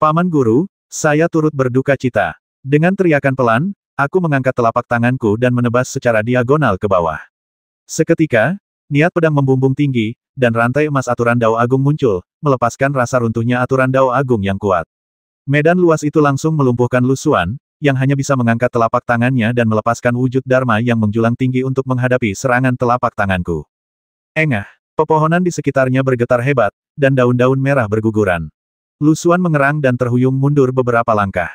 Paman Guru, saya turut berduka cita. Dengan teriakan pelan, aku mengangkat telapak tanganku dan menebas secara diagonal ke bawah. Seketika, niat pedang membumbung tinggi, dan rantai emas aturan Dao Agung muncul, melepaskan rasa runtuhnya aturan Dao Agung yang kuat. Medan luas itu langsung melumpuhkan Lu Xuan, yang hanya bisa mengangkat telapak tangannya dan melepaskan wujud Dharma yang menjulang tinggi untuk menghadapi serangan telapak tanganku. Engah, pepohonan di sekitarnya bergetar hebat, dan daun-daun merah berguguran. Lu Xuan mengerang dan terhuyung mundur beberapa langkah.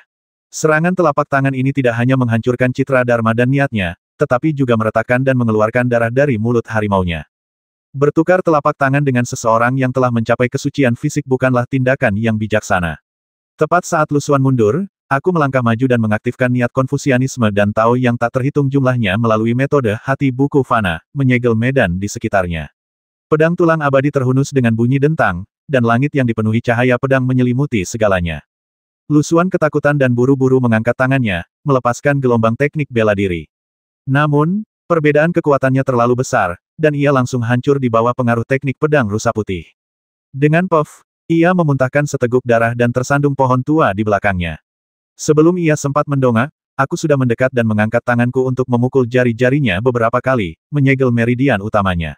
Serangan telapak tangan ini tidak hanya menghancurkan citra Dharma dan niatnya, tetapi juga meretakkan dan mengeluarkan darah dari mulut harimaunya. Bertukar telapak tangan dengan seseorang yang telah mencapai kesucian fisik bukanlah tindakan yang bijaksana. Tepat saat Lu Xuan mundur, aku melangkah maju dan mengaktifkan niat Konfusianisme dan Tao yang tak terhitung jumlahnya melalui metode hati buku fana, menyegel medan di sekitarnya. Pedang tulang abadi terhunus dengan bunyi dentang, dan langit yang dipenuhi cahaya pedang menyelimuti segalanya. Lu Xuan ketakutan dan buru-buru mengangkat tangannya, melepaskan gelombang teknik bela diri. Namun, perbedaan kekuatannya terlalu besar, dan ia langsung hancur di bawah pengaruh teknik pedang rusa putih. Dengan puff, ia memuntahkan seteguk darah dan tersandung pohon tua di belakangnya. Sebelum ia sempat mendongak, aku sudah mendekat dan mengangkat tanganku untuk memukul jari-jarinya beberapa kali, menyegel meridian utamanya.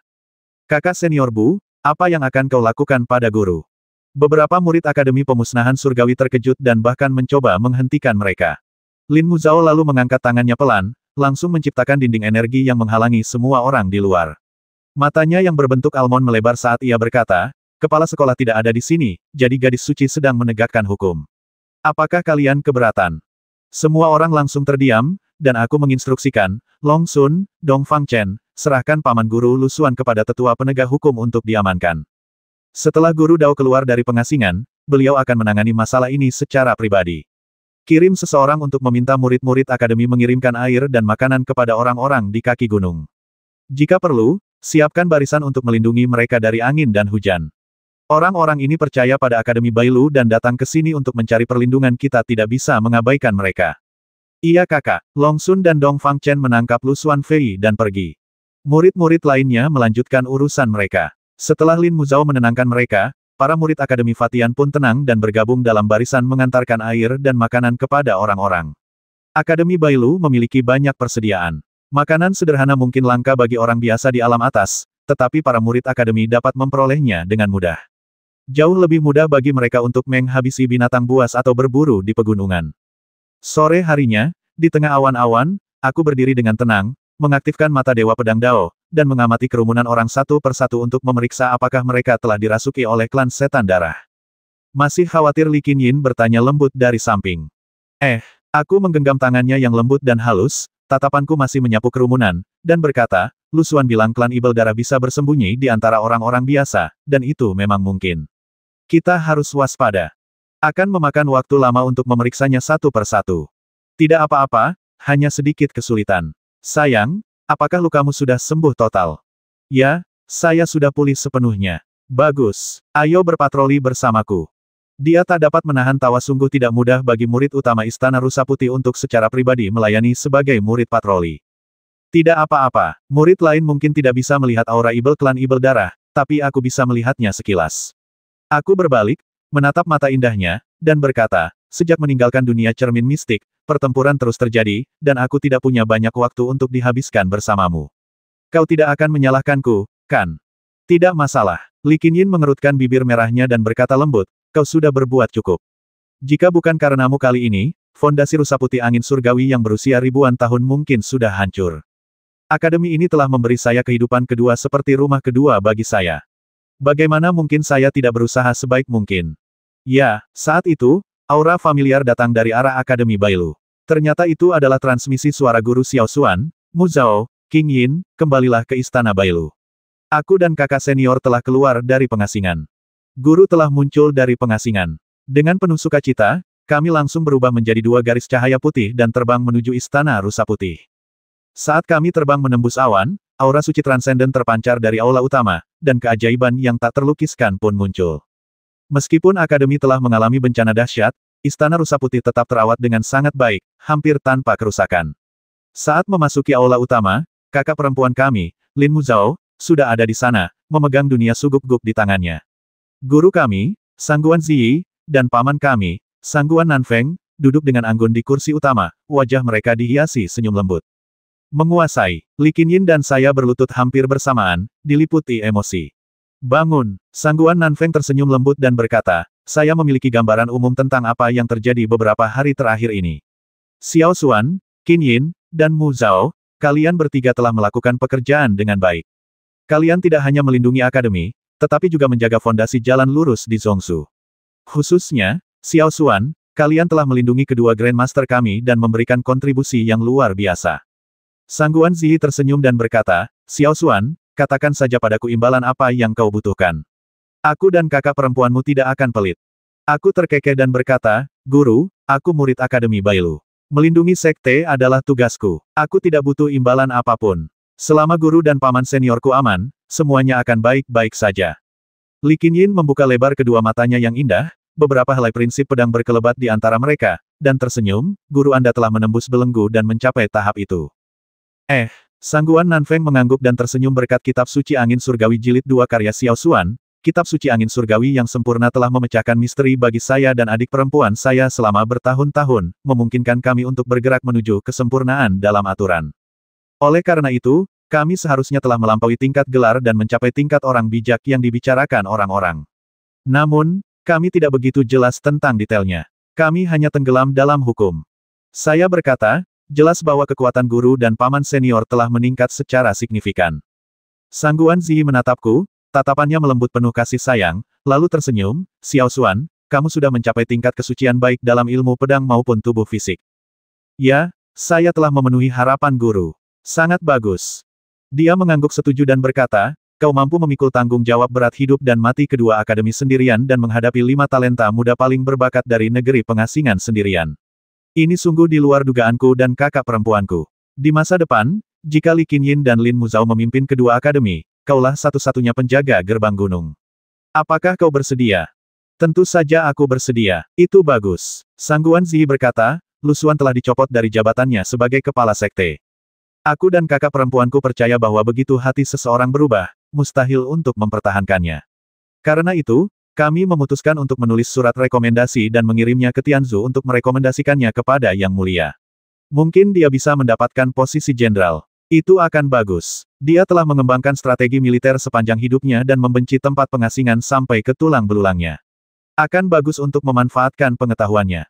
Kakak senior Bu, apa yang akan kau lakukan pada guru? Beberapa murid Akademi Pemusnahan Surgawi terkejut dan bahkan mencoba menghentikan mereka. Lin Muzhao lalu mengangkat tangannya pelan, langsung menciptakan dinding energi yang menghalangi semua orang di luar. Matanya yang berbentuk almond melebar saat ia berkata, kepala sekolah tidak ada di sini, jadi gadis suci sedang menegakkan hukum. Apakah kalian keberatan? Semua orang langsung terdiam, dan aku menginstruksikan, Long Sun, Dong Fang Chen, serahkan Paman Guru Lu Xuan kepada tetua penegak hukum untuk diamankan. Setelah Guru Dao keluar dari pengasingan, beliau akan menangani masalah ini secara pribadi. Kirim seseorang untuk meminta murid-murid akademi mengirimkan air dan makanan kepada orang-orang di kaki gunung. Jika perlu, siapkan barisan untuk melindungi mereka dari angin dan hujan. Orang-orang ini percaya pada Akademi Bailu dan datang ke sini untuk mencari perlindungan, kita tidak bisa mengabaikan mereka. Iya kakak, Long Sun dan Dong Fang Chen menangkap Lu Xuan Fei dan pergi. Murid-murid lainnya melanjutkan urusan mereka. Setelah Lin Muzhao menenangkan mereka, para murid Akademi Fatian pun tenang dan bergabung dalam barisan mengantarkan air dan makanan kepada orang-orang. Akademi Bailu memiliki banyak persediaan. Makanan sederhana mungkin langka bagi orang biasa di alam atas, tetapi para murid Akademi dapat memperolehnya dengan mudah. Jauh lebih mudah bagi mereka untuk menghabisi binatang buas atau berburu di pegunungan. Sore harinya, di tengah awan-awan, aku berdiri dengan tenang, mengaktifkan mata Dewa Pedang Dao, dan mengamati kerumunan orang satu persatu untuk memeriksa apakah mereka telah dirasuki oleh klan setan darah. Masih khawatir? Li Qinyin bertanya lembut dari samping. Aku menggenggam tangannya yang lembut dan halus, tatapanku masih menyapu kerumunan, dan berkata, Lu Xuan bilang klan Ibel Darah bisa bersembunyi di antara orang-orang biasa, dan itu memang mungkin. Kita harus waspada. Akan memakan waktu lama untuk memeriksanya satu persatu. Tidak apa-apa, hanya sedikit kesulitan. Sayang, apakah lukamu sudah sembuh total? Ya, saya sudah pulih sepenuhnya. Bagus. Ayo berpatroli bersamaku. Dia tak dapat menahan tawa. Sungguh tidak mudah bagi murid utama Istana Rusa Putih untuk secara pribadi melayani sebagai murid patroli. Tidak apa-apa, murid lain mungkin tidak bisa melihat aura Ibel klan Ibel Darah, tapi aku bisa melihatnya sekilas. Aku berbalik, menatap mata indahnya, dan berkata, sejak meninggalkan dunia cermin mistik, pertempuran terus terjadi, dan aku tidak punya banyak waktu untuk dihabiskan bersamamu. Kau tidak akan menyalahkanku, kan? Tidak masalah. Li Qinyin mengerutkan bibir merahnya dan berkata lembut, kau sudah berbuat cukup. Jika bukan karenamu kali ini, fondasi Rusa Putih Angin Surgawi yang berusia ribuan tahun mungkin sudah hancur. Akademi ini telah memberi saya kehidupan kedua seperti rumah kedua bagi saya. Bagaimana mungkin saya tidak berusaha sebaik mungkin? Ya, saat itu, aura familiar datang dari arah Akademi Bailu. Ternyata itu adalah transmisi suara Guru Xiao Xuan, Muzhao, Qingyin, kembalilah ke Istana Bailu. Aku dan kakak senior telah keluar dari pengasingan. Guru telah muncul dari pengasingan. Dengan penuh sukacita, kami langsung berubah menjadi dua garis cahaya putih dan terbang menuju Istana Rusa Putih. Saat kami terbang menembus awan, aura suci transenden terpancar dari aula utama, dan keajaiban yang tak terlukiskan pun muncul. Meskipun Akademi telah mengalami bencana dahsyat, Istana Rusa Putih tetap terawat dengan sangat baik, hampir tanpa kerusakan. Saat memasuki aula utama, kakak perempuan kami, Lin Muzhao, sudah ada di sana, memegang dunia suguk-guk di tangannya. Guru kami, Sangguan Ziyi, dan paman kami, Sangguan Nanfeng, duduk dengan anggun di kursi utama, wajah mereka dihiasi senyum lembut. Menguasai, Li Qinyin dan saya berlutut hampir bersamaan, diliputi emosi. Bangun, Sangguan Nanfeng tersenyum lembut dan berkata, saya memiliki gambaran umum tentang apa yang terjadi beberapa hari terakhir ini. Xiao Xuan, Qinyin, dan Mu Zhao, kalian bertiga telah melakukan pekerjaan dengan baik. Kalian tidak hanya melindungi akademi, tetapi juga menjaga fondasi jalan lurus di Zhongshu. Khususnya, Xiao Xuan, kalian telah melindungi kedua Grandmaster kami dan memberikan kontribusi yang luar biasa. Sangguan Ziyi tersenyum dan berkata, Xiao Xuan, katakan saja padaku imbalan apa yang kau butuhkan. Aku dan kakak perempuanmu tidak akan pelit. Aku terkekeh dan berkata, Guru, aku murid Akademi Bailu. Melindungi sekte adalah tugasku. Aku tidak butuh imbalan apapun. Selama guru dan paman seniorku aman, semuanya akan baik-baik saja. Li Qinyin membuka lebar kedua matanya yang indah, beberapa helai prinsip pedang berkelebat di antara mereka, dan tersenyum, guru Anda telah menembus belenggu dan mencapai tahap itu. Sangguan Nanfeng mengangguk dan tersenyum berkat Kitab Suci Angin Surgawi Jilid 2 karya Xiao Xuan. Kitab Suci Angin Surgawi yang sempurna telah memecahkan misteri bagi saya dan adik perempuan saya selama bertahun-tahun, memungkinkan kami untuk bergerak menuju kesempurnaan dalam aturan. Oleh karena itu, kami seharusnya telah melampaui tingkat gelar dan mencapai tingkat orang bijak yang dibicarakan orang-orang. Namun, kami tidak begitu jelas tentang detailnya. Kami hanya tenggelam dalam hukum. Saya berkata, jelas bahwa kekuatan guru dan paman senior telah meningkat secara signifikan. Sangguan Ziyi menatapku, tatapannya melembut penuh kasih sayang, lalu tersenyum, Xiao Xuan, kamu sudah mencapai tingkat kesucian baik dalam ilmu pedang maupun tubuh fisik. Ya, saya telah memenuhi harapan guru. Sangat bagus. Dia mengangguk setuju dan berkata, kau mampu memikul tanggung jawab berat hidup dan mati kedua akademi sendirian dan menghadapi 5 talenta muda paling berbakat dari negeri pengasingan sendirian. Ini sungguh di luar dugaanku dan kakak perempuanku. Di masa depan, jika Li Qinyin dan Lin Muzhao memimpin kedua akademi, kaulah satu-satunya penjaga gerbang gunung. Apakah kau bersedia? Tentu saja aku bersedia. Itu bagus. Sangguan Ziyi berkata, Lu Xuan telah dicopot dari jabatannya sebagai kepala sekte. Aku dan kakak perempuanku percaya bahwa begitu hati seseorang berubah, mustahil untuk mempertahankannya. Karena itu, kami memutuskan untuk menulis surat rekomendasi dan mengirimnya ke Tianzu untuk merekomendasikannya kepada Yang Mulia. Mungkin dia bisa mendapatkan posisi jenderal. Itu akan bagus. Dia telah mengembangkan strategi militer sepanjang hidupnya dan membenci tempat pengasingan sampai ke tulang belulangnya. Akan bagus untuk memanfaatkan pengetahuannya.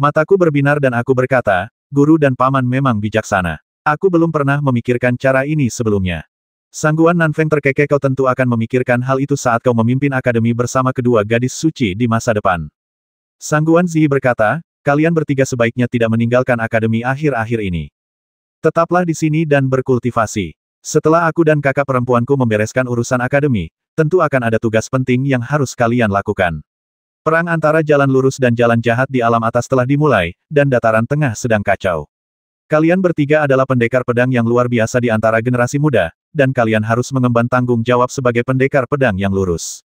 Mataku berbinar dan aku berkata, guru dan paman memang bijaksana. Aku belum pernah memikirkan cara ini sebelumnya. Sangguan Nanfeng terkekeh, kau tentu akan memikirkan hal itu saat kau memimpin akademi bersama kedua gadis suci di masa depan. Sangguan Ziyi berkata, kalian bertiga sebaiknya tidak meninggalkan akademi akhir-akhir ini. Tetaplah di sini dan berkultivasi. Setelah aku dan kakak perempuanku membereskan urusan akademi, tentu akan ada tugas penting yang harus kalian lakukan. Perang antara jalan lurus dan jalan jahat di alam atas telah dimulai, dan dataran tengah sedang kacau. Kalian bertiga adalah pendekar pedang yang luar biasa di antara generasi muda, dan kalian harus mengemban tanggung jawab sebagai pendekar pedang yang lurus.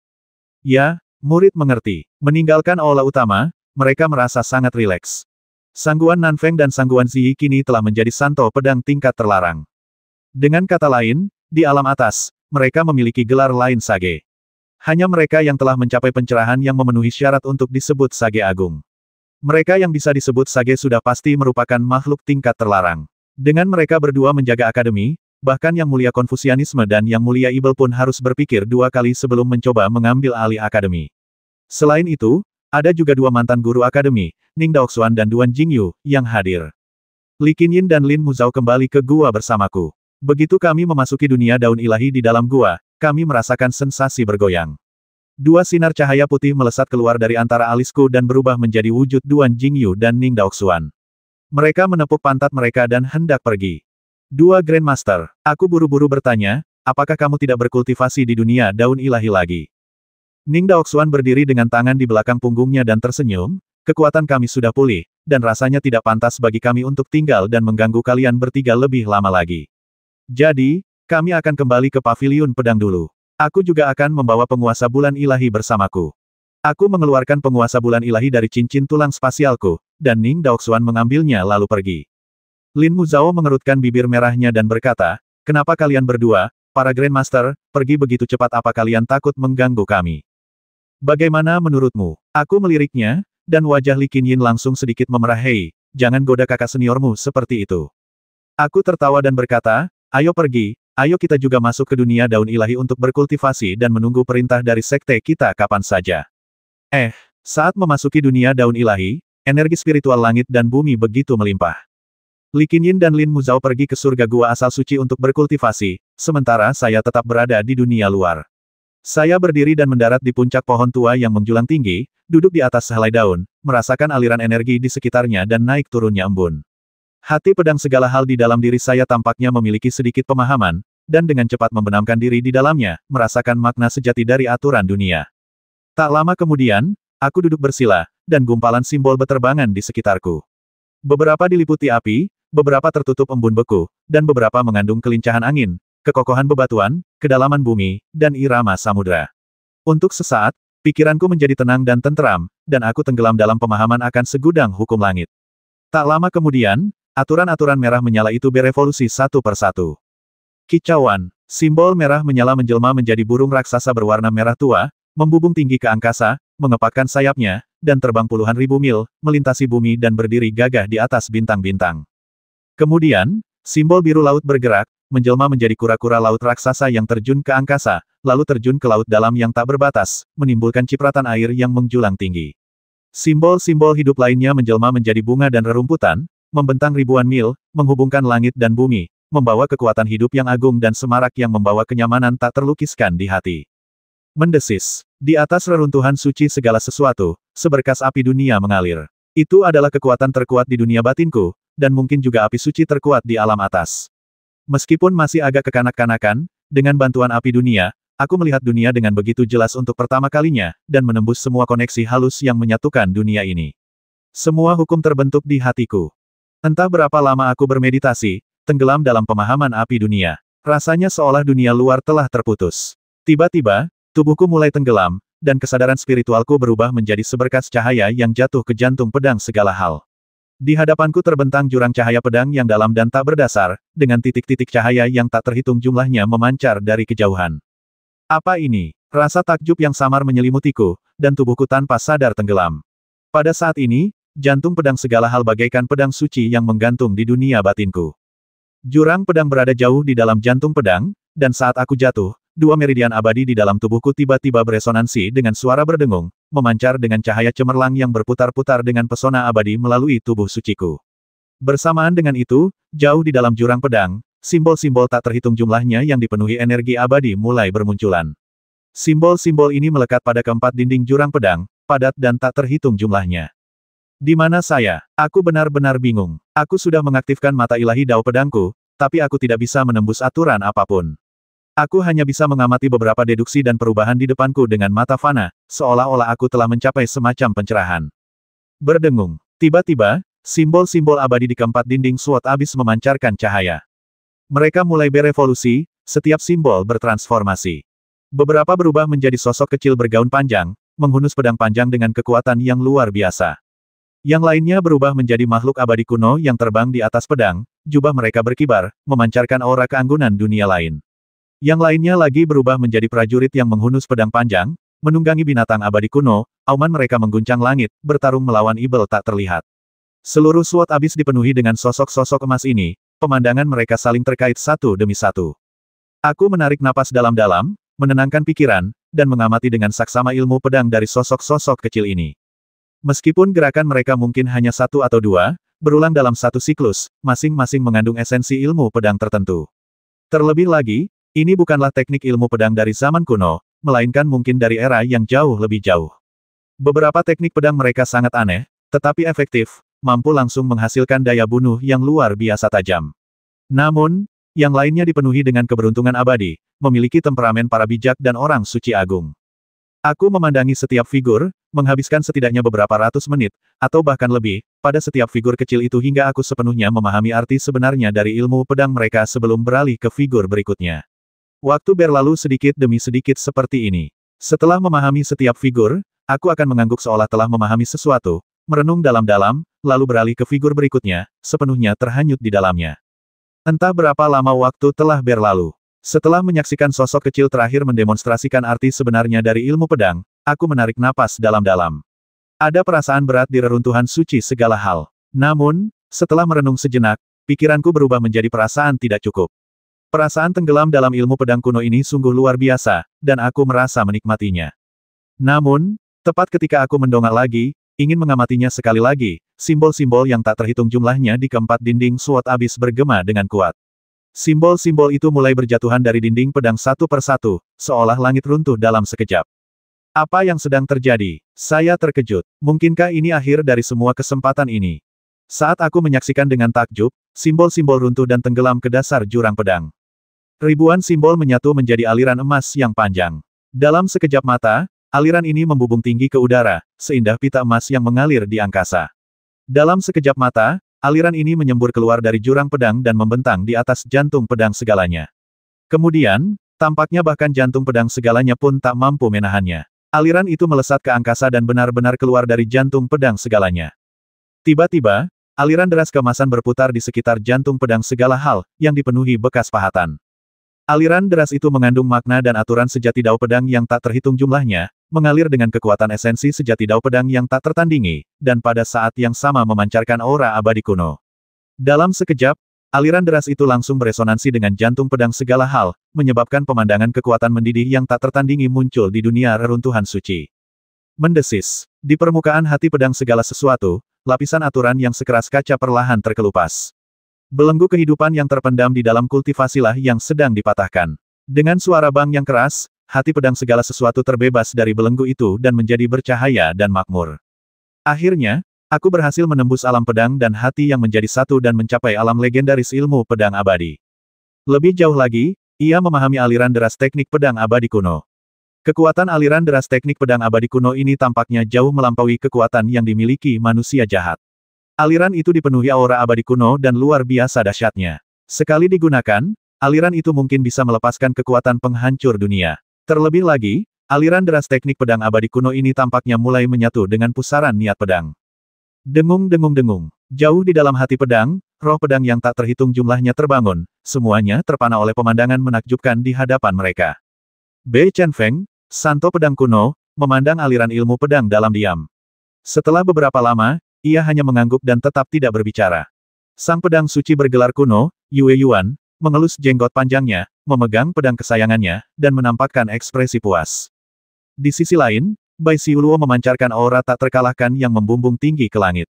Ya, murid mengerti. Meninggalkan aula utama, mereka merasa sangat rileks. Sangguan Nanfeng dan Sangguan Ziyi kini telah menjadi santo pedang tingkat terlarang. Dengan kata lain, di alam atas, mereka memiliki gelar lain Sage. Hanya mereka yang telah mencapai pencerahan yang memenuhi syarat untuk disebut Sage Agung. Mereka yang bisa disebut Sage sudah pasti merupakan makhluk tingkat terlarang. Dengan mereka berdua menjaga akademi, bahkan Yang Mulia Konfusianisme dan Yang Mulia Ibel pun harus berpikir 2 kali sebelum mencoba mengambil alih akademi. Selain itu, ada juga 2 mantan guru akademi, Ning Daoxuan dan Duan Jingyu, yang hadir. Li Qinyin dan Lin Muzhao kembali ke gua bersamaku. Begitu kami memasuki dunia daun ilahi di dalam gua, kami merasakan sensasi bergoyang. 2 sinar cahaya putih melesat keluar dari antara alisku dan berubah menjadi wujud Duan Jingyu dan Ning Daoxuan. Mereka menepuk pantat mereka dan hendak pergi. 2 Grandmaster, aku buru-buru bertanya, apakah kamu tidak berkultivasi di dunia daun ilahi lagi? Ning Daoxuan berdiri dengan tangan di belakang punggungnya dan tersenyum, kekuatan kami sudah pulih, dan rasanya tidak pantas bagi kami untuk tinggal dan mengganggu kalian bertiga lebih lama lagi. Jadi, kami akan kembali ke paviliun pedang dulu. Aku juga akan membawa penguasa bulan ilahi bersamaku. Aku mengeluarkan penguasa bulan ilahi dari cincin tulang spasialku, dan Ning Daoxuan mengambilnya lalu pergi. Lin Muzhao mengerutkan bibir merahnya dan berkata, kenapa kalian berdua, para Grandmaster, pergi begitu cepat? Apa kalian takut mengganggu kami? Bagaimana menurutmu? Aku meliriknya, dan wajah Li Qinyin langsung sedikit memerah. Hei, jangan goda kakak seniormu seperti itu. Aku tertawa dan berkata, ayo pergi, ayo kita juga masuk ke dunia daun ilahi untuk berkultivasi dan menunggu perintah dari sekte kita kapan saja. Saat memasuki dunia daun ilahi, energi spiritual langit dan bumi begitu melimpah. Li Qinyin dan Lin Muzhao pergi ke surga gua asal suci untuk berkultivasi, sementara saya tetap berada di dunia luar. Saya berdiri dan mendarat di puncak pohon tua yang menjulang tinggi, duduk di atas sehelai daun, merasakan aliran energi di sekitarnya dan naik turunnya embun. Hati pedang segala hal di dalam diri saya tampaknya memiliki sedikit pemahaman, dan dengan cepat membenamkan diri di dalamnya, merasakan makna sejati dari aturan dunia. Tak lama kemudian, aku duduk bersila, dan gumpalan simbol beterbangan di sekitarku. Beberapa diliputi api, beberapa tertutup embun beku, dan beberapa mengandung kelincahan angin, kekokohan bebatuan, kedalaman bumi, dan irama samudra. Untuk sesaat, pikiranku menjadi tenang dan tenteram, dan aku tenggelam dalam pemahaman akan segudang hukum langit. Tak lama kemudian, aturan-aturan merah menyala itu berevolusi satu persatu. Kicauan, simbol merah menyala menjelma menjadi burung raksasa berwarna merah tua, membubung tinggi ke angkasa, mengepakkan sayapnya, dan terbang puluhan ribu mil, melintasi bumi dan berdiri gagah di atas bintang-bintang. Kemudian, simbol biru laut bergerak, menjelma menjadi kura-kura laut raksasa yang terjun ke angkasa, lalu terjun ke laut dalam yang tak berbatas, menimbulkan cipratan air yang menjulang tinggi. Simbol-simbol hidup lainnya menjelma menjadi bunga dan rerumputan, membentang ribuan mil, menghubungkan langit dan bumi, membawa kekuatan hidup yang agung dan semarak yang membawa kenyamanan tak terlukiskan di hati. Mendesis. Di atas reruntuhan suci segala sesuatu, seberkas api dunia mengalir. Itu adalah kekuatan terkuat di dunia batinku, dan mungkin juga api suci terkuat di alam atas. Meskipun masih agak kekanak-kanakan, dengan bantuan api dunia, aku melihat dunia dengan begitu jelas untuk pertama kalinya, dan menembus semua koneksi halus yang menyatukan dunia ini. Semua hukum terbentuk di hatiku. Entah berapa lama aku bermeditasi, tenggelam dalam pemahaman api dunia. Rasanya seolah dunia luar telah terputus. Tiba-tiba, tubuhku mulai tenggelam, dan kesadaran spiritualku berubah menjadi seberkas cahaya yang jatuh ke jantung pedang segala hal. Di hadapanku terbentang jurang cahaya pedang yang dalam dan tak berdasar, dengan titik-titik cahaya yang tak terhitung jumlahnya memancar dari kejauhan. Apa ini? Rasa takjub yang samar menyelimutiku, dan tubuhku tanpa sadar tenggelam. Pada saat ini, jantung pedang segala hal bagaikan pedang suci yang menggantung di dunia batinku. Jurang pedang berada jauh di dalam jantung pedang, dan saat aku jatuh, dua meridian abadi di dalam tubuhku tiba-tiba beresonansi dengan suara berdengung, memancar dengan cahaya cemerlang yang berputar-putar dengan pesona abadi melalui tubuh suciku. Bersamaan dengan itu, jauh di dalam jurang pedang, simbol-simbol tak terhitung jumlahnya yang dipenuhi energi abadi mulai bermunculan. Simbol-simbol ini melekat pada keempat dinding jurang pedang, padat dan tak terhitung jumlahnya. Di mana saya? Aku benar-benar bingung. Aku sudah mengaktifkan mata ilahi dao pedangku, tapi aku tidak bisa menembus aturan apapun. Aku hanya bisa mengamati beberapa deduksi dan perubahan di depanku dengan mata fana, seolah-olah aku telah mencapai semacam pencerahan. Berdengung. Tiba-tiba, simbol-simbol abadi di keempat dinding SWOT abis memancarkan cahaya. Mereka mulai berevolusi, setiap simbol bertransformasi. Beberapa berubah menjadi sosok kecil bergaun panjang, menghunus pedang panjang dengan kekuatan yang luar biasa. Yang lainnya berubah menjadi makhluk abadi kuno yang terbang di atas pedang, jubah mereka berkibar, memancarkan aura keanggunan dunia lain. Yang lainnya lagi berubah menjadi prajurit yang menghunus pedang panjang, menunggangi binatang abadi kuno, auman mereka mengguncang langit, bertarung melawan ibel tak terlihat. Seluruh SWOT abis dipenuhi dengan sosok-sosok emas ini, pemandangan mereka saling terkait satu demi satu. Aku menarik napas dalam-dalam, menenangkan pikiran, dan mengamati dengan saksama ilmu pedang dari sosok-sosok kecil ini. Meskipun gerakan mereka mungkin hanya satu atau dua, berulang dalam satu siklus, masing-masing mengandung esensi ilmu pedang tertentu. Terlebih lagi, ini bukanlah teknik ilmu pedang dari zaman kuno, melainkan mungkin dari era yang jauh lebih jauh. Beberapa teknik pedang mereka sangat aneh, tetapi efektif, mampu langsung menghasilkan daya bunuh yang luar biasa tajam. Namun, yang lainnya dipenuhi dengan keberuntungan abadi, memiliki temperamen para bijak dan orang suci agung. Aku memandangi setiap figur, menghabiskan setidaknya beberapa ratus menit, atau bahkan lebih, pada setiap figur kecil itu hingga aku sepenuhnya memahami arti sebenarnya dari ilmu pedang mereka sebelum beralih ke figur berikutnya. Waktu berlalu sedikit demi sedikit seperti ini. Setelah memahami setiap figur, aku akan mengangguk seolah telah memahami sesuatu, merenung dalam-dalam, lalu beralih ke figur berikutnya, sepenuhnya terhanyut di dalamnya. Entah berapa lama waktu telah berlalu. Setelah menyaksikan sosok kecil terakhir mendemonstrasikan arti sebenarnya dari ilmu pedang, aku menarik napas dalam-dalam. Ada perasaan berat di reruntuhan suci segala hal. Namun, setelah merenung sejenak, pikiranku berubah menjadi perasaan tidak cukup. Perasaan tenggelam dalam ilmu pedang kuno ini sungguh luar biasa, dan aku merasa menikmatinya. Namun, tepat ketika aku mendongak lagi, ingin mengamatinya sekali lagi, simbol-simbol yang tak terhitung jumlahnya di keempat dinding SWOT abis bergema dengan kuat. Simbol-simbol itu mulai berjatuhan dari dinding pedang satu persatu, seolah langit runtuh dalam sekejap. Apa yang sedang terjadi? Saya terkejut. Mungkinkah ini akhir dari semua kesempatan ini? Saat aku menyaksikan dengan takjub, simbol-simbol runtuh dan tenggelam ke dasar jurang pedang. Ribuan simbol menyatu menjadi aliran emas yang panjang. Dalam sekejap mata, aliran ini membubung tinggi ke udara, seindah pita emas yang mengalir di angkasa. Dalam sekejap mata, aliran ini menyembur keluar dari jurang pedang dan membentang di atas jantung pedang segalanya. Kemudian, tampaknya bahkan jantung pedang segalanya pun tak mampu menahannya. Aliran itu melesat ke angkasa dan benar-benar keluar dari jantung pedang segalanya. Tiba-tiba, aliran deras keemasan berputar di sekitar jantung pedang segala hal, yang dipenuhi bekas pahatan. Aliran deras itu mengandung makna dan aturan sejati dao pedang yang tak terhitung jumlahnya, mengalir dengan kekuatan esensi sejati dao pedang yang tak tertandingi, dan pada saat yang sama memancarkan aura abadi kuno. Dalam sekejap, aliran deras itu langsung beresonansi dengan jantung pedang segala hal, menyebabkan pemandangan kekuatan mendidih yang tak tertandingi muncul di dunia reruntuhan suci. Mendesis. Di permukaan hati pedang segala sesuatu, lapisan aturan yang sekeras kaca perlahan terkelupas. Belenggu kehidupan yang terpendam di dalam kultivasilah yang sedang dipatahkan. Dengan suara bang yang keras, hati pedang segala sesuatu terbebas dari belenggu itu dan menjadi bercahaya dan makmur. Akhirnya, aku berhasil menembus alam pedang dan hati yang menjadi satu dan mencapai alam legendaris ilmu pedang abadi. Lebih jauh lagi, ia memahami aliran deras teknik pedang abadi kuno. Kekuatan aliran deras teknik pedang abadi kuno ini tampaknya jauh melampaui kekuatan yang dimiliki manusia jahat. Aliran itu dipenuhi aura abadi kuno dan luar biasa dahsyatnya. Sekali digunakan, aliran itu mungkin bisa melepaskan kekuatan penghancur dunia. Terlebih lagi, aliran deras teknik pedang abadi kuno ini tampaknya mulai menyatu dengan pusaran niat pedang. Dengung-dengung-dengung. Jauh di dalam hati pedang, roh pedang yang tak terhitung jumlahnya terbangun, semuanya terpana oleh pemandangan menakjubkan di hadapan mereka. Bei Chen Feng, Santo pedang kuno, memandang aliran ilmu pedang dalam diam. Setelah beberapa lama, ia hanya mengangguk dan tetap tidak berbicara. Sang pedang suci bergelar kuno, Yue Yuan, mengelus jenggot panjangnya, memegang pedang kesayangannya, dan menampakkan ekspresi puas. Di sisi lain, Bai Xiuluo memancarkan aura tak terkalahkan yang membumbung tinggi ke langit.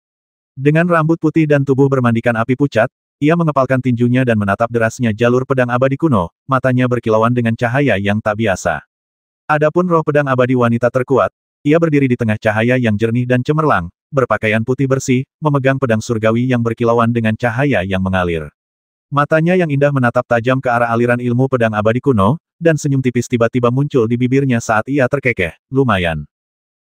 Dengan rambut putih dan tubuh bermandikan api pucat, ia mengepalkan tinjunya dan menatap derasnya jalur pedang abadi kuno, matanya berkilauan dengan cahaya yang tak biasa. Adapun roh pedang abadi wanita terkuat, ia berdiri di tengah cahaya yang jernih dan cemerlang, berpakaian putih bersih, memegang pedang surgawi yang berkilauan dengan cahaya yang mengalir. Matanya yang indah menatap tajam ke arah aliran ilmu pedang abadi kuno, dan senyum tipis tiba-tiba muncul di bibirnya saat ia terkekeh, lumayan.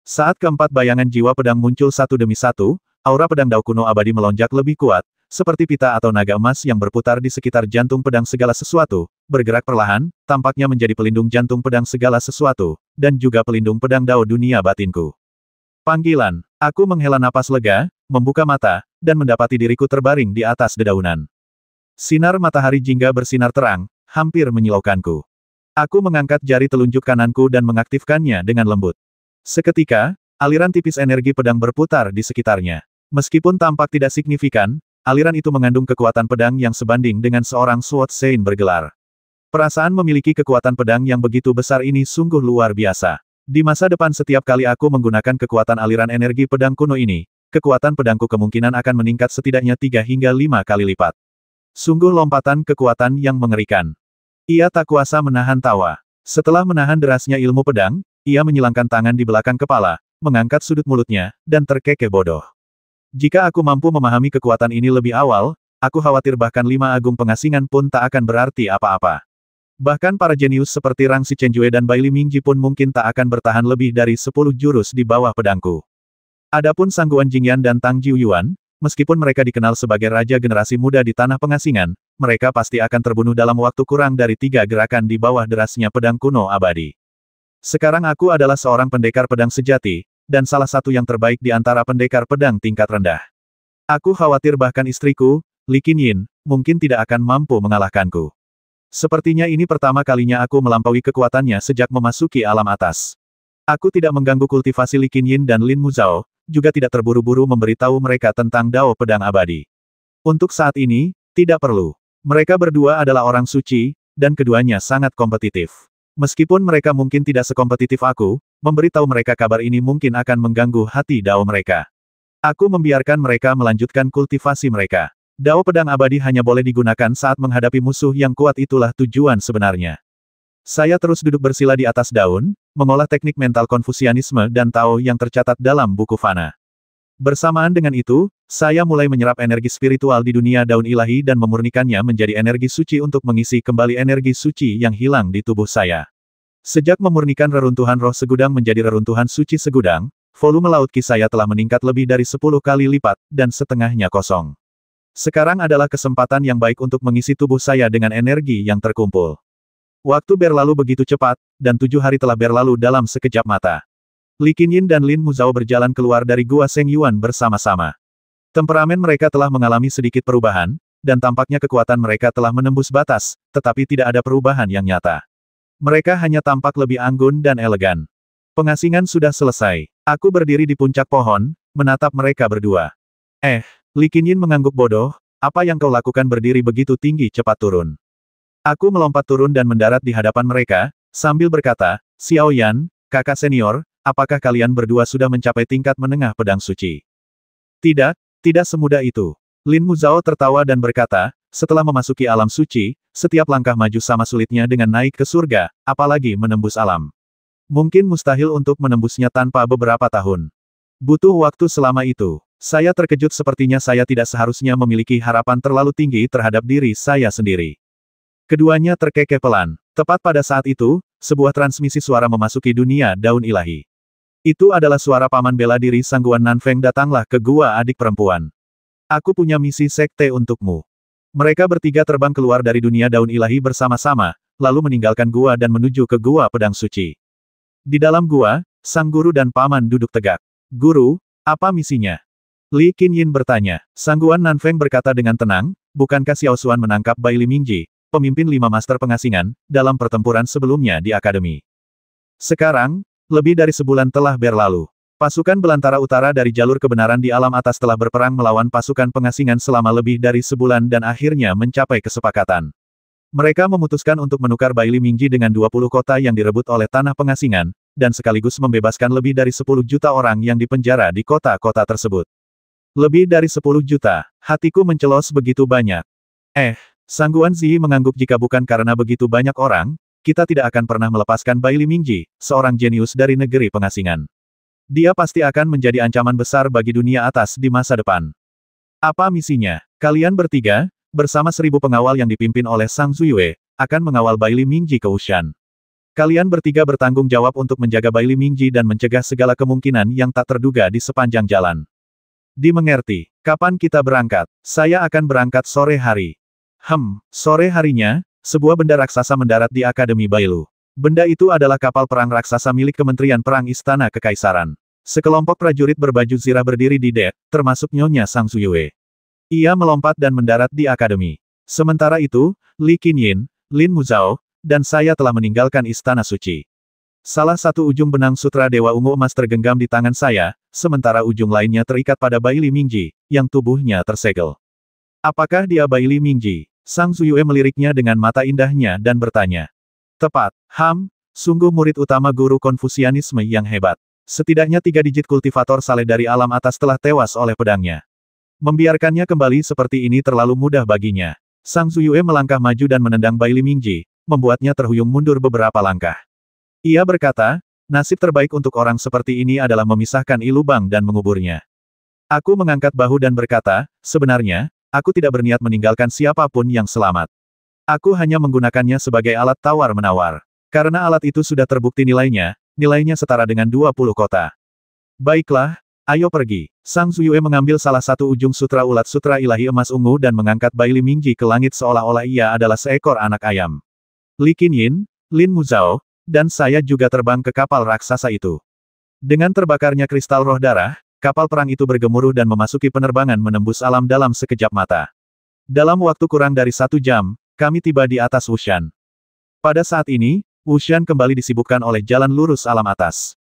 Saat keempat bayangan jiwa pedang muncul satu demi satu, aura pedang dao kuno abadi melonjak lebih kuat, seperti pita atau naga emas yang berputar di sekitar jantung pedang segala sesuatu, bergerak perlahan, tampaknya menjadi pelindung jantung pedang segala sesuatu, dan juga pelindung pedang dao dunia batinku. Panggilan. Aku menghela napas lega, membuka mata, dan mendapati diriku terbaring di atas dedaunan. Sinar matahari jingga bersinar terang, hampir menyilaukanku. Aku mengangkat jari telunjuk kananku dan mengaktifkannya dengan lembut. Seketika, aliran tipis energi pedang berputar di sekitarnya. Meskipun tampak tidak signifikan, aliran itu mengandung kekuatan pedang yang sebanding dengan seorang Sword Sein bergelar. Perasaan memiliki kekuatan pedang yang begitu besar ini sungguh luar biasa. Di masa depan setiap kali aku menggunakan kekuatan aliran energi pedang kuno ini, kekuatan pedangku kemungkinan akan meningkat setidaknya 3 hingga 5 kali lipat. Sungguh lompatan kekuatan yang mengerikan. Ia tak kuasa menahan tawa. Setelah menahan derasnya ilmu pedang, ia menyilangkan tangan di belakang kepala, mengangkat sudut mulutnya, dan terkekeh bodoh. Jika aku mampu memahami kekuatan ini lebih awal, aku khawatir bahkan 5 agung pengasingan pun tak akan berarti apa-apa. Bahkan para jenius seperti Rang Si Chenjue dan Bai Li Mingji pun mungkin tak akan bertahan lebih dari 10 jurus di bawah pedangku. Adapun Sang Guan Jingyan dan Tang Jiuyuan, meskipun mereka dikenal sebagai raja generasi muda di tanah pengasingan, mereka pasti akan terbunuh dalam waktu kurang dari 3 gerakan di bawah derasnya pedang kuno abadi. Sekarang aku adalah seorang pendekar pedang sejati, dan salah satu yang terbaik di antara pendekar pedang tingkat rendah. Aku khawatir bahkan istriku, Li Qinyin, mungkin tidak akan mampu mengalahkanku. Sepertinya ini pertama kalinya aku melampaui kekuatannya sejak memasuki alam atas. Aku tidak mengganggu kultivasi Li Qinyin dan Lin Muzhao, juga tidak terburu-buru memberitahu mereka tentang Dao Pedang Abadi. Untuk saat ini, tidak perlu. Mereka berdua adalah orang suci, dan keduanya sangat kompetitif. Meskipun mereka mungkin tidak sekompetitif aku, memberitahu mereka kabar ini mungkin akan mengganggu hati Dao mereka. Aku membiarkan mereka melanjutkan kultivasi mereka. Dao Pedang Abadi hanya boleh digunakan saat menghadapi musuh yang kuat, itulah tujuan sebenarnya. Saya terus duduk bersila di atas daun, mengolah teknik mental Konfusianisme dan Tao yang tercatat dalam buku Fana. Bersamaan dengan itu, saya mulai menyerap energi spiritual di dunia daun ilahi dan memurnikannya menjadi energi suci untuk mengisi kembali energi suci yang hilang di tubuh saya. Sejak memurnikan reruntuhan roh segudang menjadi reruntuhan suci segudang, volume laut Ki saya telah meningkat lebih dari 10 kali lipat, dan setengahnya kosong. Sekarang adalah kesempatan yang baik untuk mengisi tubuh saya dengan energi yang terkumpul. Waktu berlalu begitu cepat, dan 7 hari telah berlalu dalam sekejap mata. Li Qinyin dan Lin Muzhao berjalan keluar dari Gua Seng Yuan bersama-sama. Temperamen mereka telah mengalami sedikit perubahan, dan tampaknya kekuatan mereka telah menembus batas, tetapi tidak ada perubahan yang nyata. Mereka hanya tampak lebih anggun dan elegan. Pengasingan sudah selesai. Aku berdiri di puncak pohon, menatap mereka berdua. Li Qinyin mengangguk bodoh, apa yang kau lakukan berdiri begitu tinggi cepat turun. Aku melompat turun dan mendarat di hadapan mereka, sambil berkata, Xiao Yan, kakak senior, apakah kalian berdua sudah mencapai tingkat menengah pedang suci? Tidak semudah itu. Lin Muzhao tertawa dan berkata, setelah memasuki alam suci, setiap langkah maju sama sulitnya dengan naik ke surga, apalagi menembus alam. Mungkin mustahil untuk menembusnya tanpa beberapa tahun. Butuh waktu selama itu. Saya terkejut, sepertinya saya tidak seharusnya memiliki harapan terlalu tinggi terhadap diri saya sendiri. Keduanya terkekeh pelan. Tepat pada saat itu, sebuah transmisi suara memasuki dunia daun ilahi. Itu adalah suara paman bela diri Sangguan Nanfeng, datanglah ke gua adik perempuan. Aku punya misi sekte untukmu. Mereka bertiga terbang keluar dari dunia daun ilahi bersama-sama, lalu meninggalkan gua dan menuju ke gua pedang suci. Di dalam gua, sang guru dan paman duduk tegak. Guru, apa misinya? Li Qinyin bertanya. Sangguan Nanfeng berkata dengan tenang, bukankah Xiao Xuan menangkap Bai Li Mingji, pemimpin 5 master pengasingan, dalam pertempuran sebelumnya di akademi? Sekarang, lebih dari sebulan telah berlalu. Pasukan belantara utara dari jalur kebenaran di alam atas telah berperang melawan pasukan pengasingan selama lebih dari sebulan dan akhirnya mencapai kesepakatan. Mereka memutuskan untuk menukar Bai Li Mingji dengan 20 kota yang direbut oleh tanah pengasingan, dan sekaligus membebaskan lebih dari 10 juta orang yang dipenjara di kota-kota tersebut. Lebih dari 10 juta, hatiku mencelos begitu banyak. Sangguan Ziyi mengangguk, jika bukan karena begitu banyak orang, kita tidak akan pernah melepaskan Bai Li Mingji, seorang jenius dari negeri pengasingan. Dia pasti akan menjadi ancaman besar bagi dunia atas di masa depan. Apa misinya? Kalian bertiga, bersama 1000 pengawal yang dipimpin oleh Sang Zuyue, akan mengawal Bai Li Mingji ke Wushan. Kalian bertiga bertanggung jawab untuk menjaga Bai Li Mingji dan mencegah segala kemungkinan yang tak terduga di sepanjang jalan. Dimengerti. Kapan kita berangkat? Saya akan berangkat sore hari. Sore harinya, sebuah benda raksasa mendarat di Akademi Bailu. Benda itu adalah kapal perang raksasa milik Kementerian Perang Istana Kekaisaran. Sekelompok prajurit berbaju zirah berdiri di dek, termasuk Nyonya Sang Zuyue. Ia melompat dan mendarat di akademi. Sementara itu, Li Qinyin, Lin Muzhao, dan saya telah meninggalkan Istana Suci. Salah satu ujung benang sutra Dewa Ungu Emas tergenggam di tangan saya, sementara ujung lainnya terikat pada Bai Li Mingji, yang tubuhnya tersegel. Apakah dia Bai Li Mingji? Sang Zuyue meliriknya dengan mata indahnya dan bertanya. Tepat. Sungguh murid utama guru Konfusianisme yang hebat. Setidaknya 3 digit kultivator saleh dari alam atas telah tewas oleh pedangnya. Membiarkannya kembali seperti ini terlalu mudah baginya. Sang Zuyue melangkah maju dan menendang Bai Li Mingji, membuatnya terhuyung mundur beberapa langkah. Ia berkata, nasib terbaik untuk orang seperti ini adalah memisahkan ilubang dan menguburnya. Aku mengangkat bahu dan berkata, sebenarnya, aku tidak berniat meninggalkan siapapun yang selamat. Aku hanya menggunakannya sebagai alat tawar-menawar. Karena alat itu sudah terbukti nilainya setara dengan 20 kota. Baiklah, ayo pergi. Sang Zuyue mengambil salah satu ujung sutra ulat sutra ilahi emas ungu dan mengangkat Bai Li Mingji ke langit seolah-olah ia adalah seekor anak ayam. Li Qinyin, Lin Muzhao, dan saya juga terbang ke kapal raksasa itu. Dengan terbakarnya kristal roh darah, kapal perang itu bergemuruh dan memasuki penerbangan menembus alam dalam sekejap mata. Dalam waktu kurang dari 1 jam, kami tiba di atas Wushan. Pada saat ini, Wushan kembali disibukkan oleh jalan lurus alam atas.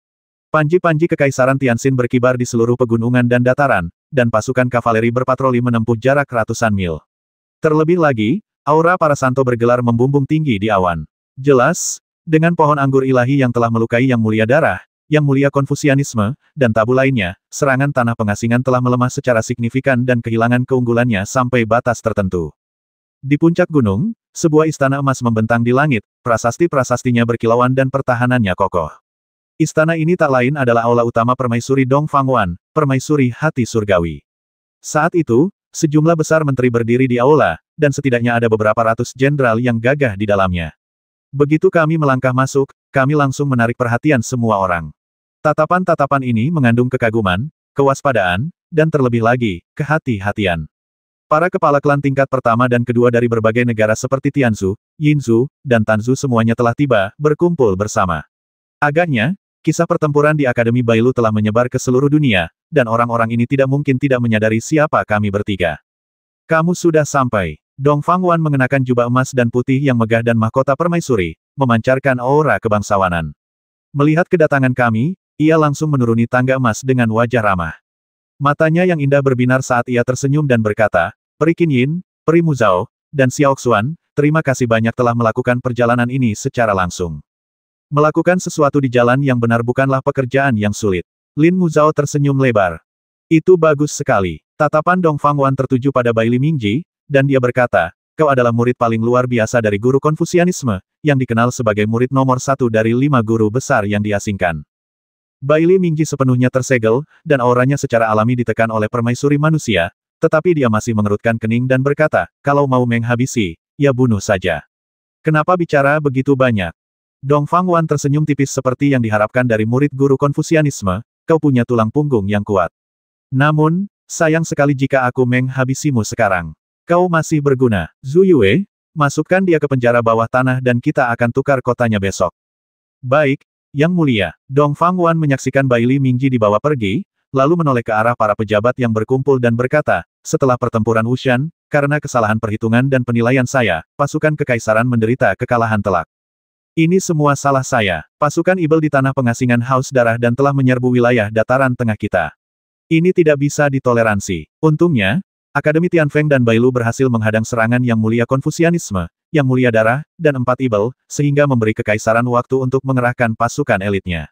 Panji-panji kekaisaran Tianxin berkibar di seluruh pegunungan dan dataran, dan pasukan kavaleri berpatroli menempuh jarak ratusan mil. Terlebih lagi, aura para santo bergelar membumbung tinggi di awan. Jelas, dengan pohon anggur ilahi yang telah melukai Yang Mulia Darah, Yang Mulia Konfusianisme, dan tabu lainnya, serangan tanah pengasingan telah melemah secara signifikan dan kehilangan keunggulannya sampai batas tertentu. Di puncak gunung, sebuah istana emas membentang di langit, prasasti-prasastinya berkilauan dan pertahanannya kokoh. Istana ini tak lain adalah aula utama Permaisuri Dong Fangwan, Permaisuri Hati Surgawi. Saat itu, sejumlah besar menteri berdiri di aula, dan setidaknya ada beberapa ratus jenderal yang gagah di dalamnya. Begitu kami melangkah masuk, kami langsung menarik perhatian semua orang. Tatapan-tatapan ini mengandung kekaguman, kewaspadaan, dan terlebih lagi, kehati-hatian. Para kepala klan tingkat pertama dan kedua dari berbagai negara seperti Tianzhu, Yinzhu, dan Tanzhu semuanya telah tiba, berkumpul bersama. Agaknya, kisah pertempuran di Akademi Bailu telah menyebar ke seluruh dunia, dan orang-orang ini tidak mungkin tidak menyadari siapa kami bertiga. Kamu sudah sampai. Dong Fangwan mengenakan jubah emas dan putih yang megah dan mahkota permaisuri, memancarkan aura kebangsawanan. Melihat kedatangan kami, ia langsung menuruni tangga emas dengan wajah ramah. Matanya yang indah berbinar saat ia tersenyum dan berkata, Peri Qinyin, Peri Muzhao, dan Xiaoxuan, terima kasih banyak telah melakukan perjalanan ini secara langsung. Melakukan sesuatu di jalan yang benar bukanlah pekerjaan yang sulit. Lin Muzhao tersenyum lebar. Itu bagus sekali. Tatapan Dong Fangwan tertuju pada Baili Mingji, dan dia berkata, kau adalah murid paling luar biasa dari guru Konfusianisme, yang dikenal sebagai murid nomor 1 dari 5 guru besar yang diasingkan. Baili Mingji sepenuhnya tersegel, dan auranya secara alami ditekan oleh permaisuri manusia, tetapi dia masih mengerutkan kening dan berkata, kalau mau menghabisi, ya bunuh saja. Kenapa bicara begitu banyak? Dong Fangwan tersenyum tipis seperti yang diharapkan dari murid guru Konfusianisme, kau punya tulang punggung yang kuat. Namun, sayang sekali jika aku menghabisimu sekarang. Kau masih berguna. Zhu Yue, masukkan dia ke penjara bawah tanah dan kita akan tukar kotanya besok. Baik, Yang Mulia. Dong Fangwan menyaksikan Baili Mingji dibawa pergi, lalu menoleh ke arah para pejabat yang berkumpul dan berkata, setelah pertempuran Wushan, karena kesalahan perhitungan dan penilaian saya, pasukan kekaisaran menderita kekalahan telak. Ini semua salah saya. Pasukan Ibel di tanah pengasingan haus darah dan telah menyerbu wilayah dataran tengah kita. Ini tidak bisa ditoleransi. Untungnya, Akademi Tianfeng dan Bailu berhasil menghadang serangan Yang Mulia Konfusianisme, Yang Mulia Darah, dan 4 Ibel, sehingga memberi kekaisaran waktu untuk mengerahkan pasukan elitnya.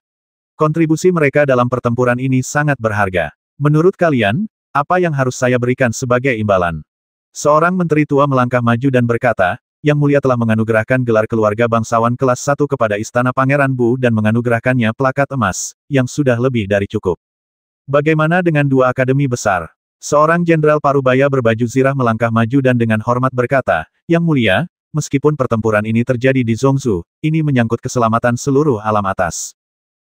Kontribusi mereka dalam pertempuran ini sangat berharga. Menurut kalian, apa yang harus saya berikan sebagai imbalan? Seorang menteri tua melangkah maju dan berkata, Yang Mulia telah menganugerahkan gelar keluarga bangsawan kelas 1 kepada Istana Pangeran Bu dan menganugerahkannya plakat emas, yang sudah lebih dari cukup. Bagaimana dengan 2 akademi besar? Seorang jenderal parubaya berbaju zirah melangkah maju dan dengan hormat berkata, Yang Mulia, meskipun pertempuran ini terjadi di Zhongzhou, ini menyangkut keselamatan seluruh alam atas.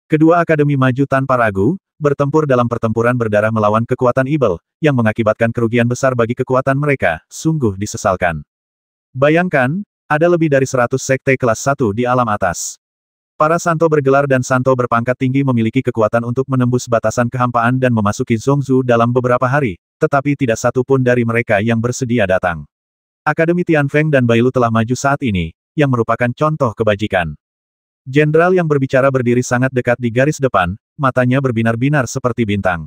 Kedua akademi maju tanpa ragu, bertempur dalam pertempuran berdarah melawan kekuatan Ibel, yang mengakibatkan kerugian besar bagi kekuatan mereka, sungguh disesalkan. Bayangkan, ada lebih dari 100 sekte kelas 1 di alam atas. Para santo bergelar dan santo berpangkat tinggi memiliki kekuatan untuk menembus batasan kehampaan dan memasuki Zhongzhou dalam beberapa hari, tetapi tidak satu pun dari mereka yang bersedia datang. Akademi Tianfeng dan Bailu telah maju saat ini, yang merupakan contoh kebajikan. Jenderal yang berbicara berdiri sangat dekat di garis depan, matanya berbinar-binar seperti bintang.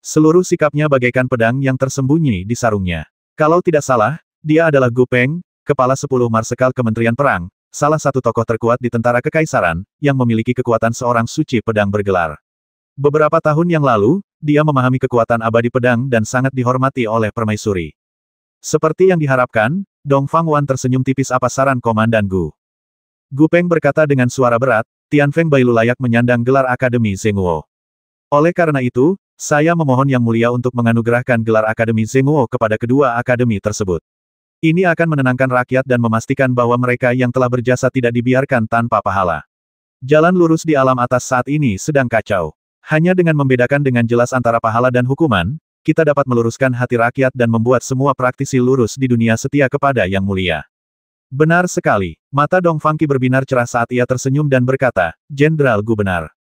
Seluruh sikapnya bagaikan pedang yang tersembunyi di sarungnya. Kalau tidak salah, dia adalah Gu Peng, Kepala 10 Marsekal Kementerian Perang, salah satu tokoh terkuat di tentara kekaisaran, yang memiliki kekuatan seorang suci pedang bergelar. Beberapa tahun yang lalu, dia memahami kekuatan abadi pedang dan sangat dihormati oleh permaisuri. Seperti yang diharapkan, Dong Fangwan tersenyum tipis apa saran Komandan Gu. Gu Peng berkata dengan suara berat, Tianfeng Bailu layak menyandang gelar Akademi Zhenguo. Oleh karena itu, saya memohon Yang Mulia untuk menganugerahkan gelar Akademi Zhenguo kepada kedua akademi tersebut. Ini akan menenangkan rakyat dan memastikan bahwa mereka yang telah berjasa tidak dibiarkan tanpa pahala. Jalan lurus di alam atas saat ini sedang kacau. Hanya dengan membedakan dengan jelas antara pahala dan hukuman, kita dapat meluruskan hati rakyat dan membuat semua praktisi lurus di dunia setia kepada Yang Mulia. Benar sekali. Mata Dong Fangqi berbinar cerah saat ia tersenyum dan berkata, Jenderal Gu benar.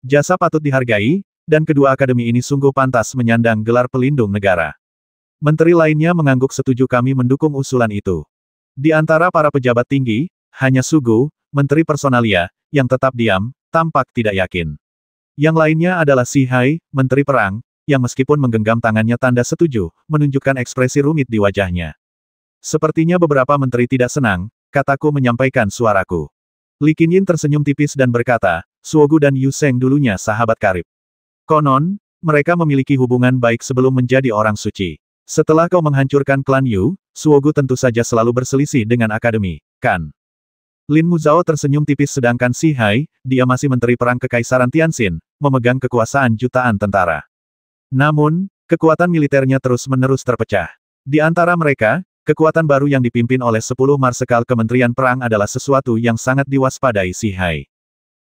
Jasa patut dihargai, dan kedua akademi ini sungguh pantas menyandang gelar pelindung negara. Menteri lainnya mengangguk setuju kami mendukung usulan itu. Di antara para pejabat tinggi, hanya Sugu, Menteri Personalia, yang tetap diam, tampak tidak yakin. Yang lainnya adalah Si Hai, Menteri Perang, yang meskipun menggenggam tangannya tanda setuju, menunjukkan ekspresi rumit di wajahnya. Sepertinya beberapa menteri tidak senang, kataku menyampaikan suaraku. Li Qinyin tersenyum tipis dan berkata, Suogu dan Yu Sheng dulunya sahabat karib. Konon, mereka memiliki hubungan baik sebelum menjadi orang suci. Setelah kau menghancurkan klan Yu, Suogu tentu saja selalu berselisih dengan akademi, kan? Lin Muzhao tersenyum tipis sedangkan Si Hai, dia masih menteri perang Kekaisaran Tianxin, memegang kekuasaan jutaan tentara. Namun, kekuatan militernya terus-menerus terpecah. Di antara mereka, kekuatan baru yang dipimpin oleh 10 marsekal Kementerian Perang adalah sesuatu yang sangat diwaspadai Si Hai.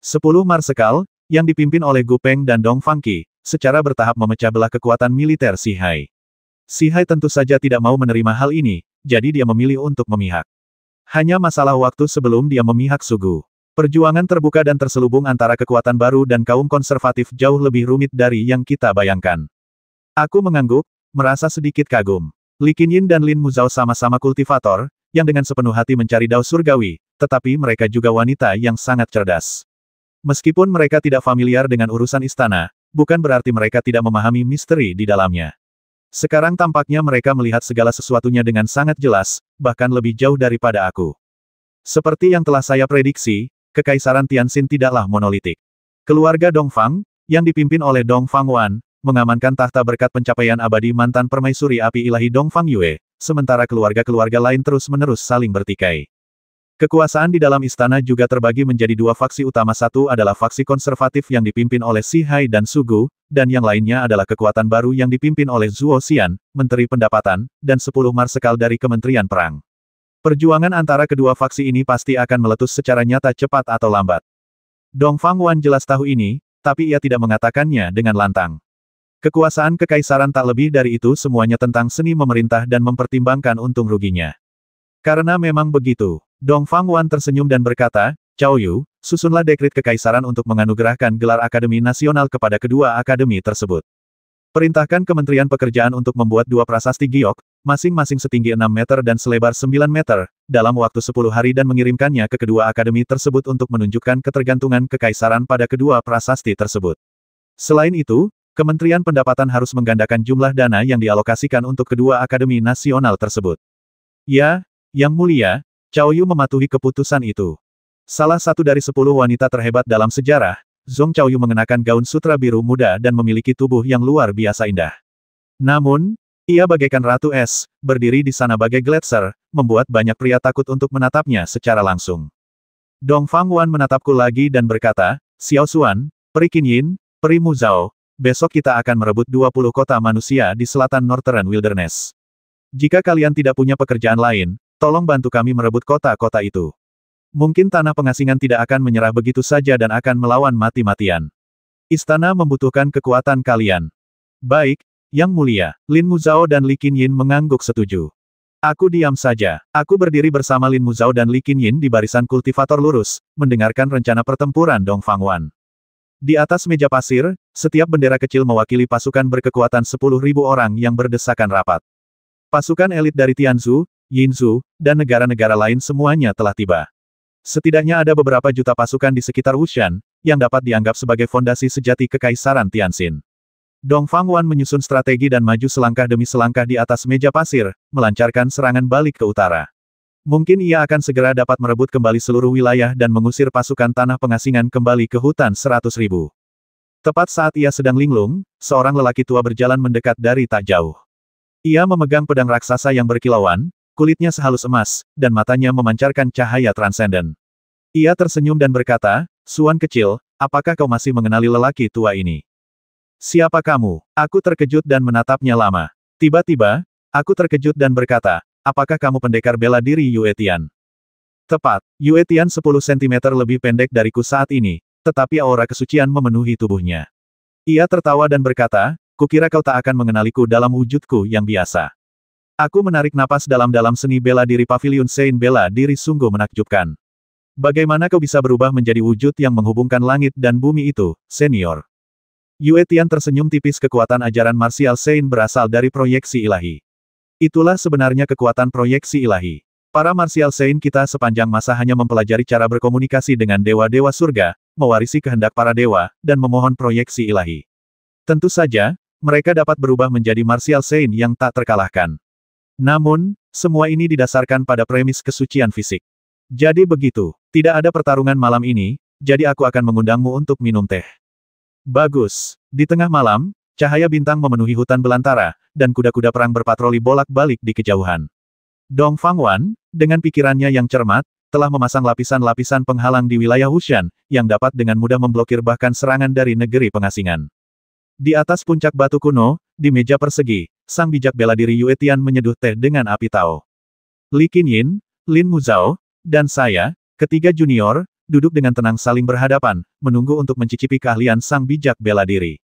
10 marsekal, yang dipimpin oleh Gu Peng dan Dong Fangqi, secara bertahap memecah belah kekuatan militer Si Hai. Si Hai tentu saja tidak mau menerima hal ini, jadi dia memilih untuk memihak. Hanya masalah waktu sebelum dia memihak Sugu. Perjuangan terbuka dan terselubung antara kekuatan baru dan kaum konservatif jauh lebih rumit dari yang kita bayangkan. Aku mengangguk, merasa sedikit kagum. Li Qinyin dan Lin Muzhao sama-sama kultivator, yang dengan sepenuh hati mencari dao surgawi, tetapi mereka juga wanita yang sangat cerdas. Meskipun mereka tidak familiar dengan urusan istana, bukan berarti mereka tidak memahami misteri di dalamnya. Sekarang tampaknya mereka melihat segala sesuatunya dengan sangat jelas, bahkan lebih jauh daripada aku. Seperti yang telah saya prediksi, Kekaisaran Tianxin tidaklah monolitik. Keluarga Dongfang, yang dipimpin oleh Dongfang Wan, mengamankan tahta berkat pencapaian abadi mantan permaisuri api ilahi Dongfang Yue, sementara keluarga-keluarga lain terus-menerus saling bertikai. Kekuasaan di dalam istana juga terbagi menjadi dua faksi utama. Satu adalah faksi konservatif yang dipimpin oleh Si Hai dan Sugu, dan yang lainnya adalah kekuatan baru yang dipimpin oleh Zuo Xian, Menteri Pendapatan, dan 10 marsekal dari Kementerian Perang. Perjuangan antara kedua faksi ini pasti akan meletus secara nyata cepat atau lambat. Dongfang Wan jelas tahu ini, tapi ia tidak mengatakannya dengan lantang. Kekuasaan kekaisaran tak lebih dari itu semuanya tentang seni memerintah dan mempertimbangkan untung ruginya. Karena memang begitu, Dongfang Wan tersenyum dan berkata, Cao Yu, susunlah dekrit kekaisaran untuk menganugerahkan gelar Akademi Nasional kepada kedua akademi tersebut. Perintahkan Kementerian Pekerjaan untuk membuat 2 prasasti giok, masing-masing setinggi 6 meter dan selebar 9 meter, dalam waktu 10 hari dan mengirimkannya ke kedua akademi tersebut untuk menunjukkan ketergantungan kekaisaran pada kedua prasasti tersebut. Selain itu, Kementerian Pendapatan harus menggandakan jumlah dana yang dialokasikan untuk kedua akademi nasional tersebut. Ya, Yang Mulia, Cao Yu mematuhi keputusan itu. Salah satu dari 10 wanita terhebat dalam sejarah, Zhong Cao Yu mengenakan gaun sutra biru muda dan memiliki tubuh yang luar biasa indah. Namun, ia bagaikan Ratu Es, berdiri di sana bagai gletser, membuat banyak pria takut untuk menatapnya secara langsung. Dongfang Wan menatapku lagi dan berkata, Xiao Xuan, Peri Qinyin, Peri Muzhao, besok kita akan merebut 20 kota manusia di selatan Northern Wilderness. Jika kalian tidak punya pekerjaan lain, tolong bantu kami merebut kota-kota itu. Mungkin tanah pengasingan tidak akan menyerah begitu saja dan akan melawan mati-matian. Istana membutuhkan kekuatan kalian. Baik, Yang Mulia. Lin Muzhao dan Li Qinyin mengangguk setuju. Aku diam saja. Aku berdiri bersama Lin Muzhao dan Li Qinyin di barisan kultivator lurus, mendengarkan rencana pertempuran Dongfang Wan. Di atas meja pasir, setiap bendera kecil mewakili pasukan berkekuatan 10.000 orang yang berdesakan rapat. Pasukan elit dari Tianzhu, Yinzhu, dan negara-negara lain semuanya telah tiba. Setidaknya ada beberapa juta pasukan di sekitar Wushan, yang dapat dianggap sebagai fondasi sejati Kekaisaran Tianxin. Dongfang Wan menyusun strategi dan maju selangkah demi selangkah di atas meja pasir, melancarkan serangan balik ke utara. Mungkin ia akan segera dapat merebut kembali seluruh wilayah dan mengusir pasukan tanah pengasingan kembali ke hutan 100.000. Tepat saat ia sedang linglung, seorang lelaki tua berjalan mendekat dari tak jauh. Ia memegang pedang raksasa yang berkilauan, kulitnya sehalus emas, dan matanya memancarkan cahaya transenden. Ia tersenyum dan berkata, Suan kecil, apakah kau masih mengenali lelaki tua ini? Siapa kamu? Aku terkejut dan menatapnya lama. Tiba-tiba, aku terkejut dan berkata, apakah kamu pendekar bela diri Yue Tian? Tepat, Yue Tian 10 cm lebih pendek dariku saat ini, tetapi aura kesucian memenuhi tubuhnya. Ia tertawa dan berkata, kukira kau tak akan mengenaliku dalam wujudku yang biasa. Aku menarik napas dalam-dalam. Seni bela diri Pavilion Sein bela diri sungguh menakjubkan. Bagaimana kau bisa berubah menjadi wujud yang menghubungkan langit dan bumi itu, senior? Yue Tian tersenyum tipis. Kekuatan ajaran martial Sein berasal dari proyeksi ilahi. Itulah sebenarnya kekuatan proyeksi ilahi. Para martial Sein kita sepanjang masa hanya mempelajari cara berkomunikasi dengan dewa-dewa surga, mewarisi kehendak para dewa, dan memohon proyeksi ilahi. Tentu saja, mereka dapat berubah menjadi martial saint yang tak terkalahkan. Namun, semua ini didasarkan pada premis kesucian fisik. Jadi begitu, tidak ada pertarungan malam ini, jadi aku akan mengundangmu untuk minum teh. Bagus. Di tengah malam, cahaya bintang memenuhi hutan belantara, dan kuda-kuda perang berpatroli bolak-balik di kejauhan. Dong Fangwan, dengan pikirannya yang cermat, telah memasang lapisan-lapisan penghalang di wilayah Wushan, yang dapat dengan mudah memblokir bahkan serangan dari negeri pengasingan. Di atas puncak batu kuno, di meja persegi, sang bijak bela diri Yue Tian menyeduh teh dengan api tao. Li Qinyin, Lin Muzhao, dan saya, ketiga junior, duduk dengan tenang saling berhadapan, menunggu untuk mencicipi keahlian sang bijak bela diri.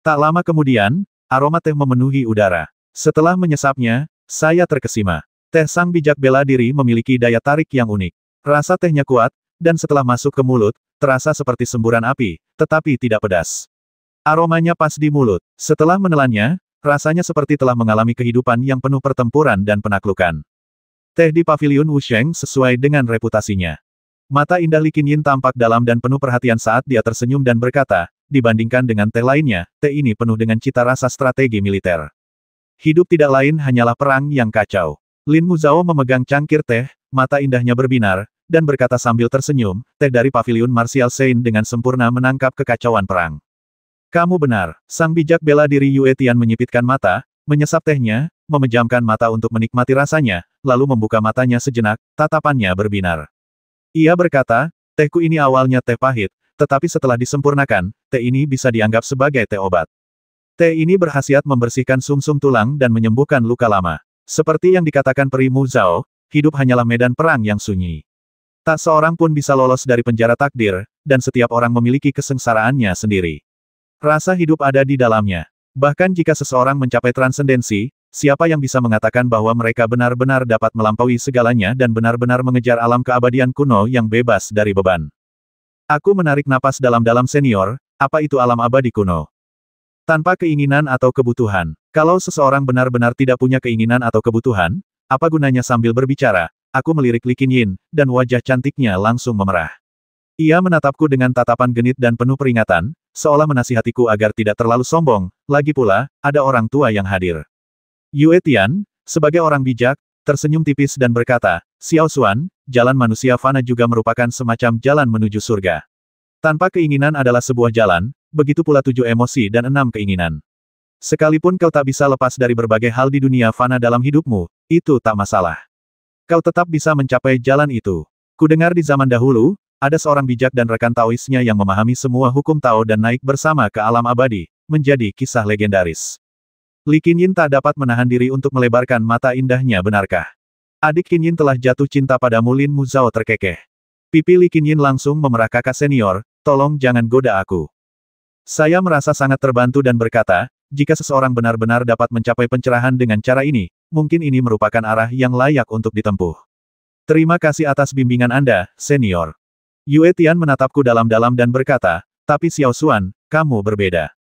Tak lama kemudian, aroma teh memenuhi udara. Setelah menyesapnya, saya terkesima. Teh sang bijak bela diri memiliki daya tarik yang unik. Rasa tehnya kuat, dan setelah masuk ke mulut, terasa seperti semburan api, tetapi tidak pedas. Aromanya pas di mulut. Setelah menelannya, rasanya seperti telah mengalami kehidupan yang penuh pertempuran dan penaklukan. Teh di paviliun Wusheng sesuai dengan reputasinya. Mata indah Li Qinyin tampak dalam dan penuh perhatian saat dia tersenyum dan berkata, dibandingkan dengan teh lainnya, teh ini penuh dengan cita rasa strategi militer. Hidup tidak lain hanyalah perang yang kacau. Lin Muzhao memegang cangkir teh, mata indahnya berbinar, dan berkata sambil tersenyum, teh dari paviliun Martial Saint dengan sempurna menangkap kekacauan perang. Kamu benar, sang bijak bela diri Yue Tian menyipitkan mata, menyesap tehnya, memejamkan mata untuk menikmati rasanya, lalu membuka matanya sejenak, tatapannya berbinar. Ia berkata, tehku ini awalnya teh pahit, tetapi setelah disempurnakan, teh ini bisa dianggap sebagai teh obat. Teh ini berkhasiat membersihkan sumsum tulang dan menyembuhkan luka lama. Seperti yang dikatakan Peri Mu Zhao, hidup hanyalah medan perang yang sunyi. Tak seorang pun bisa lolos dari penjara takdir, dan setiap orang memiliki kesengsaraannya sendiri. Rasa hidup ada di dalamnya. Bahkan jika seseorang mencapai transendensi, siapa yang bisa mengatakan bahwa mereka benar-benar dapat melampaui segalanya dan benar-benar mengejar alam keabadian kuno yang bebas dari beban. Aku menarik napas dalam-dalam senior, apa itu alam abadi kuno? Tanpa keinginan atau kebutuhan. Kalau seseorang benar-benar tidak punya keinginan atau kebutuhan, apa gunanya sambil berbicara? Aku melirik Li Qinyin, dan wajah cantiknya langsung memerah. Ia menatapku dengan tatapan genit dan penuh peringatan, seolah menasihatiku agar tidak terlalu sombong, lagi pula, ada orang tua yang hadir. Yue Tian, sebagai orang bijak, tersenyum tipis dan berkata, Xiao Xuan, jalan manusia fana juga merupakan semacam jalan menuju surga. Tanpa keinginan adalah sebuah jalan, begitu pula 7 emosi dan 6 keinginan. Sekalipun kau tak bisa lepas dari berbagai hal di dunia fana dalam hidupmu, itu tak masalah. Kau tetap bisa mencapai jalan itu. Kudengar di zaman dahulu, ada seorang bijak dan rekan Taoisnya yang memahami semua hukum Tao dan naik bersama ke alam abadi, menjadi kisah legendaris. Li Qinyin tak dapat menahan diri untuk melebarkan mata indahnya benarkah? Adik Qinyin telah jatuh cinta padamu. Lin Muzhao terkekeh. Pipi Li Qinyin langsung memerah. Kakak senior, tolong jangan goda aku. Saya merasa sangat terbantu dan berkata, jika seseorang benar-benar dapat mencapai pencerahan dengan cara ini, mungkin ini merupakan arah yang layak untuk ditempuh. Terima kasih atas bimbingan Anda, senior. Yue Tian menatapku dalam-dalam dan berkata, tapi Xiao Xuan, kamu berbeda.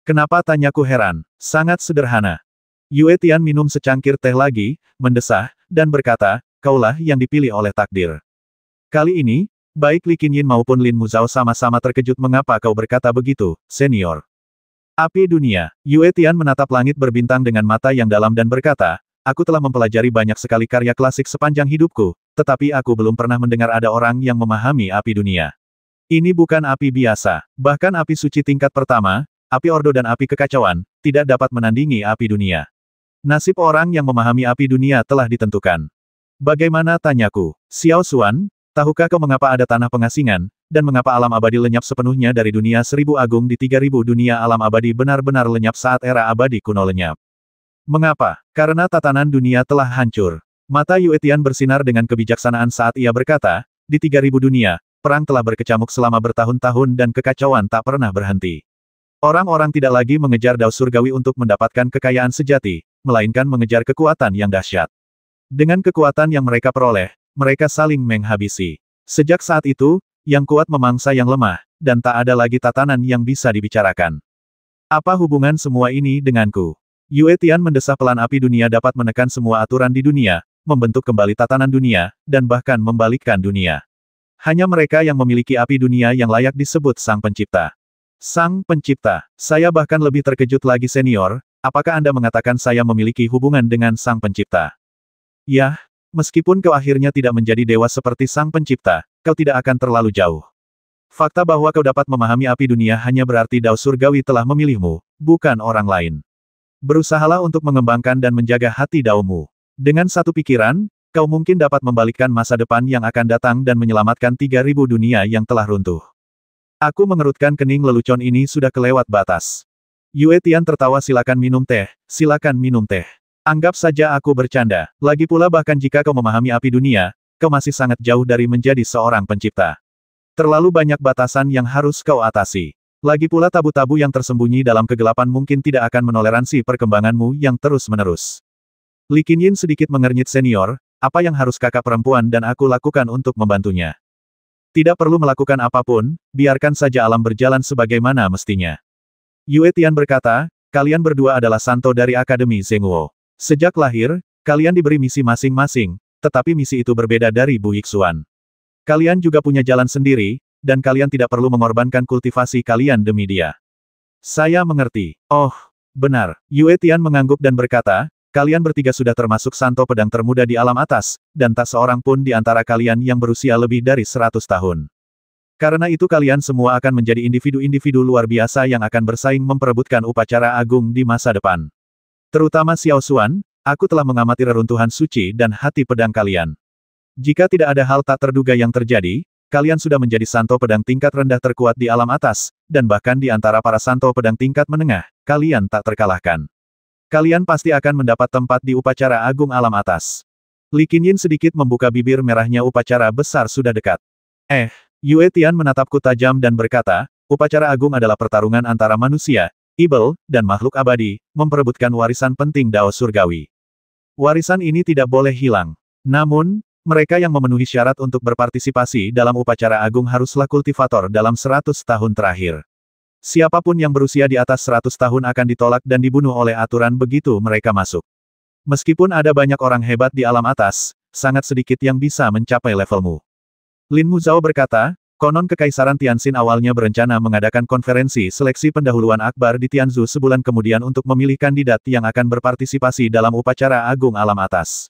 Kenapa, tanyaku heran? Sangat sederhana. Yue Tian minum secangkir teh lagi, mendesah, dan berkata, kaulah yang dipilih oleh takdir. Kali ini, baik Li Qinyin maupun Lin Muzhao sama-sama terkejut. Mengapa kau berkata begitu, senior? Api dunia. Yue Tian menatap langit berbintang dengan mata yang dalam dan berkata, aku telah mempelajari banyak sekali karya klasik sepanjang hidupku, tetapi aku belum pernah mendengar ada orang yang memahami api dunia. Ini bukan api biasa, bahkan api suci tingkat pertama, api ordo dan api kekacauan, tidak dapat menandingi api dunia. Nasib orang yang memahami api dunia telah ditentukan. Bagaimana, tanyaku? Xiao Xuan, tahukah kau mengapa ada tanah pengasingan, dan mengapa alam abadi lenyap sepenuhnya dari dunia 1000 agung di 3000 dunia alam abadi benar-benar lenyap saat era abadi kuno lenyap? Mengapa? Karena tatanan dunia telah hancur. Mata Yue Tian bersinar dengan kebijaksanaan saat ia berkata, di 3000 dunia, perang telah berkecamuk selama bertahun-tahun dan kekacauan tak pernah berhenti. Orang-orang tidak lagi mengejar dao surgawi untuk mendapatkan kekayaan sejati, melainkan mengejar kekuatan yang dahsyat. Dengan kekuatan yang mereka peroleh, mereka saling menghabisi. Sejak saat itu, yang kuat memangsa yang lemah, dan tak ada lagi tatanan yang bisa dibicarakan. Apa hubungan semua ini denganku? Yue Tian mendesah pelan. Api dunia dapat menekan semua aturan di dunia, membentuk kembali tatanan dunia, dan bahkan membalikkan dunia. Hanya mereka yang memiliki api dunia yang layak disebut Sang Pencipta. Sang Pencipta. Saya bahkan lebih terkejut lagi senior, apakah Anda mengatakan saya memiliki hubungan dengan Sang Pencipta? Yah, meskipun kau akhirnya tidak menjadi dewa seperti Sang Pencipta, kau tidak akan terlalu jauh. Fakta bahwa kau dapat memahami api dunia hanya berarti Dao Surgawi telah memilihmu, bukan orang lain. Berusahalah untuk mengembangkan dan menjaga hati Daomu. Dengan satu pikiran, kau mungkin dapat membalikkan masa depan yang akan datang dan menyelamatkan 3.000 dunia yang telah runtuh. Aku mengerutkan kening lelucon ini sudah kelewat batas. Yue Tian tertawa silakan minum teh, silakan minum teh. Anggap saja aku bercanda. Lagi pula bahkan jika kau memahami api dunia, kau masih sangat jauh dari menjadi seorang pencipta. Terlalu banyak batasan yang harus kau atasi. Lagi pula tabu-tabu yang tersembunyi dalam kegelapan mungkin tidak akan menoleransi perkembanganmu yang terus-menerus. Li Qinyin sedikit mengernyit senior, apa yang harus kakak perempuan dan aku lakukan untuk membantunya? Tidak perlu melakukan apapun, biarkan saja alam berjalan sebagaimana mestinya. Yue Tian berkata, kalian berdua adalah santo dari Akademi Zhenguo. Sejak lahir, kalian diberi misi masing-masing, tetapi misi itu berbeda dari Bu Yixuan. Kalian juga punya jalan sendiri, dan kalian tidak perlu mengorbankan kultivasi kalian demi dia. Saya mengerti. Oh, benar. Yue Tian mengangguk dan berkata, kalian bertiga sudah termasuk santo pedang termuda di alam atas, dan tak seorang pun di antara kalian yang berusia lebih dari 100 tahun. Karena itu kalian semua akan menjadi individu-individu luar biasa yang akan bersaing memperebutkan upacara agung di masa depan. Terutama Xiao Xuan, aku telah mengamati reruntuhan suci dan hati pedang kalian. Jika tidak ada hal tak terduga yang terjadi, kalian sudah menjadi santo pedang tingkat rendah terkuat di alam atas, dan bahkan di antara para santo pedang tingkat menengah, kalian tak terkalahkan. Kalian pasti akan mendapat tempat di upacara agung alam atas. Li Qinyin sedikit membuka bibir merahnya upacara besar sudah dekat. Yue Tian menatapku tajam dan berkata, upacara agung adalah pertarungan antara manusia, ibel, dan makhluk abadi, memperebutkan warisan penting Dao Surgawi. Warisan ini tidak boleh hilang. Namun, mereka yang memenuhi syarat untuk berpartisipasi dalam upacara agung haruslah kultivator dalam 100 tahun terakhir. Siapapun yang berusia di atas 100 tahun akan ditolak dan dibunuh oleh aturan begitu mereka masuk. Meskipun ada banyak orang hebat di alam atas, sangat sedikit yang bisa mencapai levelmu. Lin Muzhao berkata, konon Kekaisaran Tianxin awalnya berencana mengadakan konferensi seleksi pendahuluan akbar di Tianzhu sebulan kemudian untuk memilih kandidat yang akan berpartisipasi dalam upacara agung alam atas.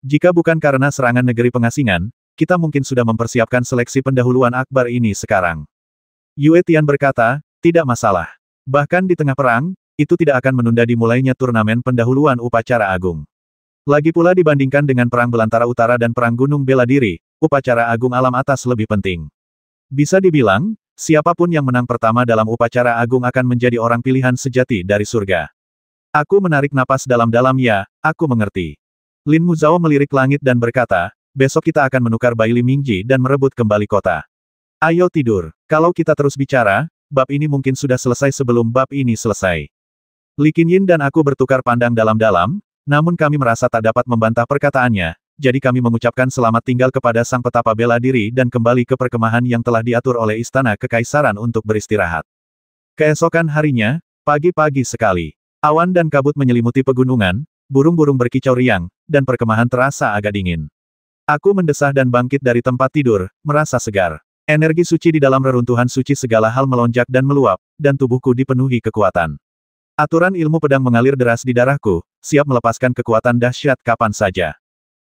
Jika bukan karena serangan negeri pengasingan, kita mungkin sudah mempersiapkan seleksi pendahuluan akbar ini sekarang. Yue Tian berkata, tidak masalah. Bahkan di tengah perang, itu tidak akan menunda dimulainya turnamen pendahuluan upacara agung. Lagi pula dibandingkan dengan perang Belantara Utara dan perang Gunung Bela Diri, upacara agung alam atas lebih penting. Bisa dibilang, siapapun yang menang pertama dalam upacara agung akan menjadi orang pilihan sejati dari surga. Aku menarik napas dalam-dalam ya, aku mengerti. Lin Muzhao melirik langit dan berkata, besok kita akan menukar Bai Li Mingji dan merebut kembali kota. Ayo tidur. Kalau kita terus bicara, bab ini mungkin sudah selesai sebelum bab ini selesai. Li Qinyin dan aku bertukar pandang dalam-dalam, namun kami merasa tak dapat membantah perkataannya, jadi kami mengucapkan selamat tinggal kepada sang petapa bela diri dan kembali ke perkemahan yang telah diatur oleh Istana Kekaisaran untuk beristirahat. Keesokan harinya, pagi-pagi sekali, awan dan kabut menyelimuti pegunungan, burung-burung berkicau riang, dan perkemahan terasa agak dingin. Aku mendesah dan bangkit dari tempat tidur, merasa segar. Energi suci di dalam reruntuhan suci segala hal melonjak dan meluap, dan tubuhku dipenuhi kekuatan. Aturan ilmu pedang mengalir deras di darahku, siap melepaskan kekuatan dahsyat kapan saja.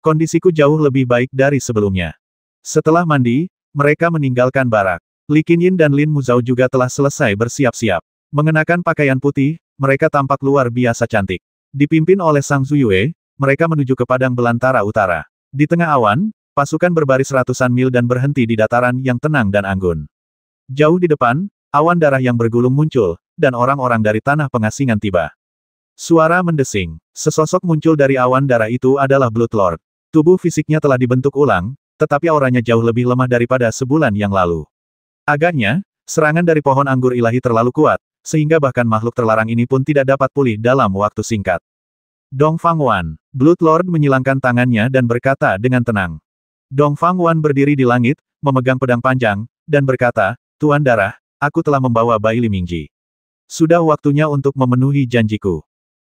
Kondisiku jauh lebih baik dari sebelumnya. Setelah mandi, mereka meninggalkan barak. Li Qinyin dan Lin Muzhao juga telah selesai bersiap-siap. Mengenakan pakaian putih, mereka tampak luar biasa cantik. Dipimpin oleh Sang Zuyue, mereka menuju ke padang belantara utara. Di tengah awan, pasukan berbaris ratusan mil dan berhenti di dataran yang tenang dan anggun. Jauh di depan, awan darah yang bergulung muncul, dan orang-orang dari tanah pengasingan tiba. Suara mendesing. Sesosok muncul dari awan darah itu adalah Blood Lord. Tubuh fisiknya telah dibentuk ulang, tetapi auranya jauh lebih lemah daripada sebulan yang lalu. Agaknya, serangan dari pohon anggur ilahi terlalu kuat, sehingga bahkan makhluk terlarang ini pun tidak dapat pulih dalam waktu singkat. Dong Fangwan. Blood Lord menyilangkan tangannya dan berkata dengan tenang. Dong Fangwan berdiri di langit, memegang pedang panjang, dan berkata, Tuan Darah, aku telah membawa Bai Li Mingji. Sudah waktunya untuk memenuhi janjiku.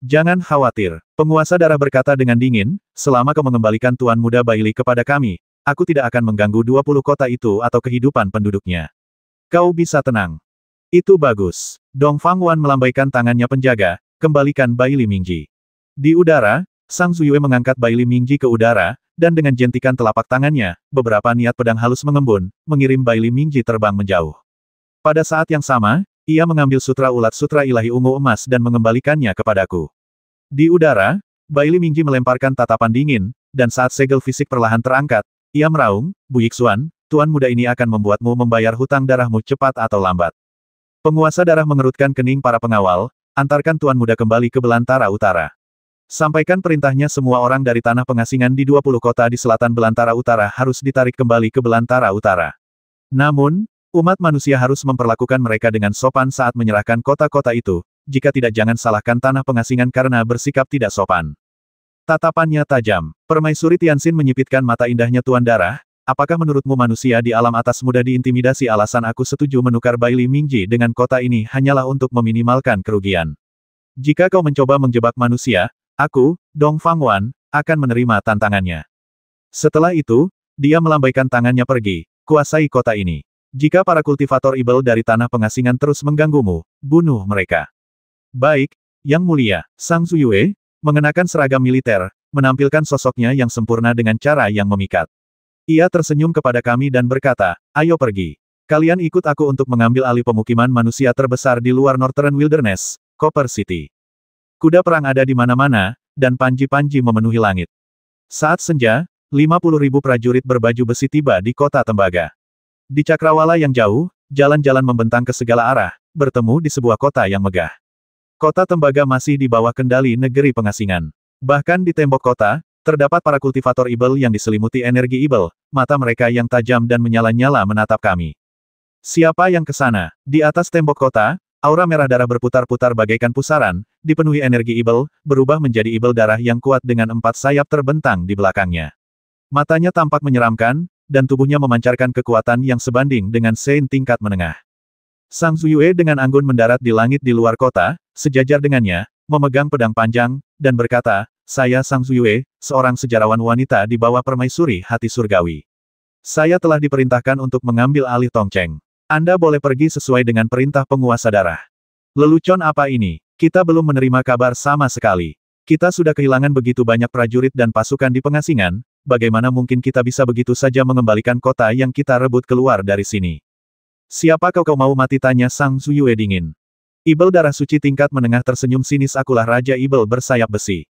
Jangan khawatir, penguasa darah berkata dengan dingin, selama kau mengembalikan Tuan Muda Bai Li kepada kami, aku tidak akan mengganggu 20 kota itu atau kehidupan penduduknya. Kau bisa tenang. Itu bagus. Dong Fangwan melambaikan tangannya penjaga, kembalikan Bai Li Mingji. Di udara, Sang Zuyue mengangkat Bai Li Mingji ke udara, dan dengan jentikan telapak tangannya, beberapa niat pedang halus mengembun, mengirim Bai Li Mingji terbang menjauh. Pada saat yang sama, ia mengambil sutra ulat sutra ilahi ungu emas dan mengembalikannya kepadaku. Di udara, Bai Li Mingji melemparkan tatapan dingin, dan saat segel fisik perlahan terangkat, ia meraung, Bu Yixuan, tuan muda ini akan membuatmu membayar hutang darahmu cepat atau lambat. Penguasa darah mengerutkan kening para pengawal, antarkan tuan muda kembali ke Belantara Utara. Sampaikan perintahnya semua orang dari tanah pengasingan di 20 kota di selatan Belantara Utara harus ditarik kembali ke Belantara Utara. Namun, umat manusia harus memperlakukan mereka dengan sopan saat menyerahkan kota-kota itu, jika tidak jangan salahkan tanah pengasingan karena bersikap tidak sopan. Tatapannya tajam. Permaisuri Tianxin menyipitkan mata indahnya Tuan Darah, apakah menurutmu manusia di alam atas mudah diintimidasi? Alasan aku setuju menukar Bai Li Mingji dengan kota ini hanyalah untuk meminimalkan kerugian. Jika kau mencoba menjebak manusia, aku, Dong Fangwan, akan menerima tantangannya. Setelah itu, dia melambaikan tangannya pergi, kuasai kota ini. Jika para kultivator ibel dari tanah pengasingan terus mengganggumu, bunuh mereka. Baik, Yang Mulia, Sang Zuyue, mengenakan seragam militer, menampilkan sosoknya yang sempurna dengan cara yang memikat. Ia tersenyum kepada kami dan berkata, ayo pergi. Kalian ikut aku untuk mengambil alih pemukiman manusia terbesar di luar Northern Wilderness, Copper City. Kuda perang ada di mana-mana, dan panji-panji memenuhi langit. Saat senja, 50.000 prajurit berbaju besi tiba di kota Tembaga. Di cakrawala yang jauh, jalan-jalan membentang ke segala arah, bertemu di sebuah kota yang megah. Kota Tembaga masih di bawah kendali negeri pengasingan. Bahkan di tembok kota, terdapat para kultivator ibel yang diselimuti energi ibel, mata mereka yang tajam dan menyala-nyala menatap kami. Siapa yang ke sana? Di atas tembok kota, aura merah darah berputar-putar bagaikan pusaran, dipenuhi energi ibel, berubah menjadi ibel darah yang kuat dengan 4 sayap terbentang di belakangnya. Matanya tampak menyeramkan, dan tubuhnya memancarkan kekuatan yang sebanding dengan Sein tingkat menengah. Sang Zuyue dengan anggun mendarat di langit di luar kota, sejajar dengannya, memegang pedang panjang, dan berkata, saya Sang Zuyue, seorang sejarawan wanita di bawah permaisuri hati surgawi. Saya telah diperintahkan untuk mengambil alih Tongcheng. Anda boleh pergi sesuai dengan perintah penguasa darah. Lelucon apa ini? Kita belum menerima kabar sama sekali. Kita sudah kehilangan begitu banyak prajurit dan pasukan di pengasingan, bagaimana mungkin kita bisa begitu saja mengembalikan kota yang kita rebut keluar dari sini? Siapa kau mau mati? Tanya Sang Zuyue dingin. Ibel darah suci tingkat menengah tersenyum sinis. Akulah Raja Ibel bersayap besi.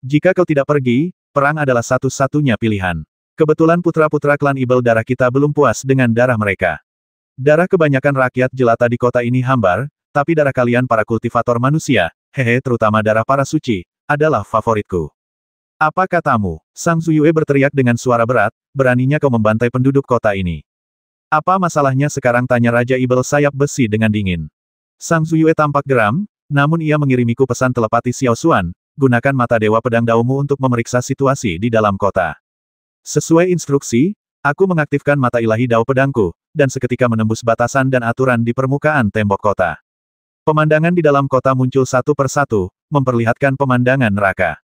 Jika kau tidak pergi, perang adalah satu-satunya pilihan. Kebetulan putra-putra klan Ibel darah kita belum puas dengan darah mereka. Darah kebanyakan rakyat jelata di kota ini hambar, tapi darah kalian para kultivator manusia, hehe terutama darah para suci, adalah favoritku. Apa katamu? Sang Zuyue berteriak dengan suara berat, beraninya kau membantai penduduk kota ini. Apa masalahnya sekarang? Tanya Raja Ibel sayap besi dengan dingin. Sang Zuyue tampak geram, namun ia mengirimiku pesan telepati Xiao Xuan, gunakan mata dewa pedang daumu untuk memeriksa situasi di dalam kota. Sesuai instruksi, aku mengaktifkan mata ilahi dao pedangku, dan seketika menembus batasan dan aturan di permukaan tembok kota. Pemandangan di dalam kota muncul satu persatu, memperlihatkan pemandangan neraka.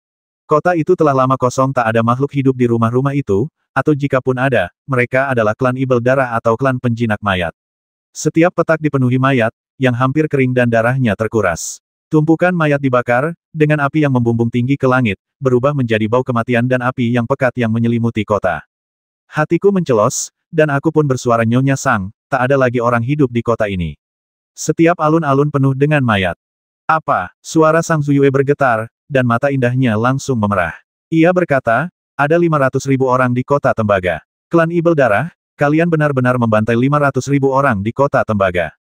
Kota itu telah lama kosong, tak ada makhluk hidup di rumah-rumah itu, atau jikapun ada, mereka adalah klan Ibel darah atau klan penjinak mayat. Setiap petak dipenuhi mayat, yang hampir kering dan darahnya terkuras. Tumpukan mayat dibakar, dengan api yang membumbung tinggi ke langit, berubah menjadi bau kematian dan api yang pekat yang menyelimuti kota. Hatiku mencelos, dan aku pun bersuara, Nyonya Sang, tak ada lagi orang hidup di kota ini. Setiap alun-alun penuh dengan mayat. Apa? Suara Sang Zuyue bergetar, dan mata indahnya langsung memerah. Ia berkata, ada 500.000 orang di kota Tembaga. Klan Ibel darah, kalian benar-benar membantai 500.000 orang di kota Tembaga.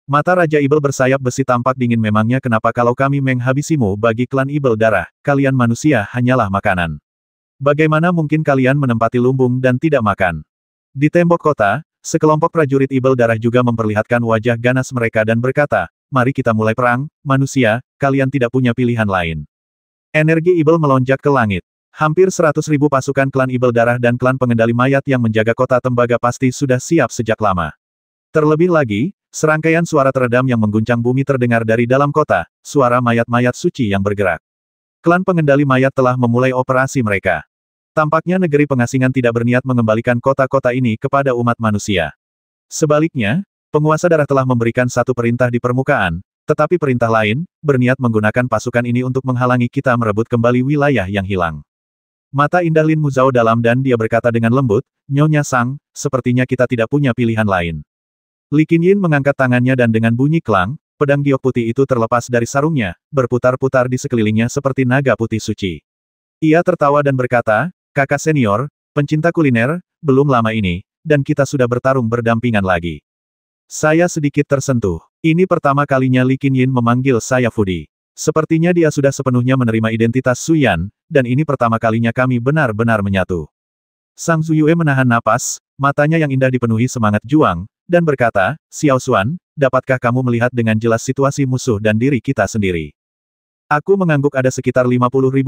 Mata Raja Ibel bersayap besi tampak dingin. Memangnya kenapa kalau kami menghabisimu? Bagi klan Ibel darah, kalian manusia hanyalah makanan. Bagaimana mungkin kalian menempati lumbung dan tidak makan? Di tembok kota, sekelompok prajurit Ibel darah juga memperlihatkan wajah ganas mereka dan berkata, mari kita mulai perang, manusia, kalian tidak punya pilihan lain. Energi Ibel melonjak ke langit. Hampir 100.000 pasukan klan Ibel darah dan klan pengendali mayat yang menjaga kota Tembaga pasti sudah siap sejak lama. Terlebih lagi, serangkaian suara teredam yang mengguncang bumi terdengar dari dalam kota, suara mayat-mayat suci yang bergerak. Klan pengendali mayat telah memulai operasi mereka. Tampaknya negeri pengasingan tidak berniat mengembalikan kota-kota ini kepada umat manusia. Sebaliknya, penguasa darah telah memberikan satu perintah di permukaan, tetapi perintah lain, berniat menggunakan pasukan ini untuk menghalangi kita merebut kembali wilayah yang hilang. Mata indah Lin Muzhao dalam dan dia berkata dengan lembut, Nyonya Sang, sepertinya kita tidak punya pilihan lain. Li Qinyin mengangkat tangannya dan dengan bunyi klang, pedang giok putih itu terlepas dari sarungnya, berputar-putar di sekelilingnya seperti naga putih suci. Ia tertawa dan berkata, kakak senior, pencinta kuliner, belum lama ini, dan kita sudah bertarung berdampingan lagi. Saya sedikit tersentuh. Ini pertama kalinya Li Qinyin memanggil saya Fudi. Sepertinya dia sudah sepenuhnya menerima identitas Su Yan, dan ini pertama kalinya kami benar-benar menyatu. Sang Zuyue menahan napas, matanya yang indah dipenuhi semangat juang, dan berkata, Xiao Xuan, dapatkah kamu melihat dengan jelas situasi musuh dan diri kita sendiri? Aku mengangguk ada sekitar 50.000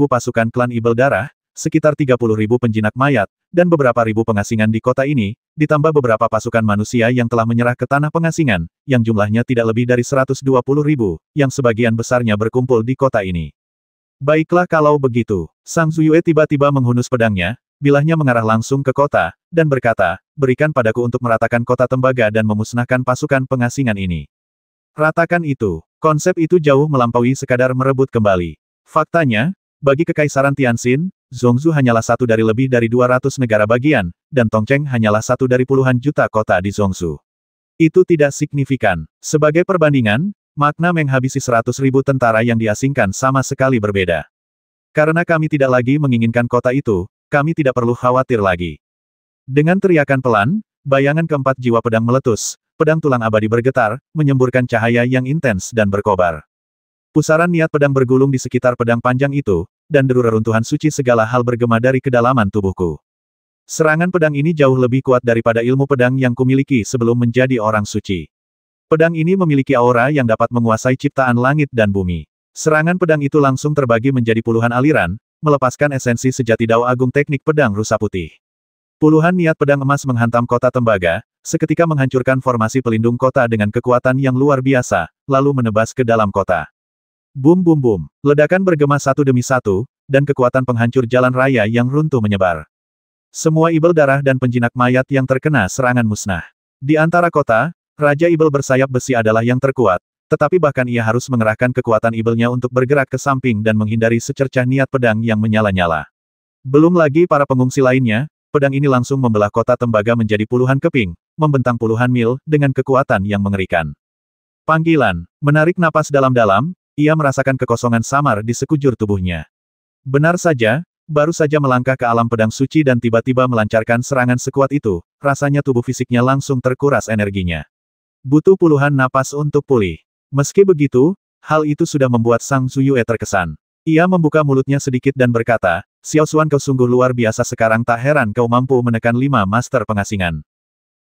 pasukan klan Ibel Darah, sekitar 30.000 penjinak mayat, dan beberapa ribu pengasingan di kota ini, ditambah beberapa pasukan manusia yang telah menyerah ke tanah pengasingan, yang jumlahnya tidak lebih dari 120.000, yang sebagian besarnya berkumpul di kota ini. Baiklah kalau begitu. Sang Zuyue tiba-tiba menghunus pedangnya, bilahnya mengarah langsung ke kota, dan berkata, berikan padaku untuk meratakan kota tembaga dan memusnahkan pasukan pengasingan ini. Ratakan itu. Konsep itu jauh melampaui sekadar merebut kembali. Faktanya, bagi Kekaisaran Tianxin, Zhongzhou hanyalah satu dari lebih dari 200 negara bagian, dan Tongcheng hanyalah satu dari puluhan juta kota di Zhongzhou. Itu tidak signifikan. Sebagai perbandingan, makna menghabisi 100.000 tentara yang diasingkan sama sekali berbeda. Karena kami tidak lagi menginginkan kota itu, kami tidak perlu khawatir lagi. Dengan teriakan pelan, bayangan keempat jiwa pedang meletus, pedang tulang abadi bergetar, menyemburkan cahaya yang intens dan berkobar. Pusaran niat pedang bergulung di sekitar pedang panjang itu, dan deru reruntuhan suci segala hal bergema dari kedalaman tubuhku. Serangan pedang ini jauh lebih kuat daripada ilmu pedang yang kumiliki sebelum menjadi orang suci. Pedang ini memiliki aura yang dapat menguasai ciptaan langit dan bumi. Serangan pedang itu langsung terbagi menjadi puluhan aliran, melepaskan esensi sejati Dao Agung teknik pedang rusa putih. Puluhan niat pedang emas menghantam kota tembaga, seketika menghancurkan formasi pelindung kota dengan kekuatan yang luar biasa, lalu menebas ke dalam kota. Bum bum bum, ledakan bergema satu demi satu, dan kekuatan penghancur jalan raya yang runtuh menyebar. Semua Ibel darah dan penjinak mayat yang terkena serangan musnah. Di antara kota, Raja Ibel bersayap besi adalah yang terkuat, tetapi bahkan ia harus mengerahkan kekuatan Ibelnya untuk bergerak ke samping dan menghindari secercah niat pedang yang menyala-nyala. Belum lagi para pengungsi lainnya, pedang ini langsung membelah kota tembaga menjadi puluhan keping, membentang puluhan mil, dengan kekuatan yang mengerikan. Panggilan, menarik napas dalam-dalam, ia merasakan kekosongan samar di sekujur tubuhnya. Benar saja, baru saja melangkah ke alam pedang suci dan tiba-tiba melancarkan serangan sekuat itu, rasanya tubuh fisiknya langsung terkuras energinya. Butuh puluhan napas untuk pulih. Meski begitu, hal itu sudah membuat Sang Zuyue terkesan. Ia membuka mulutnya sedikit dan berkata, Xiao Xuan kau sungguh luar biasa sekarang tak heran kau mampu menekan 5 master pengasingan.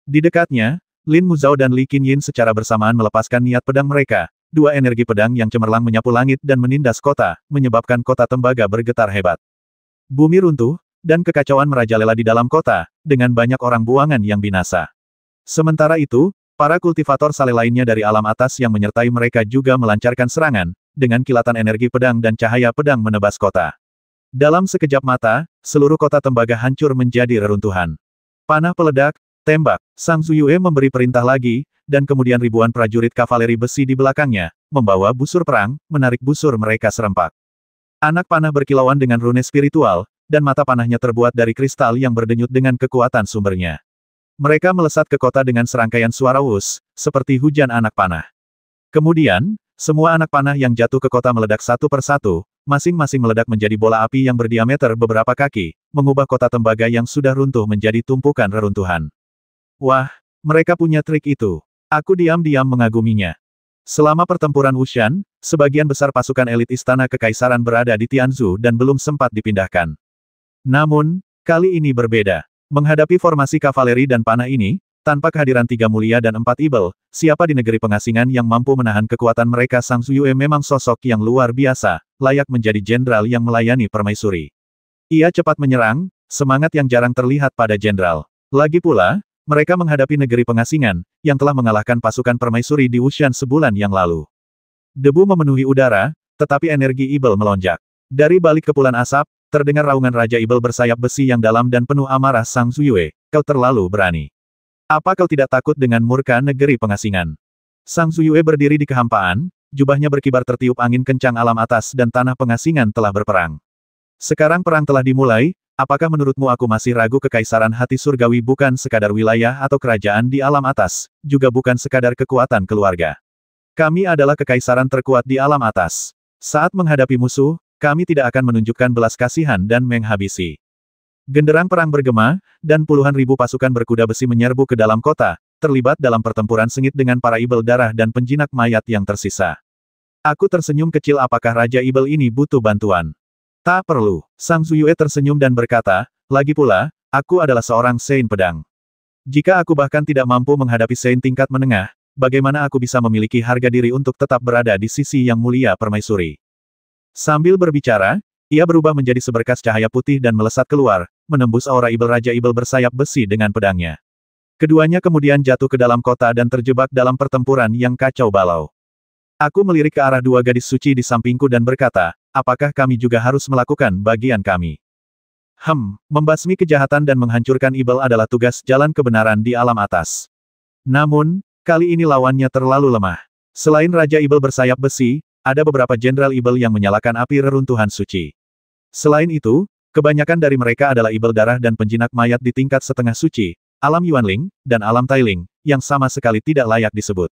Di dekatnya, Lin Muzhao dan Li Qinyin secara bersamaan melepaskan niat pedang mereka, dua energi pedang yang cemerlang menyapu langit dan menindas kota, menyebabkan kota tembaga bergetar hebat. Bumi runtuh, dan kekacauan merajalela di dalam kota, dengan banyak orang buangan yang binasa. Sementara itu, para kultivator saleh lainnya dari alam atas yang menyertai mereka juga melancarkan serangan, dengan kilatan energi pedang dan cahaya pedang menebas kota. Dalam sekejap mata, seluruh kota tembaga hancur menjadi reruntuhan. Panah peledak, tembak, Sang Zuyue memberi perintah lagi, dan kemudian ribuan prajurit kavaleri besi di belakangnya, membawa busur perang, menarik busur mereka serempak. Anak panah berkilauan dengan rune spiritual, dan mata panahnya terbuat dari kristal yang berdenyut dengan kekuatan sumbernya. Mereka melesat ke kota dengan serangkaian suara wus, seperti hujan anak panah. Kemudian, semua anak panah yang jatuh ke kota meledak satu persatu, masing-masing meledak menjadi bola api yang berdiameter beberapa kaki, mengubah kota tembaga yang sudah runtuh menjadi tumpukan reruntuhan. Wah, mereka punya trik itu. Aku diam-diam mengaguminya. Selama pertempuran Wushan, sebagian besar pasukan elit istana kekaisaran berada di Tianzhu dan belum sempat dipindahkan. Namun, kali ini berbeda. Menghadapi formasi kavaleri dan panah ini, tanpa kehadiran 3 mulia dan 4 ibel, siapa di negeri pengasingan yang mampu menahan kekuatan mereka? Sang Zuyue memang sosok yang luar biasa, layak menjadi jenderal yang melayani permaisuri. Ia cepat menyerang, semangat yang jarang terlihat pada jenderal. Lagi pula, mereka menghadapi negeri pengasingan, yang telah mengalahkan pasukan permaisuri di Wushan sebulan yang lalu. Debu memenuhi udara, tetapi energi ibel melonjak. Dari balik kepulan asap, terdengar raungan Raja Ibel bersayap besi yang dalam dan penuh amarah Sang Zuyue, kau terlalu berani. Apa kau tidak takut dengan murka negeri pengasingan? Sang Zuyue berdiri di kehampaan, jubahnya berkibar tertiup angin kencang alam atas dan tanah pengasingan telah berperang. Sekarang perang telah dimulai, apakah menurutmu aku masih ragu kekaisaran hati surgawi bukan sekadar wilayah atau kerajaan di alam atas, juga bukan sekadar kekuatan keluarga. Kami adalah kekaisaran terkuat di alam atas. Saat menghadapi musuh, kami tidak akan menunjukkan belas kasihan dan menghabisi. Genderang perang bergema, dan puluhan ribu pasukan berkuda besi menyerbu ke dalam kota, terlibat dalam pertempuran sengit dengan para Ibel darah dan penjinak mayat yang tersisa. Aku tersenyum kecil, apakah Raja Ibel ini butuh bantuan? Tak perlu. Sang Zuyue tersenyum dan berkata, lagi pula, aku adalah seorang Saint pedang. Jika aku bahkan tidak mampu menghadapi Saint tingkat menengah, bagaimana aku bisa memiliki harga diri untuk tetap berada di sisi yang mulia permaisuri? Sambil berbicara, ia berubah menjadi seberkas cahaya putih dan melesat keluar, menembus aura Ibel Raja Ibel bersayap besi dengan pedangnya. Keduanya kemudian jatuh ke dalam kota dan terjebak dalam pertempuran yang kacau balau. Aku melirik ke arah dua gadis suci di sampingku dan berkata, apakah kami juga harus melakukan bagian kami? Membasmi kejahatan dan menghancurkan Ibel adalah tugas jalan kebenaran di alam atas. Namun, kali ini lawannya terlalu lemah. Selain Raja Ibel bersayap besi, ada beberapa jenderal Ibel yang menyalakan api reruntuhan suci. Selain itu, kebanyakan dari mereka adalah Ibel darah dan penjinak mayat di tingkat setengah suci, alam Yuanling, dan alam Tailing, yang sama sekali tidak layak disebut.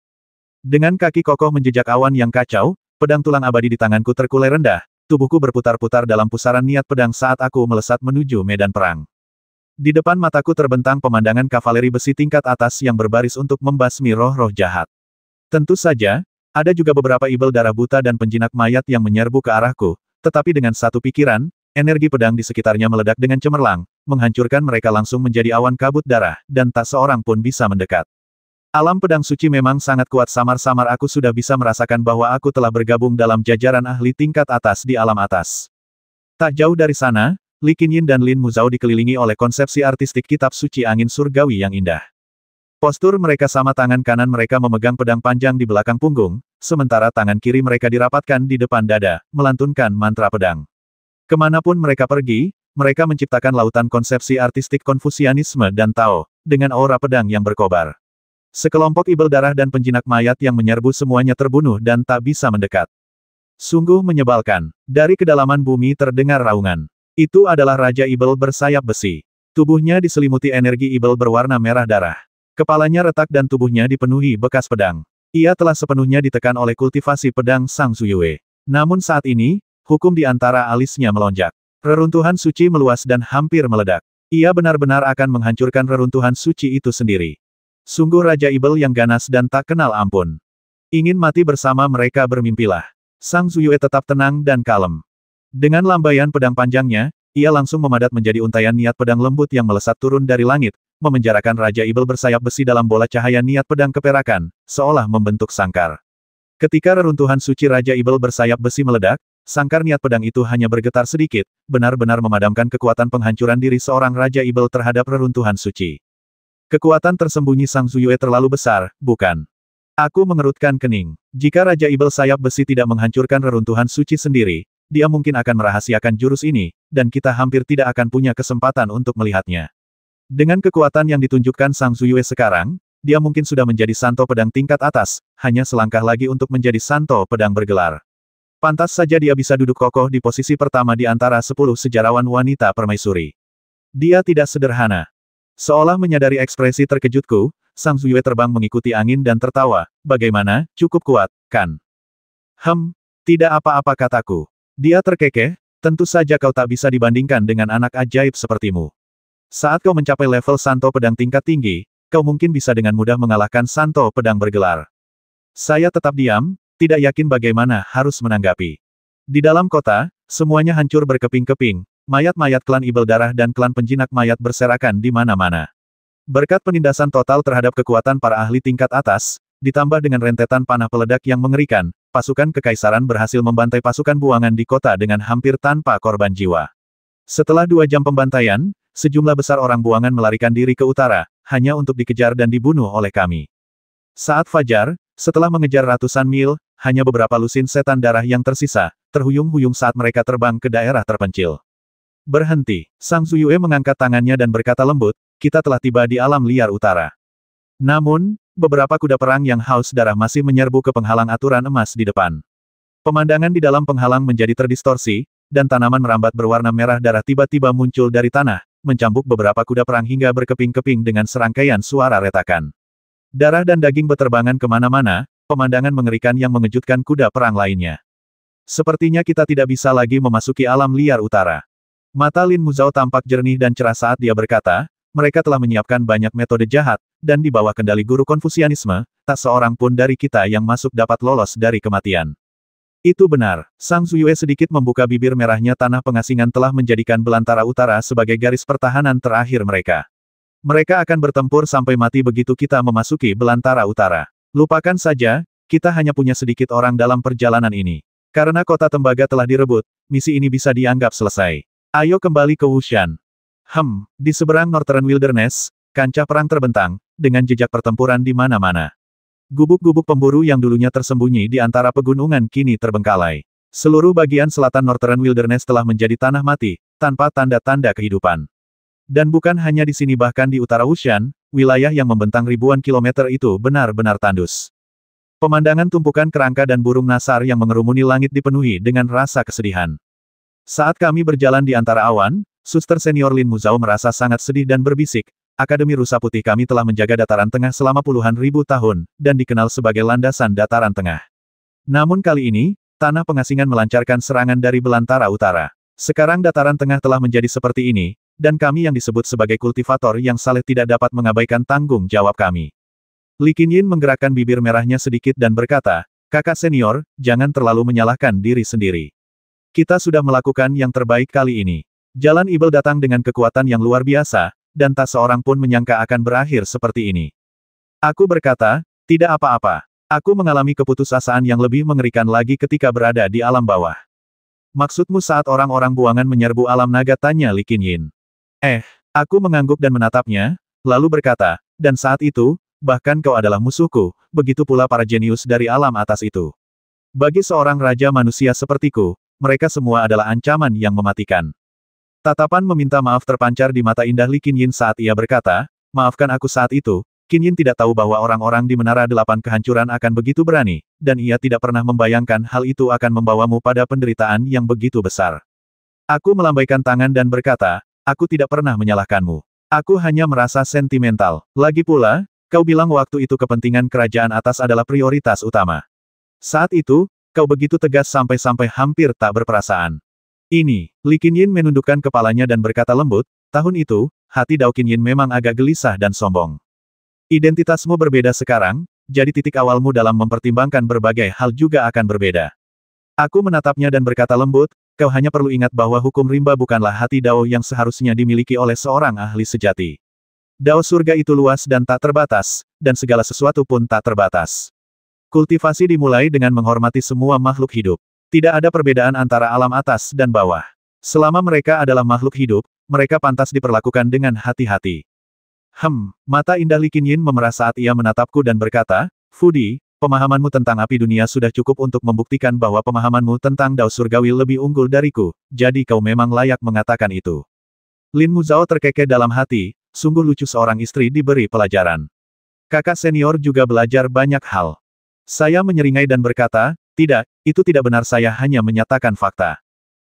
Dengan kaki kokoh menjejak awan yang kacau, pedang tulang abadi di tanganku terkulai rendah, tubuhku berputar-putar dalam pusaran niat pedang saat aku melesat menuju medan perang. Di depan mataku terbentang pemandangan kavaleri besi tingkat atas yang berbaris untuk membasmi roh-roh jahat. Tentu saja, ada juga beberapa Ibel darah buta dan penjinak mayat yang menyerbu ke arahku, tetapi dengan satu pikiran, energi pedang di sekitarnya meledak dengan cemerlang, menghancurkan mereka langsung menjadi awan kabut darah, dan tak seorang pun bisa mendekat. Alam pedang suci memang sangat kuat, samar-samar aku sudah bisa merasakan bahwa aku telah bergabung dalam jajaran ahli tingkat atas di alam atas. Tak jauh dari sana, Li Qinyin dan Lin Muzhao dikelilingi oleh konsepsi artistik kitab suci angin surgawi yang indah. Postur mereka sama, tangan kanan mereka memegang pedang panjang di belakang punggung, sementara tangan kiri mereka dirapatkan di depan dada, melantunkan mantra pedang. Kemanapun mereka pergi, mereka menciptakan lautan konsepsi artistik Konfusianisme dan Tao, dengan aura pedang yang berkobar. Sekelompok Ibel darah dan penjinak mayat yang menyerbu semuanya terbunuh dan tak bisa mendekat. Sungguh menyebalkan. Dari kedalaman bumi terdengar raungan. Itu adalah Raja Ibel bersayap besi. Tubuhnya diselimuti energi Ibel berwarna merah darah. Kepalanya retak dan tubuhnya dipenuhi bekas pedang. Ia telah sepenuhnya ditekan oleh kultivasi pedang Sang Zuyue. Namun saat ini, hukum di antara alisnya melonjak. Reruntuhan suci meluas dan hampir meledak. Ia benar-benar akan menghancurkan reruntuhan suci itu sendiri. Sungguh Raja Ibel yang ganas dan tak kenal ampun. Ingin mati bersama mereka bermimpilah. Sang Zuyue tetap tenang dan kalem. Dengan lambaian pedang panjangnya, ia langsung memadat menjadi untayan niat pedang lembut yang melesat turun dari langit, memenjarakan Raja Ibel bersayap besi dalam bola cahaya niat pedang keperakan, seolah membentuk sangkar. Ketika reruntuhan suci Raja Ibel bersayap besi meledak, sangkar niat pedang itu hanya bergetar sedikit, benar-benar memadamkan kekuatan penghancuran diri seorang Raja Ibel terhadap reruntuhan suci. Kekuatan tersembunyi Sang Zuyue terlalu besar, bukan? Aku mengerutkan kening. Jika Raja Ibel sayap besi tidak menghancurkan reruntuhan suci sendiri, dia mungkin akan merahasiakan jurus ini, dan kita hampir tidak akan punya kesempatan untuk melihatnya. Dengan kekuatan yang ditunjukkan Sang Zuyue sekarang, dia mungkin sudah menjadi santo pedang tingkat atas, hanya selangkah lagi untuk menjadi santo pedang bergelar. Pantas saja dia bisa duduk kokoh di posisi pertama di antara 10 sejarawan wanita permaisuri. Dia tidak sederhana. Seolah menyadari ekspresi terkejutku, Sang Zuyue terbang mengikuti angin dan tertawa, bagaimana, cukup kuat, kan? Tidak apa-apa kataku. Dia terkekeh, tentu saja kau tak bisa dibandingkan dengan anak ajaib sepertimu. Saat kau mencapai level santo pedang tingkat tinggi, kau mungkin bisa dengan mudah mengalahkan santo pedang bergelar. Saya tetap diam, tidak yakin bagaimana harus menanggapi. Di dalam kota, semuanya hancur berkeping-keping, mayat-mayat klan Ibel darah dan klan penjinak mayat berserakan di mana-mana. Berkat penindasan total terhadap kekuatan para ahli tingkat atas, ditambah dengan rentetan panah peledak yang mengerikan, pasukan kekaisaran berhasil membantai pasukan buangan di kota dengan hampir tanpa korban jiwa. Setelah 2 jam pembantaian, sejumlah besar orang buangan melarikan diri ke utara, hanya untuk dikejar dan dibunuh oleh kami. Saat fajar, setelah mengejar ratusan mil, hanya beberapa lusin setan darah yang tersisa, terhuyung-huyung saat mereka terbang ke daerah terpencil. Berhenti. Sang Zuyue mengangkat tangannya dan berkata lembut, kita telah tiba di alam liar utara. Namun, beberapa kuda perang yang haus darah masih menyerbu ke penghalang aturan emas di depan. Pemandangan di dalam penghalang menjadi terdistorsi, dan tanaman merambat berwarna merah darah tiba-tiba muncul dari tanah, mencambuk beberapa kuda perang hingga berkeping-keping dengan serangkaian suara retakan. Darah dan daging beterbangan kemana-mana, pemandangan mengerikan yang mengejutkan kuda perang lainnya. Sepertinya kita tidak bisa lagi memasuki alam liar utara. Mata Lin Muzhao tampak jernih dan cerah saat dia berkata, mereka telah menyiapkan banyak metode jahat, dan di bawah kendali guru Konfusianisme, tak seorang pun dari kita yang masuk dapat lolos dari kematian. Itu benar, Sang Zuyue sedikit membuka bibir merahnya. Tanah pengasingan telah menjadikan belantara utara sebagai garis pertahanan terakhir mereka. Mereka akan bertempur sampai mati begitu kita memasuki belantara utara. Lupakan saja, kita hanya punya sedikit orang dalam perjalanan ini. Karena kota tembaga telah direbut, misi ini bisa dianggap selesai. Ayo kembali ke Wushan. Di seberang Northern Wilderness, kancah perang terbentang, dengan jejak pertempuran di mana-mana. Gubuk-gubuk pemburu yang dulunya tersembunyi di antara pegunungan kini terbengkalai. Seluruh bagian selatan Northern Wilderness telah menjadi tanah mati, tanpa tanda-tanda kehidupan. Dan bukan hanya di sini, bahkan di utara Wushan, wilayah yang membentang ribuan kilometer itu benar-benar tandus. Pemandangan tumpukan kerangka dan burung nasar yang mengerumuni langit dipenuhi dengan rasa kesedihan. Saat kami berjalan di antara awan, Suster Senior Lin Muzhao merasa sangat sedih dan berbisik, Akademi Rusa Putih kami telah menjaga dataran tengah selama puluhan ribu tahun, dan dikenal sebagai landasan dataran tengah. Namun kali ini, tanah pengasingan melancarkan serangan dari belantara utara. Sekarang dataran tengah telah menjadi seperti ini, dan kami yang disebut sebagai kultivator yang saleh tidak dapat mengabaikan tanggung jawab kami. Li Qinyin menggerakkan bibir merahnya sedikit dan berkata, kakak senior, jangan terlalu menyalahkan diri sendiri. Kita sudah melakukan yang terbaik kali ini. Jalan Ibel datang dengan kekuatan yang luar biasa, dan tak seorang pun menyangka akan berakhir seperti ini. Aku berkata, tidak apa-apa. Aku mengalami keputusasaan yang lebih mengerikan lagi ketika berada di alam bawah. Maksudmu saat orang-orang buangan menyerbu alam naga? Tanya Li Qinyin. Aku mengangguk dan menatapnya, lalu berkata, dan saat itu, bahkan kau adalah musuhku, begitu pula para jenius dari alam atas itu. Bagi seorang raja manusia sepertiku, mereka semua adalah ancaman yang mematikan. Tatapan meminta maaf terpancar di mata indah Li Qinyin saat ia berkata, maafkan aku saat itu. Qinyin tidak tahu bahwa orang-orang di Menara Delapan Kehancuran akan begitu berani, dan ia tidak pernah membayangkan hal itu akan membawamu pada penderitaan yang begitu besar. Aku melambaikan tangan dan berkata, aku tidak pernah menyalahkanmu. Aku hanya merasa sentimental. Lagi pula, kau bilang waktu itu kepentingan kerajaan atas adalah prioritas utama. Saat itu, kau begitu tegas sampai-sampai hampir tak berperasaan. Ini, Li Qinyin menundukkan kepalanya dan berkata lembut, tahun itu, hati Dao Qinyin memang agak gelisah dan sombong. Identitasmu berbeda sekarang, jadi titik awalmu dalam mempertimbangkan berbagai hal juga akan berbeda. Aku menatapnya dan berkata lembut, kau hanya perlu ingat bahwa hukum rimba bukanlah hati Dao yang seharusnya dimiliki oleh seorang ahli sejati. Dao surga itu luas dan tak terbatas, dan segala sesuatu pun tak terbatas. Kultivasi dimulai dengan menghormati semua makhluk hidup. Tidak ada perbedaan antara alam atas dan bawah. Selama mereka adalah makhluk hidup, mereka pantas diperlakukan dengan hati-hati. Mata indah Li Qinyin memerah saat ia menatapku dan berkata, Fudi, pemahamanmu tentang api dunia sudah cukup untuk membuktikan bahwa pemahamanmu tentang Dao surgawi lebih unggul dariku, jadi kau memang layak mengatakan itu. Lin Muzhao terkekeh dalam hati, sungguh lucu seorang istri diberi pelajaran. Kakak senior juga belajar banyak hal. Saya menyeringai dan berkata, tidak, itu tidak benar, saya hanya menyatakan fakta.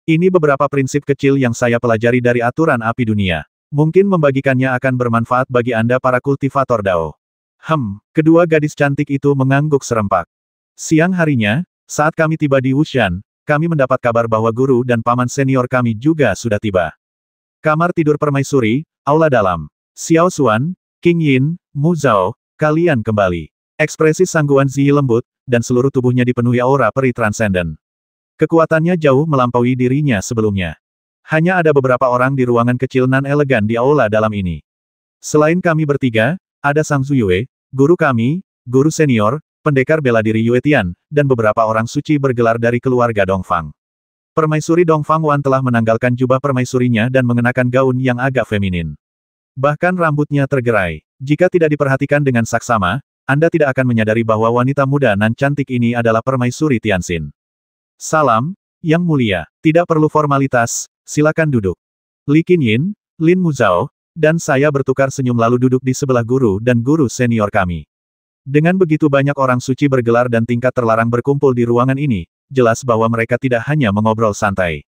Ini beberapa prinsip kecil yang saya pelajari dari aturan api dunia. Mungkin membagikannya akan bermanfaat bagi Anda para kultivator Dao. Kedua gadis cantik itu mengangguk serempak. Siang harinya, saat kami tiba di Wushan, kami mendapat kabar bahwa guru dan paman senior kami juga sudah tiba. Kamar tidur permaisuri, aula dalam. Xiao Xuan, Qinyin, Muzhao, kalian kembali. Ekspresi Sang Guan Ziyi lembut, dan seluruh tubuhnya dipenuhi aura peri transenden. Kekuatannya jauh melampaui dirinya sebelumnya. Hanya ada beberapa orang di ruangan kecil nan elegan di aula dalam ini. Selain kami bertiga, ada Sang Zuyue, guru kami, guru senior, pendekar bela diri Yue Tian, dan beberapa orang suci bergelar dari keluarga Dongfang. Permaisuri Dongfang Wan telah menanggalkan jubah permaisurinya dan mengenakan gaun yang agak feminin. Bahkan rambutnya tergerai. Jika tidak diperhatikan dengan saksama, Anda tidak akan menyadari bahwa wanita muda nan cantik ini adalah permaisuri Tianxin. Salam, Yang Mulia. Tidak perlu formalitas, silakan duduk. Li Qinyin, Lin Muzhao, dan saya bertukar senyum lalu duduk di sebelah guru dan guru senior kami. Dengan begitu banyak orang suci bergelar dan tingkat terlarang berkumpul di ruangan ini, jelas bahwa mereka tidak hanya mengobrol santai.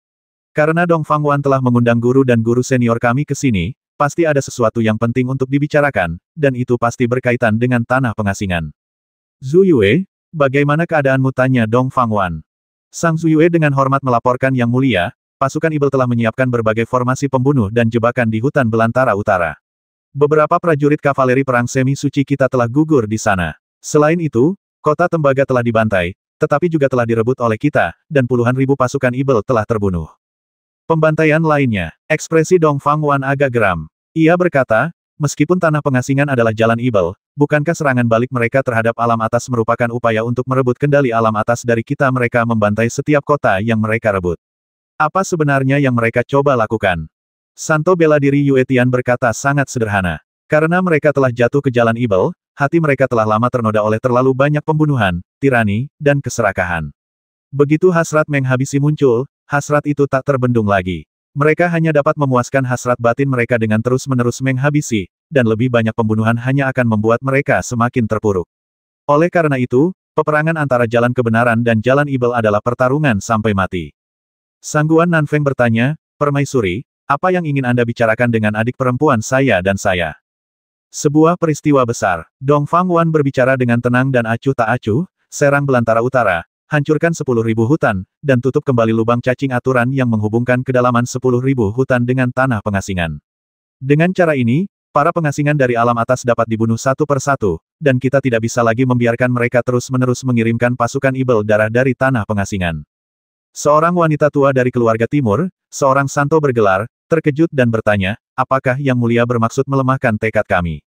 Karena Dong Fangwan telah mengundang guru dan guru senior kami ke sini, pasti ada sesuatu yang penting untuk dibicarakan, dan itu pasti berkaitan dengan tanah pengasingan. Zhu Yue, bagaimana keadaanmu? Tanya Dong Fangwan. Sang Zhu Yue dengan hormat melaporkan Yang Mulia, pasukan Ibel telah menyiapkan berbagai formasi pembunuh dan jebakan di hutan belantara utara. Beberapa prajurit kavaleri perang semi-suci kita telah gugur di sana. Selain itu, kota Tembaga telah dibantai, tetapi juga telah direbut oleh kita, dan puluhan ribu pasukan Ibel telah terbunuh. Pembantaian lainnya, ekspresi Dong Fangwan agak geram. Ia berkata, meskipun tanah pengasingan adalah jalan Ibel, bukankah serangan balik mereka terhadap alam atas merupakan upaya untuk merebut kendali alam atas dari kita? Mereka membantai setiap kota yang mereka rebut. Apa sebenarnya yang mereka coba lakukan? Santo bela diri Yue Tian berkata sangat sederhana. Karena mereka telah jatuh ke jalan Ibel, hati mereka telah lama ternoda oleh terlalu banyak pembunuhan, tirani, dan keserakahan. Begitu hasrat menghabisi muncul, hasrat itu tak terbendung lagi. Mereka hanya dapat memuaskan hasrat batin mereka dengan terus-menerus menghabisi, dan lebih banyak pembunuhan hanya akan membuat mereka semakin terpuruk. Oleh karena itu, peperangan antara jalan kebenaran dan jalan Ibel adalah pertarungan sampai mati. Sangguan Nanfeng bertanya, Permaisuri, apa yang ingin Anda bicarakan dengan adik perempuan saya dan saya? Sebuah peristiwa besar. Dong Fangwan berbicara dengan tenang dan acuh tak acuh, serang belantara utara, hancurkan 10.000 hutan, dan tutup kembali lubang cacing aturan yang menghubungkan kedalaman 10.000 hutan dengan tanah pengasingan. Dengan cara ini, para pengasingan dari alam atas dapat dibunuh satu persatu, dan kita tidak bisa lagi membiarkan mereka terus-menerus mengirimkan pasukan Ibel darah dari tanah pengasingan. Seorang wanita tua dari keluarga timur, seorang santo bergelar, terkejut dan bertanya, apakah Yang Mulia bermaksud melemahkan tekad kami?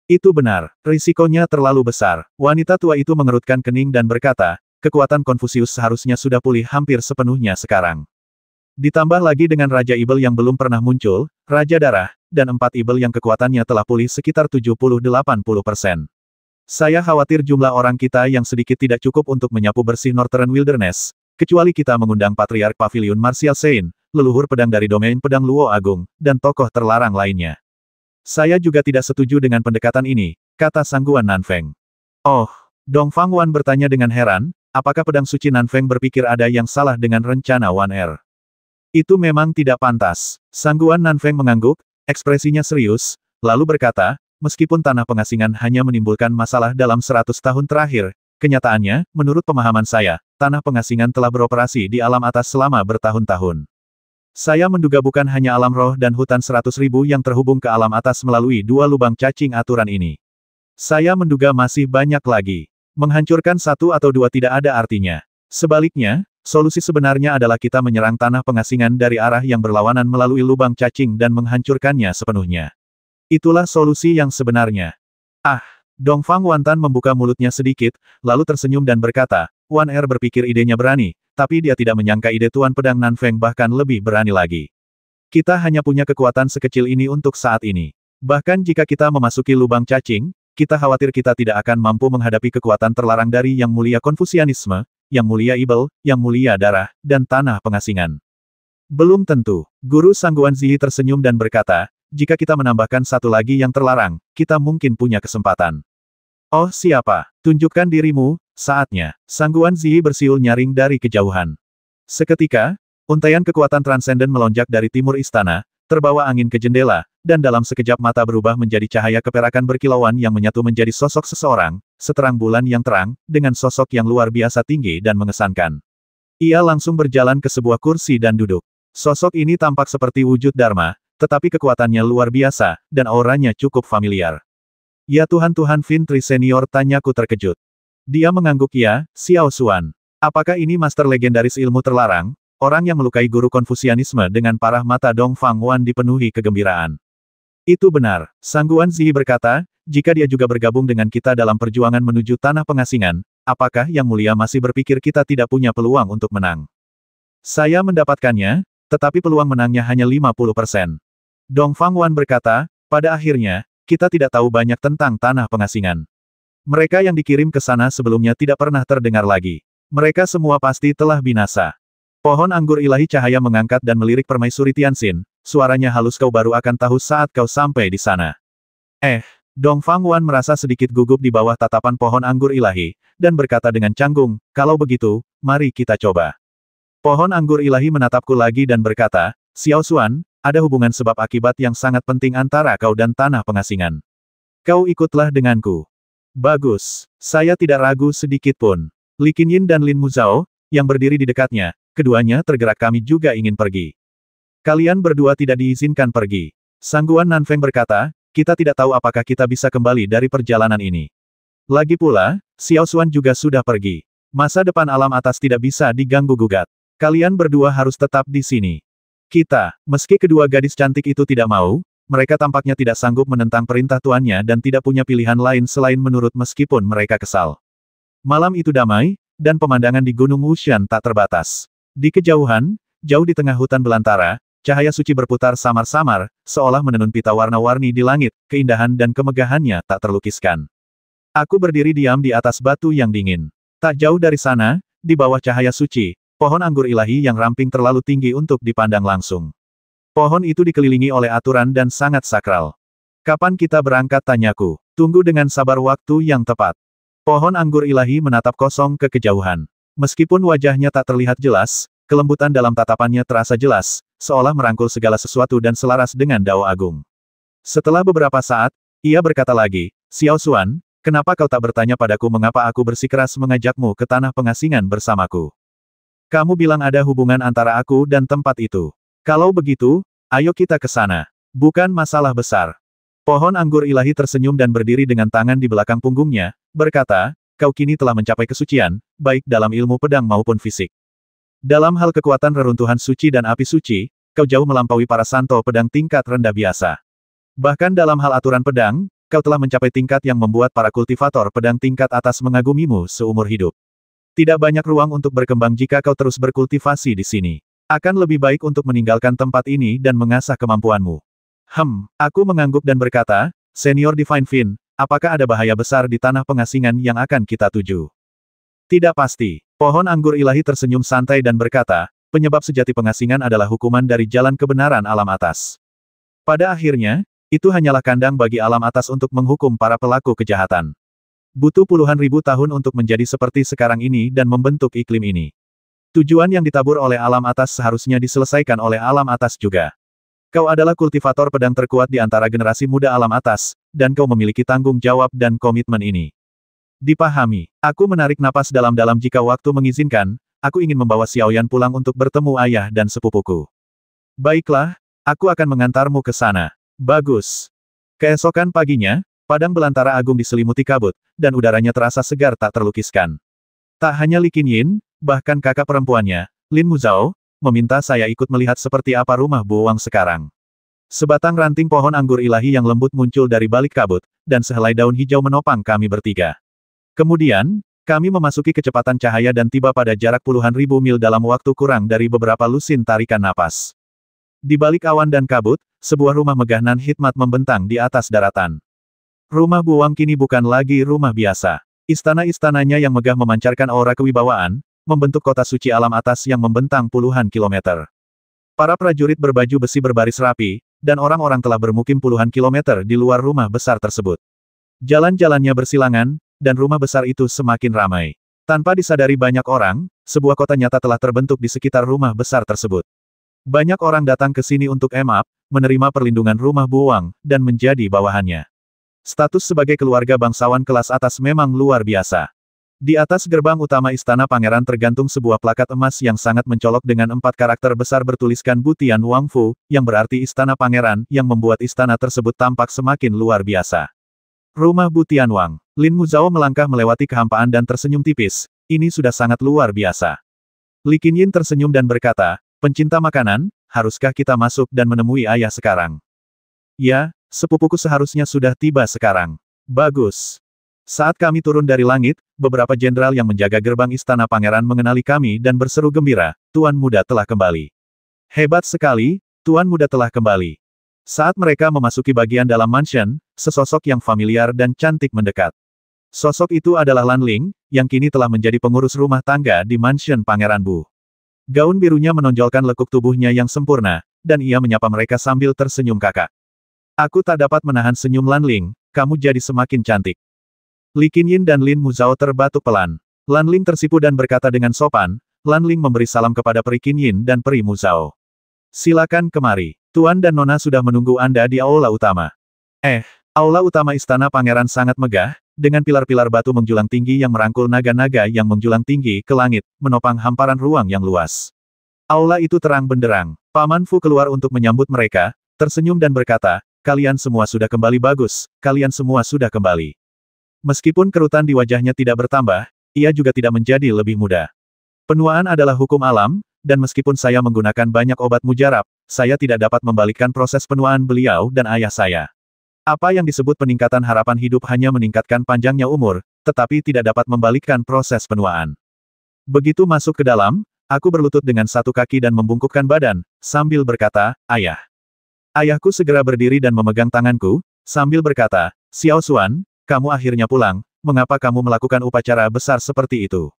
Itu benar, risikonya terlalu besar. Wanita tua itu mengerutkan kening dan berkata, kekuatan Konfusius seharusnya sudah pulih hampir sepenuhnya sekarang. Ditambah lagi dengan Raja Ibel yang belum pernah muncul, Raja Darah, dan 4 Ibel yang kekuatannya telah pulih sekitar 70-80%. Saya khawatir jumlah orang kita yang sedikit tidak cukup untuk menyapu bersih Northern Wilderness, kecuali kita mengundang Patriark Pavilion Martial Sein, leluhur pedang dari domain pedang Luo Agung, dan tokoh terlarang lainnya. Saya juga tidak setuju dengan pendekatan ini, kata Sangguan Nanfeng. Oh, Dong Fangwan bertanya dengan heran, apakah pedang suci Nanfeng berpikir ada yang salah dengan rencana One Air? Itu memang tidak pantas. Sangguan Nanfeng mengangguk, ekspresinya serius, lalu berkata, meskipun tanah pengasingan hanya menimbulkan masalah dalam 100 tahun terakhir, kenyataannya, menurut pemahaman saya, tanah pengasingan telah beroperasi di alam atas selama bertahun-tahun. Saya menduga bukan hanya alam roh dan hutan 100.000 yang terhubung ke alam atas melalui 2 lubang cacing aturan ini. Saya menduga masih banyak lagi. Menghancurkan 1 atau 2 tidak ada artinya. Sebaliknya, solusi sebenarnya adalah kita menyerang tanah pengasingan dari arah yang berlawanan melalui lubang cacing dan menghancurkannya sepenuhnya. Itulah solusi yang sebenarnya. Ah! Dong Fangwan membuka mulutnya sedikit, lalu tersenyum dan berkata, One Air berpikir idenya berani, tapi dia tidak menyangka ide Tuan Pedang Nanfeng bahkan lebih berani lagi. Kita hanya punya kekuatan sekecil ini untuk saat ini. Bahkan jika kita memasuki lubang cacing, kita khawatir kita tidak akan mampu menghadapi kekuatan terlarang dari Yang Mulia Konfusianisme, Yang Mulia Ibel, Yang Mulia Darah, dan Tanah Pengasingan. Belum tentu. Guru Sangguan Ziyi tersenyum dan berkata, jika kita menambahkan satu lagi yang terlarang, kita mungkin punya kesempatan. Oh siapa? Tunjukkan dirimu, saatnya. Sangguan Ziyi bersiul nyaring dari kejauhan. Seketika, untaian kekuatan transenden melonjak dari timur istana, terbawa angin ke jendela, dan dalam sekejap mata berubah menjadi cahaya keperakan berkilauan yang menyatu menjadi sosok seseorang, seterang bulan yang terang, dengan sosok yang luar biasa tinggi dan mengesankan. Ia langsung berjalan ke sebuah kursi dan duduk. Sosok ini tampak seperti wujud Dharma, tetapi kekuatannya luar biasa, dan auranya cukup familiar. Ya Tuhan Vintri Senior, tanyaku terkejut. Dia mengangguk. Ya, Xiao Xuan. Apakah ini master legendaris ilmu terlarang? Orang yang melukai guru Konfusianisme dengan parah. Mata Dong Fangwan dipenuhi kegembiraan. Itu benar, Sangguan Ziyi berkata, jika dia juga bergabung dengan kita dalam perjuangan menuju tanah pengasingan, apakah Yang Mulia masih berpikir kita tidak punya peluang untuk menang? Saya mendapatkannya, tetapi peluang menangnya hanya 50%. Dong Fangwan berkata, pada akhirnya, kita tidak tahu banyak tentang tanah pengasingan. Mereka yang dikirim ke sana sebelumnya tidak pernah terdengar lagi. Mereka semua pasti telah binasa. Pohon anggur ilahi cahaya mengangkat dan melirik Permaisuri Tianxin, suaranya halus, kau baru akan tahu saat kau sampai di sana. Dong Fangwan merasa sedikit gugup di bawah tatapan pohon anggur ilahi, dan berkata dengan canggung, kalau begitu, mari kita coba. Pohon anggur ilahi menatapku lagi dan berkata, Xiao Xuan, ada hubungan sebab akibat yang sangat penting antara kau dan tanah pengasingan. Kau ikutlah denganku. Bagus. Saya tidak ragu sedikit pun. Li Qinyin dan Lin Muzhao, yang berdiri di dekatnya, keduanya tergerak, kami juga ingin pergi. Kalian berdua tidak diizinkan pergi. Sangguan Nanfeng berkata, kita tidak tahu apakah kita bisa kembali dari perjalanan ini. Lagi pula, Xiao Xuan juga sudah pergi. Masa depan alam atas tidak bisa diganggu-gugat. Kalian berdua harus tetap di sini. Meski kedua gadis cantik itu tidak mau, mereka tampaknya tidak sanggup menentang perintah tuannya dan tidak punya pilihan lain selain menurut meskipun mereka kesal. Malam itu damai, dan pemandangan di Gunung Wushan tak terbatas. Di kejauhan, jauh di tengah hutan belantara, cahaya suci berputar samar-samar, seolah menenun pita warna-warni di langit, keindahan dan kemegahannya tak terlukiskan. Aku berdiri diam di atas batu yang dingin. Tak jauh dari sana, di bawah cahaya suci, pohon anggur ilahi yang ramping terlalu tinggi untuk dipandang langsung. Pohon itu dikelilingi oleh aturan dan sangat sakral. Kapan kita berangkat, tanyaku. Tunggu dengan sabar waktu yang tepat. Pohon anggur ilahi menatap kosong ke kejauhan. Meskipun wajahnya tak terlihat jelas, kelembutan dalam tatapannya terasa jelas, seolah merangkul segala sesuatu dan selaras dengan Dao Agung. Setelah beberapa saat, ia berkata lagi, Xiao Xuan, kenapa kau tak bertanya padaku mengapa aku bersikeras mengajakmu ke tanah pengasingan bersamaku? Kamu bilang ada hubungan antara aku dan tempat itu. Kalau begitu, ayo kita ke sana. Bukan masalah besar. Pohon anggur ilahi tersenyum dan berdiri dengan tangan di belakang punggungnya, berkata, kau kini telah mencapai kesucian, baik dalam ilmu pedang maupun fisik. Dalam hal kekuatan reruntuhan suci dan api suci, kau jauh melampaui para santo pedang tingkat rendah biasa. Bahkan dalam hal aturan pedang, kau telah mencapai tingkat yang membuat para kultivator pedang tingkat atas mengagumimu seumur hidup. Tidak banyak ruang untuk berkembang jika kau terus berkultivasi di sini. Akan lebih baik untuk meninggalkan tempat ini dan mengasah kemampuanmu. Aku mengangguk dan berkata, Senior Divine Fin, apakah ada bahaya besar di tanah pengasingan yang akan kita tuju? Tidak pasti. Pohon anggur ilahi tersenyum santai dan berkata, penyebab sejati pengasingan adalah hukuman dari jalan kebenaran alam atas. Pada akhirnya, itu hanyalah kandang bagi alam atas untuk menghukum para pelaku kejahatan. Butuh puluhan ribu tahun untuk menjadi seperti sekarang ini dan membentuk iklim ini. Tujuan yang ditabur oleh alam atas seharusnya diselesaikan oleh alam atas juga. Kau adalah kultivator pedang terkuat di antara generasi muda alam atas, dan kau memiliki tanggung jawab dan komitmen ini. Dipahami. Aku menarik napas dalam-dalam. Jika waktu mengizinkan, aku ingin membawa Xiaoyan pulang untuk bertemu ayah dan sepupuku. Baiklah, aku akan mengantarmu ke sana. Bagus. Keesokan paginya, padang belantara agung diselimuti kabut, dan udaranya terasa segar tak terlukiskan. Tak hanya Li Qinyin, bahkan kakak perempuannya, Lin Muzhao, meminta saya ikut melihat seperti apa rumah Bu Wang sekarang. Sebatang ranting pohon anggur ilahi yang lembut muncul dari balik kabut, dan sehelai daun hijau menopang kami bertiga. Kemudian, kami memasuki kecepatan cahaya dan tiba pada jarak puluhan ribu mil dalam waktu kurang dari beberapa lusin tarikan napas. Di balik awan dan kabut, sebuah rumah megah nan hikmat membentang di atas daratan. Rumah Bu Wang kini bukan lagi rumah biasa. Istana-istananya yang megah memancarkan aura kewibawaan, membentuk kota suci alam atas yang membentang puluhan kilometer. Para prajurit berbaju besi berbaris rapi, dan orang-orang telah bermukim puluhan kilometer di luar rumah besar tersebut. Jalan-jalannya bersilangan, dan rumah besar itu semakin ramai. Tanpa disadari banyak orang, sebuah kota nyata telah terbentuk di sekitar rumah besar tersebut. Banyak orang datang ke sini untuk menerima perlindungan rumah Bu Wang, dan menjadi bawahannya. Status sebagai keluarga bangsawan kelas atas memang luar biasa. Di atas gerbang utama istana pangeran tergantung sebuah plakat emas yang sangat mencolok dengan 4 karakter besar bertuliskan Butian Wangfu, yang berarti istana pangeran, yang membuat istana tersebut tampak semakin luar biasa. Rumah Butian Wang. Lin Muzhao melangkah melewati kehampaan dan tersenyum tipis. Ini sudah sangat luar biasa. Li Qinyin tersenyum dan berkata, pencinta makanan, haruskah kita masuk dan menemui ayah sekarang? Ya, sepupuku seharusnya sudah tiba sekarang. Bagus. Saat kami turun dari langit, beberapa jenderal yang menjaga gerbang istana pangeran mengenali kami dan berseru gembira, Tuan Muda telah kembali. Hebat sekali, Tuan Muda telah kembali. Saat mereka memasuki bagian dalam mansion, sesosok yang familiar dan cantik mendekat. Sosok itu adalah Lan Ling, yang kini telah menjadi pengurus rumah tangga di mansion Pangeran Bu. Gaun birunya menonjolkan lekuk tubuhnya yang sempurna, dan ia menyapa mereka sambil tersenyum kakak. Aku tak dapat menahan senyum Lanling, kamu jadi semakin cantik. Li Qinyin dan Lin Muzhao terbatuk pelan. Lanling tersipu dan berkata dengan sopan, Lanling memberi salam kepada Peri Qinyin dan Peri Muzhao. Silakan kemari. Tuan dan Nona sudah menunggu Anda di aula utama. Aula utama istana pangeran sangat megah, dengan pilar-pilar batu menjulang tinggi yang merangkul naga-naga yang menjulang tinggi ke langit, menopang hamparan ruang yang luas. Aula itu terang benderang. Paman Fu keluar untuk menyambut mereka, tersenyum dan berkata, kalian semua sudah kembali bagus, kalian semua sudah kembali. Meskipun kerutan di wajahnya tidak bertambah, ia juga tidak menjadi lebih muda. Penuaan adalah hukum alam, dan meskipun saya menggunakan banyak obat mujarab, saya tidak dapat membalikkan proses penuaan beliau dan ayah saya. Apa yang disebut peningkatan harapan hidup hanya meningkatkan panjangnya umur, tetapi tidak dapat membalikkan proses penuaan. Begitu masuk ke dalam, aku berlutut dengan satu kaki dan membungkukkan badan, sambil berkata, ayah. Ayahku segera berdiri dan memegang tanganku, sambil berkata, Xiao Xuan, kamu akhirnya pulang, mengapa kamu melakukan upacara besar seperti itu?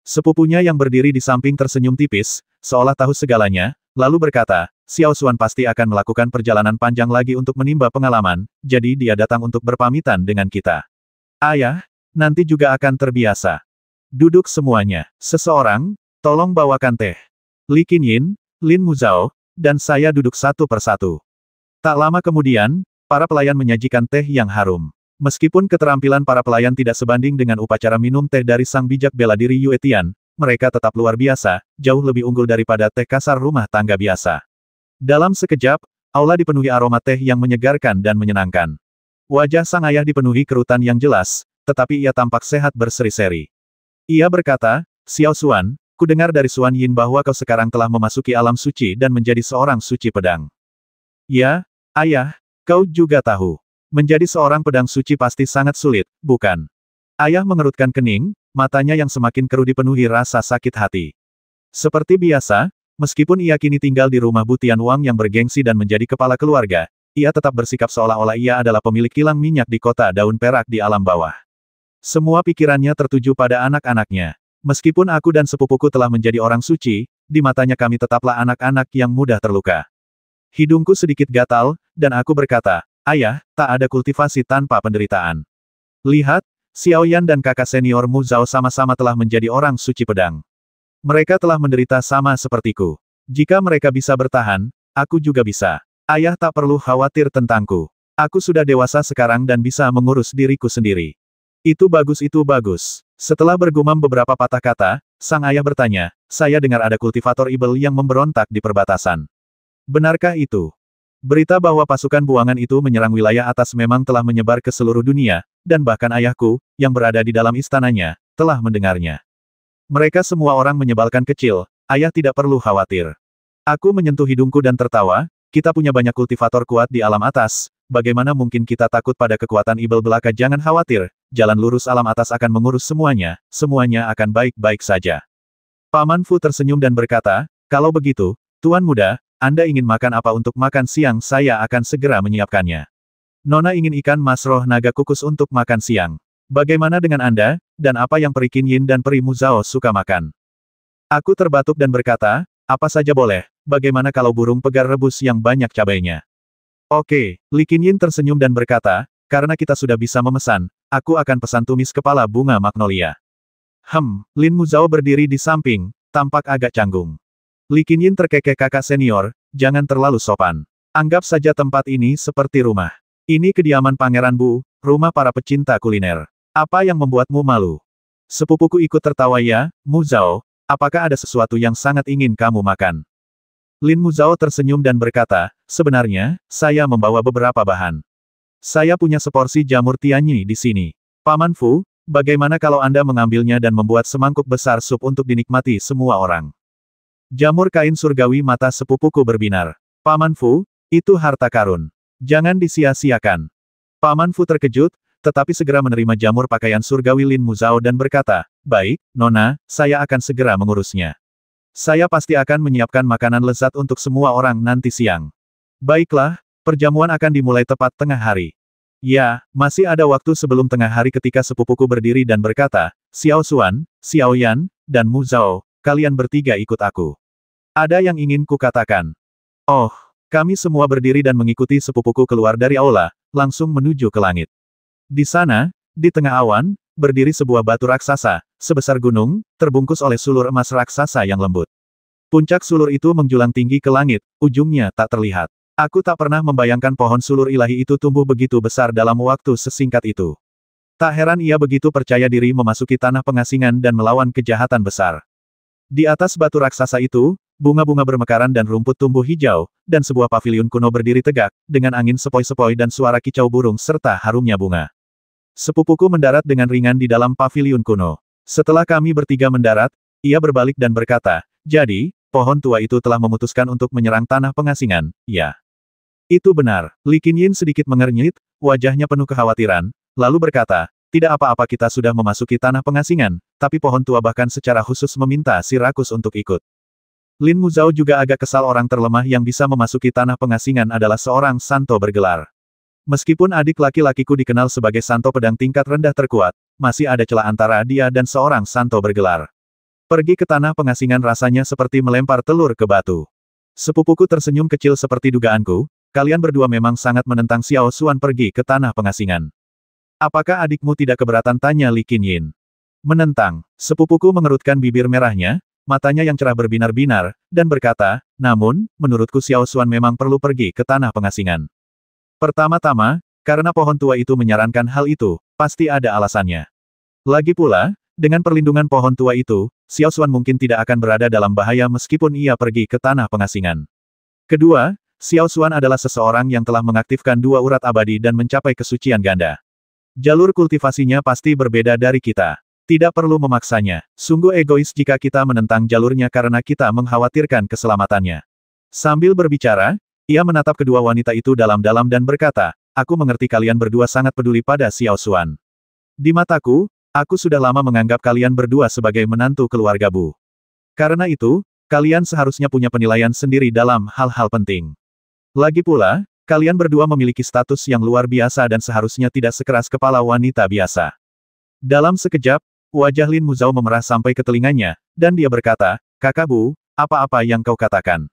Sepupunya yang berdiri di samping tersenyum tipis, seolah tahu segalanya, lalu berkata, Xiao Xuan pasti akan melakukan perjalanan panjang lagi untuk menimba pengalaman, jadi dia datang untuk berpamitan dengan kita. Ayah, nanti juga akan terbiasa. Duduk semuanya. Seseorang, tolong bawakan teh. Li Qinyin, Lin Muzhao, dan saya duduk satu persatu. Tak lama kemudian, para pelayan menyajikan teh yang harum. Meskipun keterampilan para pelayan tidak sebanding dengan upacara minum teh dari sang bijak bela diri Yue Tian, mereka tetap luar biasa, jauh lebih unggul daripada teh kasar rumah tangga biasa. Dalam sekejap, aula dipenuhi aroma teh yang menyegarkan dan menyenangkan. Wajah sang ayah dipenuhi kerutan yang jelas, tetapi ia tampak sehat berseri-seri. Ia berkata, Xiao Xuan, kudengar dari Xuan Yin bahwa kau sekarang telah memasuki alam suci dan menjadi seorang suci pedang. Ya, ayah, kau juga tahu. Menjadi seorang pedang suci pasti sangat sulit, bukan? Ayah mengerutkan kening, matanya yang semakin keruh dipenuhi rasa sakit hati. Seperti biasa, meskipun ia kini tinggal di rumah Butian Wang yang bergengsi dan menjadi kepala keluarga, ia tetap bersikap seolah-olah ia adalah pemilik kilang minyak di kota daun perak di alam bawah. Semua pikirannya tertuju pada anak-anaknya. Meskipun aku dan sepupuku telah menjadi orang suci, di matanya kami tetaplah anak-anak yang mudah terluka. Hidungku sedikit gatal, dan aku berkata, ayah, tak ada kultivasi tanpa penderitaan. Lihat, Xiao Yan dan kakak senior Mu Zhao sama-sama telah menjadi orang suci pedang. Mereka telah menderita sama sepertiku. Jika mereka bisa bertahan, aku juga bisa. Ayah tak perlu khawatir tentangku. Aku sudah dewasa sekarang dan bisa mengurus diriku sendiri. Itu bagus itu bagus. Setelah bergumam beberapa patah kata, sang ayah bertanya, saya dengar ada kultivator Ibel yang memberontak di perbatasan. Benarkah itu? Berita bahwa pasukan buangan itu menyerang wilayah atas memang telah menyebar ke seluruh dunia, dan bahkan ayahku, yang berada di dalam istananya, telah mendengarnya. Mereka semua orang menyebalkan kecil, ayah tidak perlu khawatir. Aku menyentuh hidungku dan tertawa, kita punya banyak kultivator kuat di alam atas, bagaimana mungkin kita takut pada kekuatan Ibel belaka? Jangan khawatir, jalan lurus alam atas akan mengurus semuanya, semuanya akan baik-baik saja. Paman Fu tersenyum dan berkata, kalau begitu, Tuan Muda, Anda ingin makan apa untuk makan siang? Saya akan segera menyiapkannya. Nona ingin ikan mas roh naga kukus untuk makan siang. Bagaimana dengan Anda, dan apa yang Peri Qinyin dan Peri Muzhao suka makan? Aku terbatuk dan berkata, apa saja boleh, bagaimana kalau burung pegar rebus yang banyak cabainya? Oke, Li Qinyin tersenyum dan berkata, karena kita sudah bisa memesan, aku akan pesan tumis kepala bunga magnolia. Lin Muzhao berdiri di samping, tampak agak canggung. Li Qinyin terkekeh kakak senior, jangan terlalu sopan. Anggap saja tempat ini seperti rumah. Ini kediaman Pangeran Bu, rumah para pecinta kuliner. Apa yang membuatmu malu? Sepupuku ikut tertawa ya, Muzhao, apakah ada sesuatu yang sangat ingin kamu makan? Lin Muzhao tersenyum dan berkata, sebenarnya, saya membawa beberapa bahan. Saya punya seporsi jamur tianyi di sini. Paman Fu, bagaimana kalau Anda mengambilnya dan membuat semangkuk besar sup untuk dinikmati semua orang? Jamur kain surgawi. Mata sepupuku berbinar. Paman Fu, itu harta karun. Jangan disia-siakan. Paman Fu terkejut, tetapi segera menerima jamur pakaian surgawi Lin Muzhao dan berkata, baik, Nona, saya akan segera mengurusnya. Saya pasti akan menyiapkan makanan lezat untuk semua orang nanti siang. Baiklah, perjamuan akan dimulai tepat tengah hari. Ya, masih ada waktu sebelum tengah hari ketika sepupuku berdiri dan berkata, Xiao Xuan, Xiao Yan, dan Mu Zhao, kalian bertiga ikut aku. Ada yang ingin kukatakan. Oh, kami semua berdiri dan mengikuti sepupuku keluar dari aula, langsung menuju ke langit. Di sana, di tengah awan, berdiri sebuah batu raksasa, sebesar gunung, terbungkus oleh sulur emas raksasa yang lembut. Puncak sulur itu menjulang tinggi ke langit, ujungnya tak terlihat. Aku tak pernah membayangkan pohon sulur ilahi itu tumbuh begitu besar dalam waktu sesingkat itu. Tak heran ia begitu percaya diri memasuki tanah pengasingan dan melawan kejahatan besar. Di atas batu raksasa itu, bunga-bunga bermekaran dan rumput tumbuh hijau, dan sebuah paviliun kuno berdiri tegak, dengan angin sepoi-sepoi dan suara kicau burung serta harumnya bunga. Sepupuku mendarat dengan ringan di dalam paviliun kuno. Setelah kami bertiga mendarat, ia berbalik dan berkata, "Jadi, pohon tua itu telah memutuskan untuk menyerang tanah pengasingan, ya?" Itu benar. Li Qinyin sedikit mengernyit, wajahnya penuh kekhawatiran, lalu berkata, "Tidak apa-apa, kita sudah memasuki tanah pengasingan, tapi pohon tua bahkan secara khusus meminta si rakus untuk ikut." Lin Muzhao juga agak kesal, orang terlemah yang bisa memasuki tanah pengasingan adalah seorang santo bergelar. Meskipun adik laki-lakiku dikenal sebagai santo pedang tingkat rendah terkuat, masih ada celah antara dia dan seorang santo bergelar. Pergi ke tanah pengasingan rasanya seperti melempar telur ke batu. Sepupuku tersenyum kecil seperti dugaanku, kalian berdua memang sangat menentang Xiao Xuan pergi ke tanah pengasingan. Apakah adikmu tidak keberatan, tanya Li Qinyin. Menentang. Sepupuku mengerutkan bibir merahnya, matanya yang cerah berbinar-binar, dan berkata, namun, menurutku Xiao Xuan memang perlu pergi ke tanah pengasingan. Pertama-tama, karena pohon tua itu menyarankan hal itu, pasti ada alasannya. Lagi pula, dengan perlindungan pohon tua itu, Xiao Xuan mungkin tidak akan berada dalam bahaya meskipun ia pergi ke tanah pengasingan. Kedua, Xiao Xuan adalah seseorang yang telah mengaktifkan dua urat abadi dan mencapai kesucian ganda. Jalur kultivasinya pasti berbeda dari kita. Tidak perlu memaksanya. Sungguh egois jika kita menentang jalurnya karena kita mengkhawatirkan keselamatannya. Sambil berbicara, ia menatap kedua wanita itu dalam-dalam dan berkata, aku mengerti kalian berdua sangat peduli pada Xiao Xuan. Di mataku, aku sudah lama menganggap kalian berdua sebagai menantu keluarga Bu. Karena itu, kalian seharusnya punya penilaian sendiri dalam hal-hal penting. Lagi pula, kalian berdua memiliki status yang luar biasa dan seharusnya tidak sekeras kepala wanita biasa. Dalam sekejap, wajah Lin Muzhao memerah sampai ke telinganya, dan dia berkata, Kakak Bu, apa-apa yang kau katakan?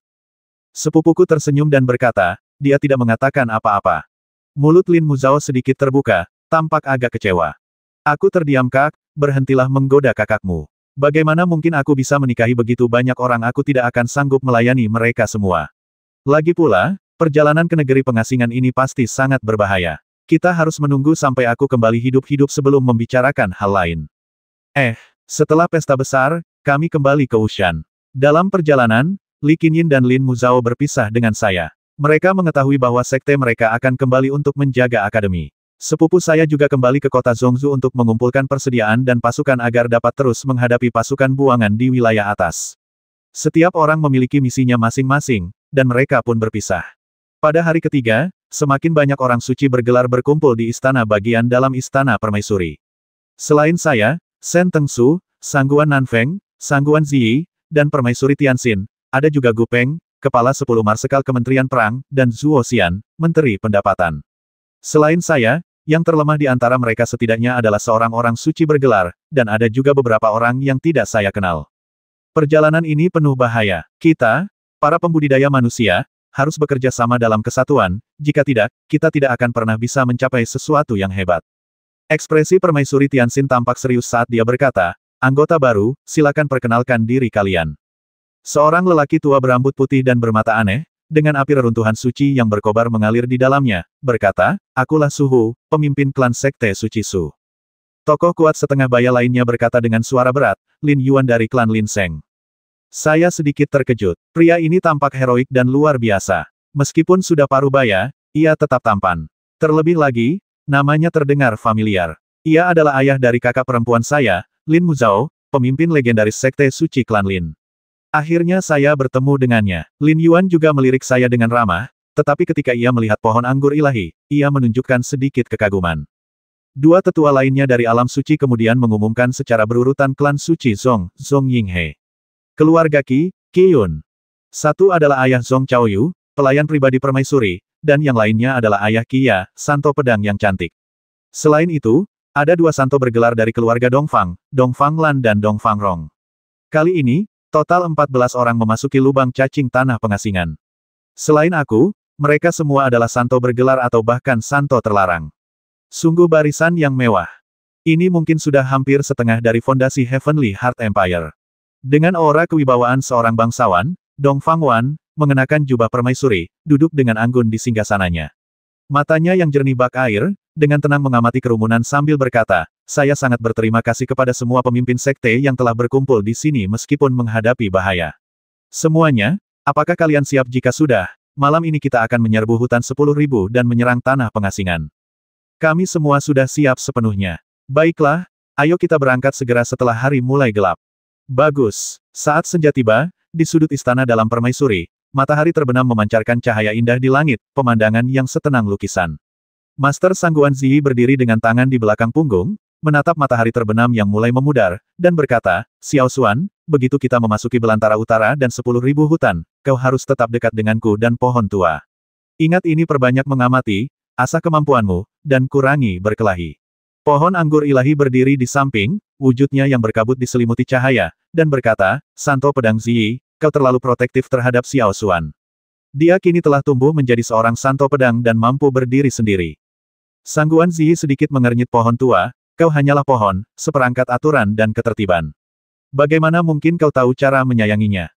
Sepupuku tersenyum dan berkata, dia tidak mengatakan apa-apa. Mulut Lin Muzhao sedikit terbuka, tampak agak kecewa. Aku terdiam, Kak, berhentilah menggoda kakakmu. Bagaimana mungkin aku bisa menikahi begitu banyak orang, aku tidak akan sanggup melayani mereka semua. Lagi pula, perjalanan ke negeri pengasingan ini pasti sangat berbahaya. Kita harus menunggu sampai aku kembali hidup-hidup sebelum membicarakan hal lain. Setelah pesta besar, kami kembali ke Wushan. Dalam perjalanan, Li Qinyin dan Lin Muzhao berpisah dengan saya. Mereka mengetahui bahwa sekte mereka akan kembali untuk menjaga akademi. Sepupu saya juga kembali ke kota Zhongzhou untuk mengumpulkan persediaan dan pasukan agar dapat terus menghadapi pasukan buangan di wilayah atas. Setiap orang memiliki misinya masing-masing, dan mereka pun berpisah. Pada hari ketiga, semakin banyak orang suci bergelar berkumpul di istana bagian dalam istana permaisuri. Selain saya, Shen Tengsu, Sangguan Nanfeng, Sangguan Ziyi, dan permaisuri Tianxin, ada juga Gu Peng, Kepala 10 Marsekal Kementerian Perang, dan Zhuo Xian, Menteri Pendapatan. Selain saya, yang terlemah di antara mereka setidaknya adalah seorang orang suci bergelar, dan ada juga beberapa orang yang tidak saya kenal. Perjalanan ini penuh bahaya. Kita, para pembudidaya manusia, harus bekerja sama dalam kesatuan, jika tidak, kita tidak akan pernah bisa mencapai sesuatu yang hebat. Ekspresi permaisuri Tianxin tampak serius saat dia berkata, anggota baru, silakan perkenalkan diri kalian. Seorang lelaki tua berambut putih dan bermata aneh, dengan api reruntuhan suci yang berkobar mengalir di dalamnya, berkata, akulah Suhu, pemimpin klan sekte Suci Su. Tokoh kuat setengah baya lainnya berkata dengan suara berat, Lin Yuan dari klan Lin Seng. Saya sedikit terkejut. Pria ini tampak heroik dan luar biasa. Meskipun sudah paruh baya, ia tetap tampan. Terlebih lagi, namanya terdengar familiar. Ia adalah ayah dari kakak perempuan saya, Lin Muzhao, pemimpin legendaris sekte suci klan Lin. Akhirnya saya bertemu dengannya. Lin Yuan juga melirik saya dengan ramah, tetapi ketika ia melihat pohon anggur ilahi, ia menunjukkan sedikit kekaguman. Dua tetua lainnya dari alam suci kemudian mengumumkan secara berurutan klan suci Zong Yinghe. Keluarga Qi Yun. Satu adalah ayah Zong Chaoyu, pelayan pribadi permaisuri, dan yang lainnya adalah ayah Qia, santo pedang yang cantik. Selain itu, ada dua santo bergelar dari keluarga Dongfang Lan dan Dongfang Rong. Kali ini, total 14 orang memasuki lubang cacing tanah pengasingan. Selain aku, mereka semua adalah santo bergelar atau bahkan santo terlarang. Sungguh barisan yang mewah. Ini mungkin sudah hampir setengah dari fondasi Heavenly Heart Empire. Dengan aura kewibawaan seorang bangsawan, Dong Fangwan, mengenakan jubah permaisuri, duduk dengan anggun di singgasananya. Matanya yang jernih bak air, dengan tenang mengamati kerumunan sambil berkata, saya sangat berterima kasih kepada semua pemimpin sekte yang telah berkumpul di sini meskipun menghadapi bahaya. Semuanya, apakah kalian siap jika sudah, malam ini kita akan menyerbu hutan 10.000 dan menyerang tanah pengasingan. Kami semua sudah siap sepenuhnya. Baiklah, ayo kita berangkat segera setelah hari mulai gelap. Bagus. Saat senja tiba, di sudut istana dalam permaisuri, matahari terbenam memancarkan cahaya indah di langit, pemandangan yang setenang lukisan. Master Sangguan Ziyi berdiri dengan tangan di belakang punggung, menatap matahari terbenam yang mulai memudar, dan berkata, Xiao Xuan, begitu kita memasuki belantara utara dan 10.000 hutan, kau harus tetap dekat denganku dan pohon tua. Ingat ini perbanyak mengamati, asah kemampuanmu, dan kurangi berkelahi. Pohon anggur ilahi berdiri di samping, wujudnya yang berkabut diselimuti cahaya, dan berkata, Santo Pedang Ziyi, kau terlalu protektif terhadap Xiao Xuan. Dia kini telah tumbuh menjadi seorang santo pedang dan mampu berdiri sendiri. Sangguan Ziyi sedikit mengernyit pohon tua, kau hanyalah pohon, seperangkat aturan dan ketertiban. Bagaimana mungkin kau tahu cara menyayanginya?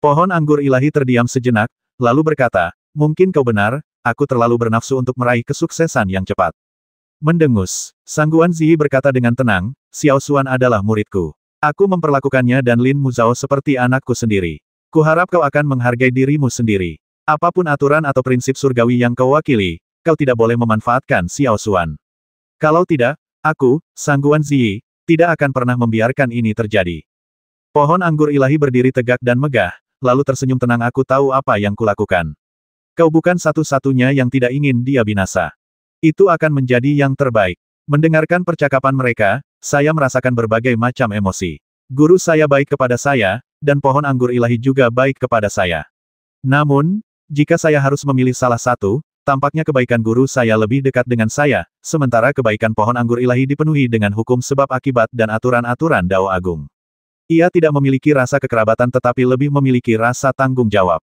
Pohon anggur ilahi terdiam sejenak, lalu berkata, mungkin kau benar, aku terlalu bernafsu untuk meraih kesuksesan yang cepat. Mendengus, Sangguan Ziyi berkata dengan tenang, Xiao Xuan adalah muridku. Aku memperlakukannya dan Lin Muzhao seperti anakku sendiri. Kuharap kau akan menghargai dirimu sendiri. Apapun aturan atau prinsip surgawi yang kau wakili, kau tidak boleh memanfaatkan Xiao Xuan. Kalau tidak, aku, Sangguan Ziyi, tidak akan pernah membiarkan ini terjadi. Pohon anggur ilahi berdiri tegak dan megah, lalu tersenyum tenang. Aku tahu apa yang kulakukan. Kau bukan satu-satunya yang tidak ingin dia binasa. Itu akan menjadi yang terbaik. Mendengarkan percakapan mereka, saya merasakan berbagai macam emosi. Guru saya baik kepada saya, dan pohon anggur ilahi juga baik kepada saya. Namun, jika saya harus memilih salah satu, tampaknya kebaikan guru saya lebih dekat dengan saya, sementara kebaikan pohon anggur ilahi dipenuhi dengan hukum sebab akibat dan aturan-aturan Dao Agung. Ia tidak memiliki rasa kekerabatan tetapi lebih memiliki rasa tanggung jawab.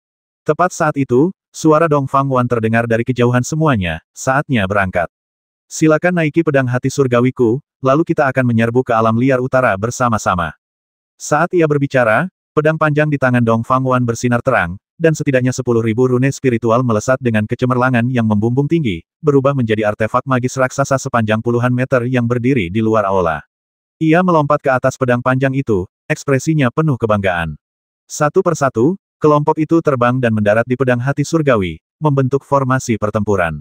Tepat saat itu, suara Dong Fangwan terdengar dari kejauhan. Semuanya, saatnya berangkat. Silakan naiki pedang hati surgawiku, lalu kita akan menyerbu ke alam liar utara bersama-sama. Saat ia berbicara, pedang panjang di tangan Dong Fangwan bersinar terang, dan setidaknya 10.000 rune spiritual melesat dengan kecemerlangan yang membumbung tinggi, berubah menjadi artefak magis raksasa sepanjang puluhan meter yang berdiri di luar aula. Ia melompat ke atas pedang panjang itu, ekspresinya penuh kebanggaan. Satu persatu, kelompok itu terbang dan mendarat di pedang hati surgawi, membentuk formasi pertempuran.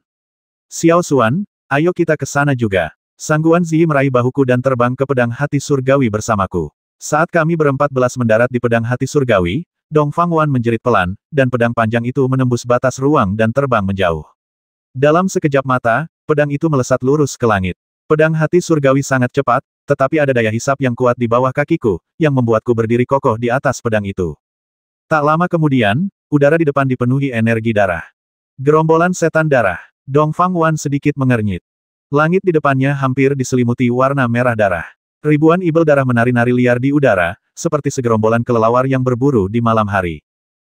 Xiao Xuan, ayo kita ke sana juga. Sangguan Ziyi meraih bahuku dan terbang ke pedang hati surgawi bersamaku. Saat kami berempat belas mendarat di pedang hati surgawi, Dong Fangwan menjerit pelan, dan pedang panjang itu menembus batas ruang dan terbang menjauh. Dalam sekejap mata, pedang itu melesat lurus ke langit. Pedang hati surgawi sangat cepat, tetapi ada daya hisap yang kuat di bawah kakiku, yang membuatku berdiri kokoh di atas pedang itu. Tak lama kemudian, udara di depan dipenuhi energi darah. Gerombolan setan darah. Dong Fangwan sedikit mengernyit. Langit di depannya hampir diselimuti warna merah darah. Ribuan ibel darah menari-nari liar di udara, seperti segerombolan kelelawar yang berburu di malam hari.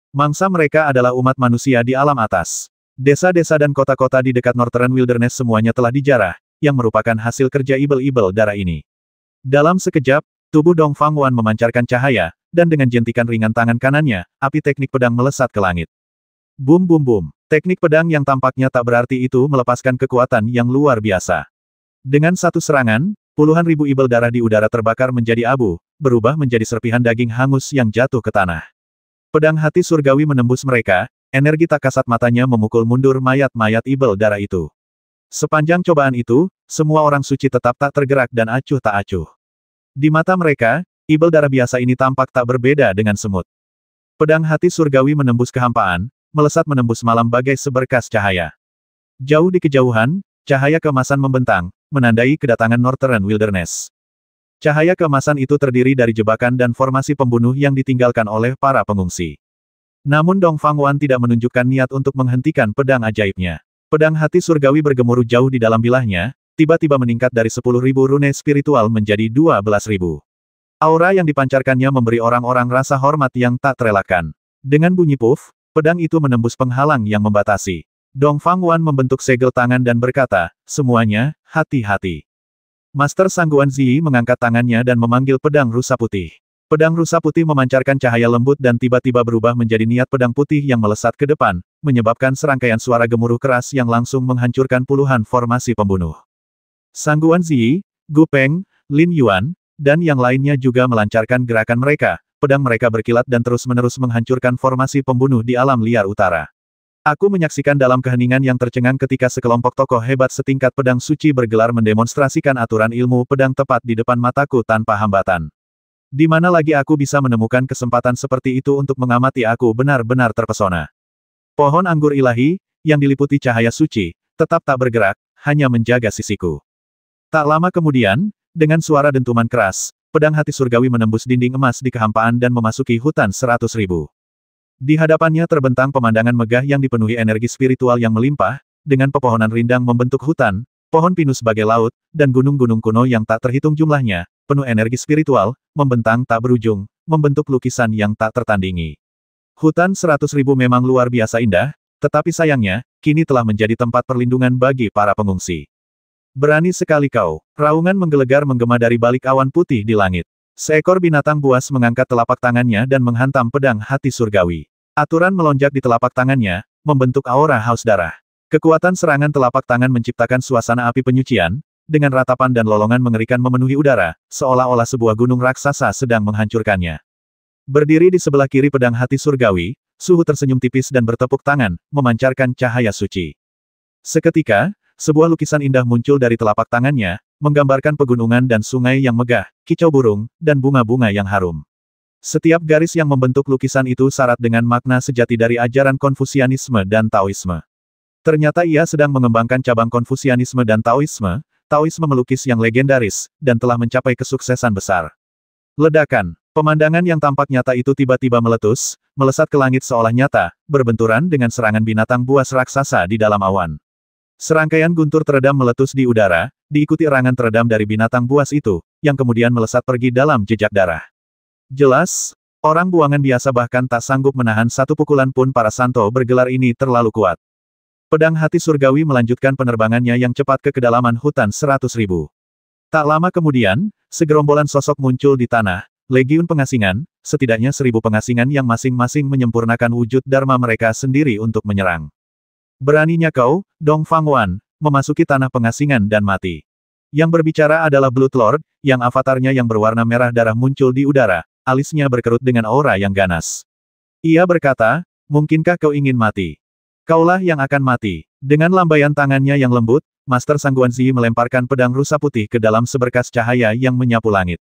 Mangsa mereka adalah umat manusia di alam atas. Desa-desa dan kota-kota di dekat Northern Wilderness semuanya telah dijarah, yang merupakan hasil kerja ibel-ibel darah ini. Dalam sekejap, tubuh Dong Fangwan memancarkan cahaya, dan dengan jentikan ringan tangan kanannya, api teknik pedang melesat ke langit. Bum bum bum. Teknik pedang yang tampaknya tak berarti itu melepaskan kekuatan yang luar biasa. Dengan satu serangan, puluhan ribu ibel darah di udara terbakar menjadi abu, berubah menjadi serpihan daging hangus yang jatuh ke tanah. Pedang hati surgawi menembus mereka, energi tak kasat matanya memukul mundur mayat-mayat ibel darah itu. Sepanjang cobaan itu, semua orang suci tetap tak tergerak dan acuh tak acuh. Di mata mereka, ibel darah biasa ini tampak tak berbeda dengan semut. Pedang hati surgawi menembus kehampaan, melesat menembus malam bagai seberkas cahaya. Jauh di kejauhan, cahaya keemasan membentang, menandai kedatangan Northern Wilderness. Cahaya keemasan itu terdiri dari jebakan dan formasi pembunuh yang ditinggalkan oleh para pengungsi. Namun Dong Fangwan tidak menunjukkan niat untuk menghentikan pedang ajaibnya. Pedang hati surgawi bergemuruh jauh di dalam bilahnya, tiba-tiba meningkat dari 10.000 rune spiritual menjadi 12.000. Aura yang dipancarkannya memberi orang-orang rasa hormat yang tak terelakkan. Dengan bunyi puff, Pedang itu menembus penghalang yang membatasi. Dongfang Wan membentuk segel tangan dan berkata, semuanya, hati-hati. Master Sangguan Ziyi mengangkat tangannya dan memanggil pedang rusa putih. Pedang rusa putih memancarkan cahaya lembut dan tiba-tiba berubah menjadi niat pedang putih yang melesat ke depan, menyebabkan serangkaian suara gemuruh keras yang langsung menghancurkan puluhan formasi pembunuh. Sangguan Ziyi, Gu Peng, Lin Yuan, dan yang lainnya juga melancarkan gerakan mereka. Pedang mereka berkilat dan terus-menerus menghancurkan formasi pembunuh di alam liar utara. Aku menyaksikan dalam keheningan yang tercengang ketika sekelompok tokoh hebat setingkat pedang suci bergelar mendemonstrasikan aturan ilmu pedang tepat di depan mataku tanpa hambatan. Di mana lagi aku bisa menemukan kesempatan seperti itu untuk mengamati? Aku benar-benar terpesona. Pohon anggur ilahi, yang diliputi cahaya suci, tetap tak bergerak, hanya menjaga sisiku. Tak lama kemudian, dengan suara dentuman keras, pedang hati surgawi menembus dinding emas di kehampaan dan memasuki hutan 100.000. Di hadapannya terbentang pemandangan megah yang dipenuhi energi spiritual yang melimpah, dengan pepohonan rindang membentuk hutan, pohon pinus sebagai laut, dan gunung-gunung kuno yang tak terhitung jumlahnya, penuh energi spiritual, membentang tak berujung, membentuk lukisan yang tak tertandingi. Hutan 100.000 memang luar biasa indah, tetapi sayangnya, kini telah menjadi tempat perlindungan bagi para pengungsi. Berani sekali kau, raungan menggelegar menggema dari balik awan putih di langit. Seekor binatang buas mengangkat telapak tangannya dan menghantam pedang hati surgawi. Aturan melonjak di telapak tangannya, membentuk aura haus darah. Kekuatan serangan telapak tangan menciptakan suasana api penyucian, dengan ratapan dan lolongan mengerikan memenuhi udara, seolah-olah sebuah gunung raksasa sedang menghancurkannya. Berdiri di sebelah kiri pedang hati surgawi, Suhu tersenyum tipis dan bertepuk tangan, memancarkan cahaya suci. Seketika, sebuah lukisan indah muncul dari telapak tangannya, menggambarkan pegunungan dan sungai yang megah, kicau burung, dan bunga-bunga yang harum. Setiap garis yang membentuk lukisan itu syarat dengan makna sejati dari ajaran Konfusianisme dan Taoisme. Ternyata ia sedang mengembangkan cabang Konfusianisme dan Taoisme, Taoisme melukis yang legendaris, dan telah mencapai kesuksesan besar. Ledakan, pemandangan yang tampak nyata itu tiba-tiba meletus, melesat ke langit seolah nyata, berbenturan dengan serangan binatang buas raksasa di dalam awan. Serangkaian guntur teredam meletus di udara, diikuti erangan teredam dari binatang buas itu, yang kemudian melesat pergi dalam jejak darah. Jelas, orang buangan biasa bahkan tak sanggup menahan satu pukulan pun. Para santo bergelar ini terlalu kuat. Pedang hati surgawi melanjutkan penerbangannya yang cepat ke kedalaman hutan 100.000. Tak lama kemudian, segerombolan sosok muncul di tanah, legiun pengasingan, setidaknya 1.000 pengasingan yang masing-masing menyempurnakan wujud dharma mereka sendiri untuk menyerang. Beraninya kau, Dongfang Wan, memasuki tanah pengasingan dan mati. Yang berbicara adalah Blood Lord, yang avatarnya yang berwarna merah darah muncul di udara, alisnya berkerut dengan aura yang ganas. Ia berkata, mungkinkah kau ingin mati? Kaulah yang akan mati. Dengan lambaian tangannya yang lembut, Master Sangguan Ziyi melemparkan pedang rusa putih ke dalam seberkas cahaya yang menyapu langit.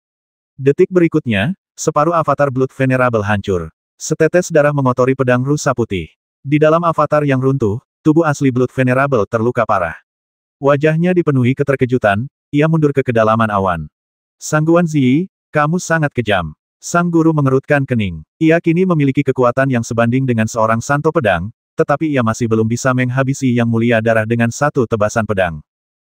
Detik berikutnya, separuh avatar Blood Venerable hancur. Setetes darah mengotori pedang rusa putih. Di dalam avatar yang runtuh, tubuh asli Blood Venerable terluka parah. Wajahnya dipenuhi keterkejutan, ia mundur ke kedalaman awan. Sangguan Ziyi, kamu sangat kejam. Sang guru mengerutkan kening. Ia kini memiliki kekuatan yang sebanding dengan seorang santo pedang, tetapi ia masih belum bisa menghabisi yang mulia darah dengan satu tebasan pedang.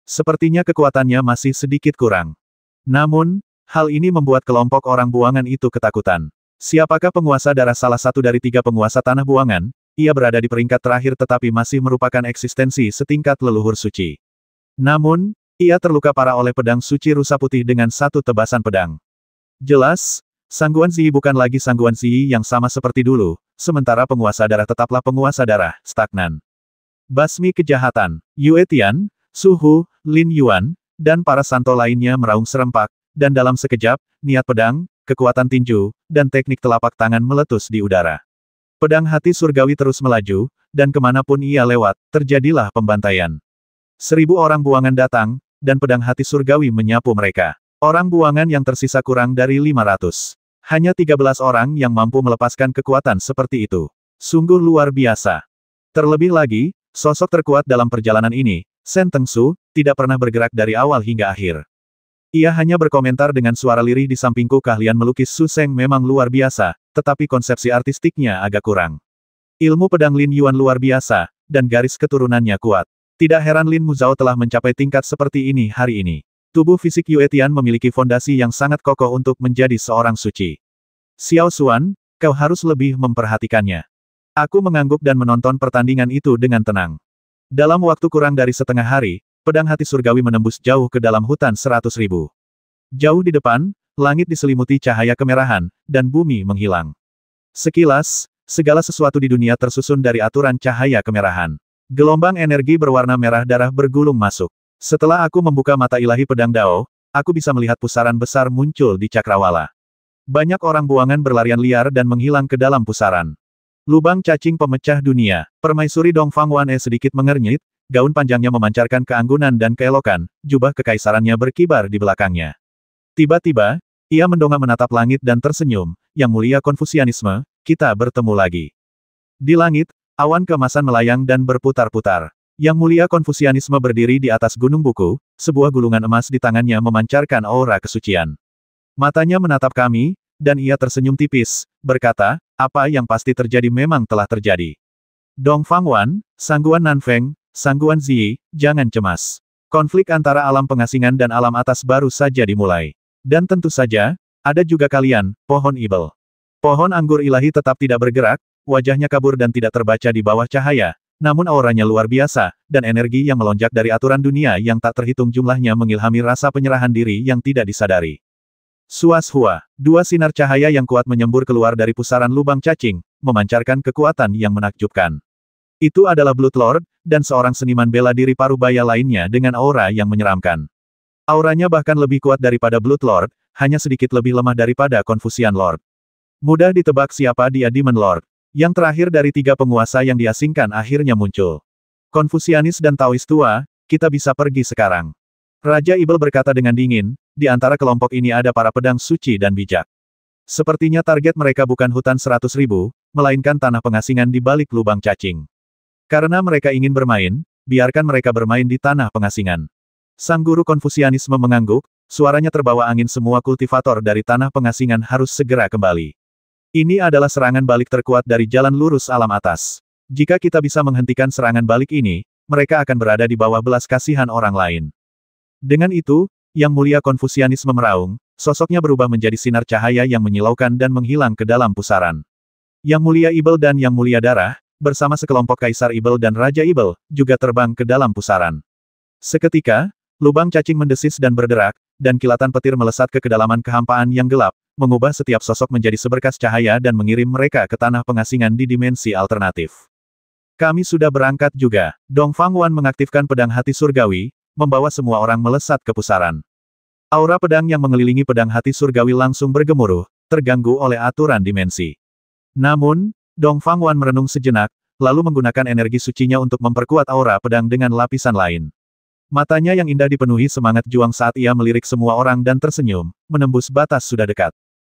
Sepertinya kekuatannya masih sedikit kurang. Namun, hal ini membuat kelompok orang buangan itu ketakutan. Siapakah penguasa darah? Salah satu dari 3 penguasa tanah buangan. Ia berada di peringkat terakhir tetapi masih merupakan eksistensi setingkat leluhur suci. Namun, ia terluka parah oleh pedang suci rusa putih dengan satu tebasan pedang. Jelas, Sangguan Ziyi bukan lagi Sangguan Ziyi yang sama seperti dulu, sementara penguasa darah tetaplah penguasa darah, stagnan. Basmi kejahatan, Yue Tian, Suhu, Lin Yuan, dan para santo lainnya meraung serempak, dan dalam sekejap, niat pedang, kekuatan tinju, dan teknik telapak tangan meletus di udara. Pedang hati surgawi terus melaju, dan kemanapun ia lewat, terjadilah pembantaian. 1.000 orang buangan datang, dan pedang hati surgawi menyapu mereka. Orang buangan yang tersisa kurang dari 500. Hanya 13 orang yang mampu melepaskan kekuatan seperti itu. Sungguh luar biasa. Terlebih lagi, sosok terkuat dalam perjalanan ini, Shen Tengsu, tidak pernah bergerak dari awal hingga akhir. Ia hanya berkomentar dengan suara lirih di sampingku. Keahlian melukis Su Sheng memang luar biasa, tetapi konsepsi artistiknya agak kurang. Ilmu pedang Lin Yuan luar biasa, dan garis keturunannya kuat. Tidak heran Lin Muzhao telah mencapai tingkat seperti ini hari ini. Tubuh fisik Yue Tian memiliki fondasi yang sangat kokoh untuk menjadi seorang suci. Xiao Xuan, kau harus lebih memperhatikannya. Aku mengangguk dan menonton pertandingan itu dengan tenang. Dalam waktu kurang dari setengah hari, pedang hati surgawi menembus jauh ke dalam hutan 100.000. Jauh di depan, langit diselimuti cahaya kemerahan, dan bumi menghilang. Sekilas, segala sesuatu di dunia tersusun dari aturan cahaya kemerahan. Gelombang energi berwarna merah darah bergulung masuk. Setelah aku membuka mata ilahi pedang Dao, aku bisa melihat pusaran besar muncul di cakrawala. Banyak orang buangan berlarian liar dan menghilang ke dalam pusaran. Lubang cacing pemecah dunia. Permaisuri Dongfang Wan sedikit mengernyit, gaun panjangnya memancarkan keanggunan dan keelokan, jubah kekaisarannya berkibar di belakangnya. Tiba-tiba, ia mendongak menatap langit dan tersenyum, Yang Mulia Konfusianisme, kita bertemu lagi. Di langit, awan keemasan melayang dan berputar-putar. Yang Mulia Konfusianisme berdiri di atas gunung buku, sebuah gulungan emas di tangannya memancarkan aura kesucian. Matanya menatap kami, dan ia tersenyum tipis, berkata, apa yang pasti terjadi memang telah terjadi. Dongfang Wan, Sangguan Nanfeng, Sangguan Ziyi, jangan cemas. Konflik antara alam pengasingan dan alam atas baru saja dimulai. Dan tentu saja, ada juga kalian, pohon ibel. Pohon anggur ilahi tetap tidak bergerak, wajahnya kabur dan tidak terbaca di bawah cahaya, namun auranya luar biasa, dan energi yang melonjak dari aturan dunia yang tak terhitung jumlahnya mengilhami rasa penyerahan diri yang tidak disadari. Suas-hua, dua sinar cahaya yang kuat menyembur keluar dari pusaran lubang cacing, memancarkan kekuatan yang menakjubkan. Itu adalah Blood Lord, dan seorang seniman bela diri parubaya lainnya dengan aura yang menyeramkan. Auranya bahkan lebih kuat daripada Blood Lord, hanya sedikit lebih lemah daripada Confucian Lord. Mudah ditebak siapa dia Demon Lord. Yang terakhir dari tiga penguasa yang diasingkan akhirnya muncul. Konfusianis dan Taois tua, kita bisa pergi sekarang. Raja Ibel berkata dengan dingin, di antara kelompok ini ada para pedang suci dan bijak. Sepertinya target mereka bukan hutan 100.000, melainkan tanah pengasingan di balik lubang cacing. Karena mereka ingin bermain, biarkan mereka bermain di tanah pengasingan. Sang guru Konfusianisme mengangguk, suaranya terbawa angin semua kultivator dari tanah pengasingan harus segera kembali. Ini adalah serangan balik terkuat dari jalan lurus alam atas. Jika kita bisa menghentikan serangan balik ini, mereka akan berada di bawah belas kasihan orang lain. Dengan itu, Yang Mulia Konfusianisme meraung, sosoknya berubah menjadi sinar cahaya yang menyilaukan dan menghilang ke dalam pusaran. Yang Mulia Ibel dan Yang Mulia Darah, bersama sekelompok Kaisar Ibel dan Raja Ibel, juga terbang ke dalam pusaran. Seketika, lubang cacing mendesis dan berderak, dan kilatan petir melesat ke kedalaman kehampaan yang gelap, mengubah setiap sosok menjadi seberkas cahaya dan mengirim mereka ke tanah pengasingan di dimensi alternatif. Kami sudah berangkat juga. Dongfang Wan mengaktifkan pedang hati surgawi, membawa semua orang melesat ke pusaran. Aura pedang yang mengelilingi pedang hati surgawi langsung bergemuruh, terganggu oleh aturan dimensi. Namun, Dongfang Wan merenung sejenak, lalu menggunakan energi sucinya untuk memperkuat aura pedang dengan lapisan lain. Matanya yang indah dipenuhi semangat juang saat ia melirik semua orang dan tersenyum, menembus batas sudah dekat.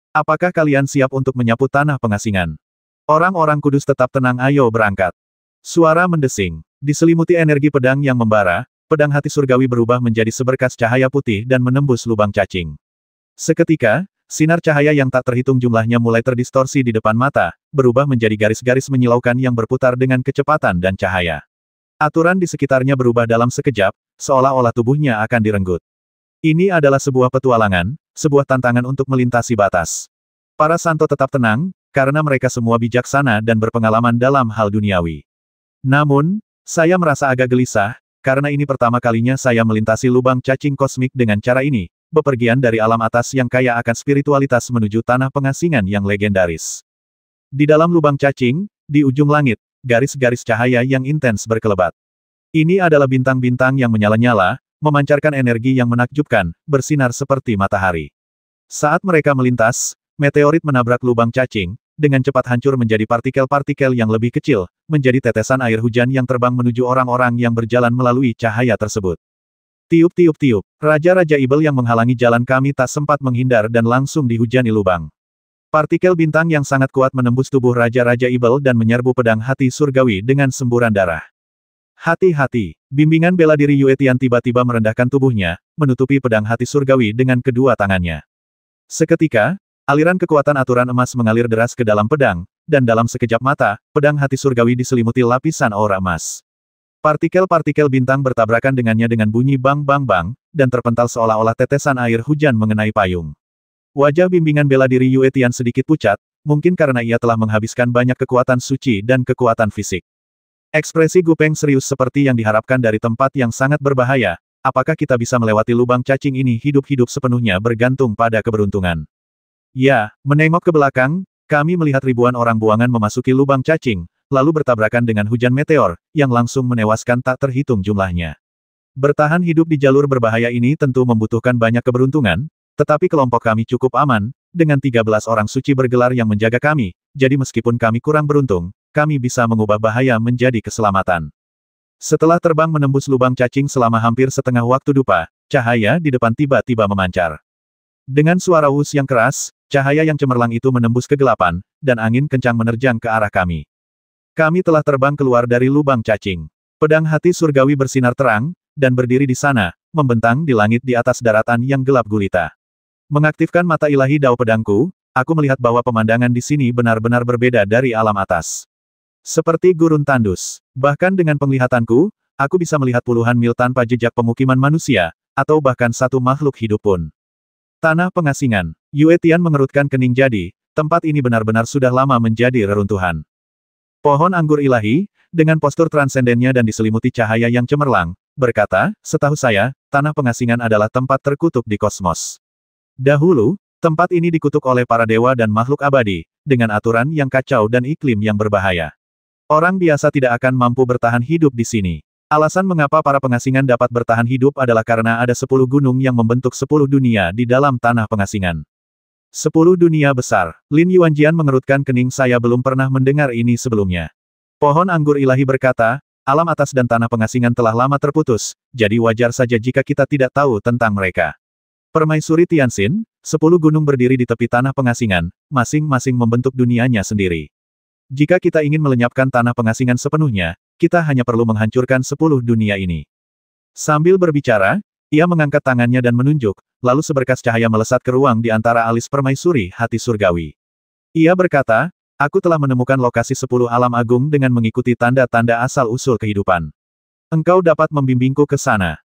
Apakah kalian siap untuk menyapu tanah pengasingan? Orang-orang kudus tetap tenang, ayo berangkat. Suara mendesing. Diselimuti energi pedang yang membara, pedang hati surgawi berubah menjadi seberkas cahaya putih dan menembus lubang cacing. Seketika, sinar cahaya yang tak terhitung jumlahnya mulai terdistorsi di depan mata, berubah menjadi garis-garis menyilaukan yang berputar dengan kecepatan dan cahaya. Aturan di sekitarnya berubah dalam sekejap, seolah-olah tubuhnya akan direnggut. Ini adalah sebuah petualangan, sebuah tantangan untuk melintasi batas. Para santo tetap tenang, karena mereka semua bijaksana dan berpengalaman dalam hal duniawi. Namun, saya merasa agak gelisah, karena ini pertama kalinya saya melintasi lubang cacing kosmik dengan cara ini, bepergian dari alam atas yang kaya akan spiritualitas menuju tanah pengasingan yang legendaris. Di dalam lubang cacing, di ujung langit, garis-garis cahaya yang intens berkelebat. Ini adalah bintang-bintang yang menyala-nyala, memancarkan energi yang menakjubkan, bersinar seperti matahari. Saat mereka melintas, meteorit menabrak lubang cacing, dengan cepat hancur menjadi partikel-partikel yang lebih kecil, menjadi tetesan air hujan yang terbang menuju orang-orang yang berjalan melalui cahaya tersebut. Tiup-tiup-tiup, Raja-Raja Ibel yang menghalangi jalan kami tak sempat menghindar dan langsung dihujani lubang. Partikel bintang yang sangat kuat menembus tubuh Raja-Raja Ibel dan menyerbu pedang hati surgawi dengan semburan darah. Hati-hati, bimbingan bela diri Yue Tian tiba-tiba merendahkan tubuhnya, menutupi pedang hati surgawi dengan kedua tangannya. Seketika, aliran kekuatan aturan emas mengalir deras ke dalam pedang, dan dalam sekejap mata, pedang hati surgawi diselimuti lapisan aura emas. Partikel-partikel bintang bertabrakan dengannya dengan bunyi bang-bang-bang, dan terpental seolah-olah tetesan air hujan mengenai payung. Wajah bimbingan bela diri Yue Tian sedikit pucat, mungkin karena ia telah menghabiskan banyak kekuatan suci dan kekuatan fisik. Ekspresi Gu Peng serius seperti yang diharapkan dari tempat yang sangat berbahaya. Apakah kita bisa melewati lubang cacing ini hidup-hidup sepenuhnya bergantung pada keberuntungan. Ya, menengok ke belakang, kami melihat ribuan orang buangan memasuki lubang cacing, lalu bertabrakan dengan hujan meteor, yang langsung menewaskan tak terhitung jumlahnya. Bertahan hidup di jalur berbahaya ini tentu membutuhkan banyak keberuntungan, tetapi kelompok kami cukup aman, dengan 13 orang suci bergelar yang menjaga kami, jadi meskipun kami kurang beruntung, kami bisa mengubah bahaya menjadi keselamatan. Setelah terbang menembus lubang cacing selama hampir setengah waktu dupa, cahaya di depan tiba-tiba memancar. Dengan suara wus yang keras, cahaya yang cemerlang itu menembus kegelapan, dan angin kencang menerjang ke arah kami. Kami telah terbang keluar dari lubang cacing. Pedang hati surgawi bersinar terang, dan berdiri di sana, membentang di langit di atas daratan yang gelap gulita. Mengaktifkan mata ilahi dao pedangku, aku melihat bahwa pemandangan di sini benar-benar berbeda dari alam atas. Seperti gurun tandus. Bahkan dengan penglihatanku, aku bisa melihat puluhan mil tanpa jejak pemukiman manusia, atau bahkan satu makhluk hidup pun. Tanah pengasingan. Yue Tian mengerutkan kening jadi, tempat ini benar-benar sudah lama menjadi reruntuhan. Pohon anggur ilahi, dengan postur transendennya dan diselimuti cahaya yang cemerlang, berkata, setahu saya, tanah pengasingan adalah tempat terkutuk di kosmos. Dahulu, tempat ini dikutuk oleh para dewa dan makhluk abadi, dengan aturan yang kacau dan iklim yang berbahaya. Orang biasa tidak akan mampu bertahan hidup di sini. Alasan mengapa para pengasingan dapat bertahan hidup adalah karena ada 10 gunung yang membentuk 10 dunia di dalam tanah pengasingan. 10 dunia besar. Lin Yuanjian mengerutkan kening, saya belum pernah mendengar ini sebelumnya. Pohon anggur ilahi berkata, alam atas dan tanah pengasingan telah lama terputus, jadi wajar saja jika kita tidak tahu tentang mereka. Permaisuri Tianxin, 10 gunung berdiri di tepi tanah pengasingan, masing-masing membentuk dunianya sendiri. Jika kita ingin melenyapkan tanah pengasingan sepenuhnya, kita hanya perlu menghancurkan 10 dunia ini. Sambil berbicara, ia mengangkat tangannya dan menunjuk, lalu seberkas cahaya melesat ke ruang di antara alis permaisuri hati surgawi. Ia berkata, aku telah menemukan lokasi 10 alam agung dengan mengikuti tanda-tanda asal-usul kehidupan. Engkau dapat membimbingku ke sana.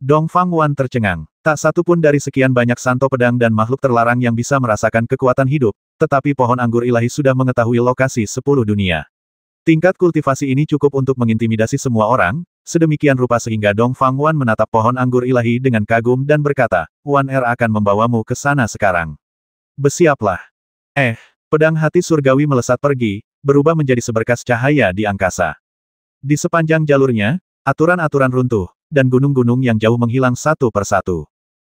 Dongfang Wan tercengang. Tak satu pun dari sekian banyak santo pedang dan makhluk terlarang yang bisa merasakan kekuatan hidup, tetapi pohon anggur ilahi sudah mengetahui lokasi 10 dunia. Tingkat kultivasi ini cukup untuk mengintimidasi semua orang, sedemikian rupa sehingga Dongfang Wan menatap pohon anggur ilahi dengan kagum dan berkata, Wan Er akan membawamu ke sana sekarang. Bersiaplah. Pedang hati surgawi melesat pergi, berubah menjadi seberkas cahaya di angkasa. Di sepanjang jalurnya, aturan-aturan runtuh, dan gunung-gunung yang jauh menghilang satu persatu.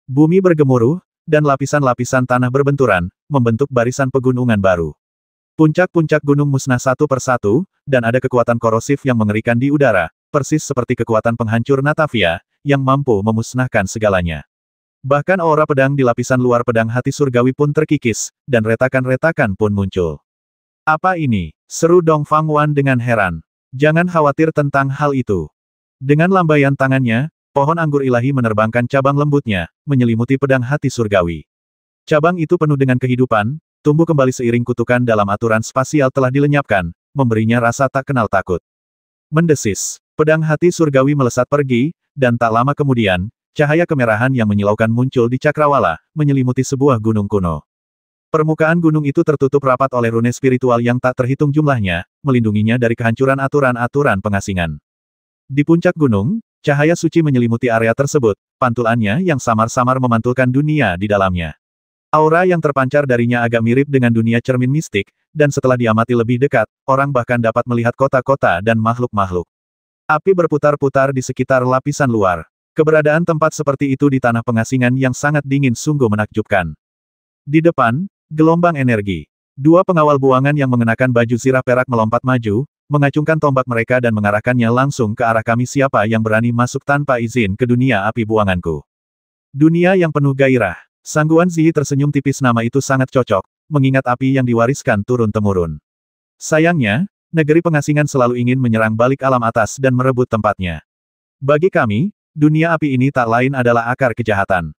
Bumi bergemuruh, dan lapisan-lapisan tanah berbenturan, membentuk barisan pegunungan baru. Puncak-puncak gunung musnah satu persatu, dan ada kekuatan korosif yang mengerikan di udara, persis seperti kekuatan penghancur Natavia, yang mampu memusnahkan segalanya. Bahkan aura pedang di lapisan luar pedang hati surgawi pun terkikis, dan retakan-retakan pun muncul. Apa ini? Seru Dongfang Wan dengan heran. Jangan khawatir tentang hal itu. Dengan lambaian tangannya, pohon anggur ilahi menerbangkan cabang lembutnya, menyelimuti pedang hati surgawi. Cabang itu penuh dengan kehidupan, tumbuh kembali seiring kutukan dalam aturan spasial telah dilenyapkan, memberinya rasa tak kenal takut. Mendesis, pedang hati surgawi melesat pergi, dan tak lama kemudian, cahaya kemerahan yang menyilaukan muncul di cakrawala, menyelimuti sebuah gunung kuno. Permukaan gunung itu tertutup rapat oleh rune spiritual yang tak terhitung jumlahnya, melindunginya dari kehancuran aturan-aturan pengasingan. Di puncak gunung, cahaya suci menyelimuti area tersebut, pantulannya yang samar-samar memantulkan dunia di dalamnya. Aura yang terpancar darinya agak mirip dengan dunia cermin mistik, dan setelah diamati lebih dekat, orang bahkan dapat melihat kota-kota dan makhluk-makhluk. Api berputar-putar di sekitar lapisan luar. Keberadaan tempat seperti itu di tanah pengasingan yang sangat dingin sungguh menakjubkan. Di depan, gelombang energi. Dua pengawal buangan yang mengenakan baju zirah perak melompat maju, mengacungkan tombak mereka dan mengarahkannya langsung ke arah kami. Siapa yang berani masuk tanpa izin ke dunia api buanganku? Dunia yang penuh gairah. Sangguan Ziyi tersenyum tipis. Nama itu sangat cocok, mengingat api yang diwariskan turun-temurun. Sayangnya, negeri pengasingan selalu ingin menyerang balik alam atas dan merebut tempatnya. Bagi kami, dunia api ini tak lain adalah akar kejahatan.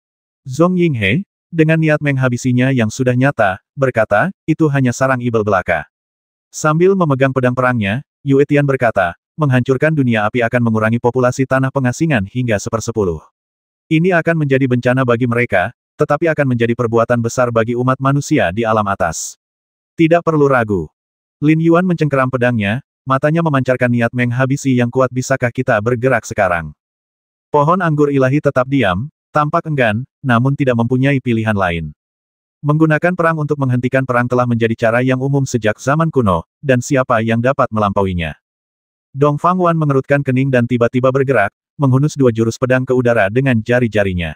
Zhong Yinghe, dengan niat menghabisinya yang sudah nyata, berkata, itu hanya sarang ibel belaka. Sambil memegang pedang perangnya, Yue Tian berkata, menghancurkan dunia api akan mengurangi populasi tanah pengasingan hingga 1/10. Ini akan menjadi bencana bagi mereka, tetapi akan menjadi perbuatan besar bagi umat manusia di alam atas. Tidak perlu ragu. Lin Yuan mencengkeram pedangnya, matanya memancarkan niat menghabisi yang kuat. Bisakah kita bergerak sekarang? Pohon anggur ilahi tetap diam, tampak enggan, namun tidak mempunyai pilihan lain. Menggunakan perang untuk menghentikan perang telah menjadi cara yang umum sejak zaman kuno, dan siapa yang dapat melampauinya? Dong Fangwan mengerutkan kening dan tiba-tiba bergerak, menghunus dua jurus pedang ke udara dengan jari-jarinya.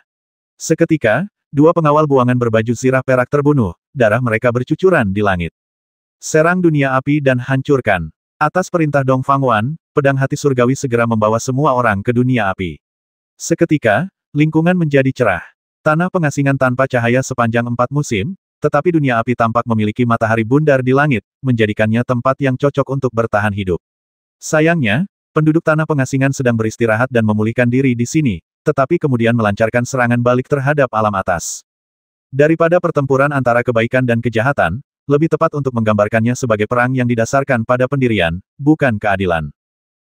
Seketika, dua pengawal buangan berbaju zirah perak terbunuh, darah mereka bercucuran di langit. Serang dunia api dan hancurkan. Atas perintah Dong Fangwan, pedang hati surgawi segera membawa semua orang ke dunia api. Seketika, lingkungan menjadi cerah. Tanah pengasingan tanpa cahaya sepanjang 4 musim, tetapi dunia api tampak memiliki matahari bundar di langit, menjadikannya tempat yang cocok untuk bertahan hidup. Sayangnya, penduduk tanah pengasingan sedang beristirahat dan memulihkan diri di sini, tetapi kemudian melancarkan serangan balik terhadap alam atas. Daripada pertempuran antara kebaikan dan kejahatan, lebih tepat untuk menggambarkannya sebagai perang yang didasarkan pada pendirian, bukan keadilan.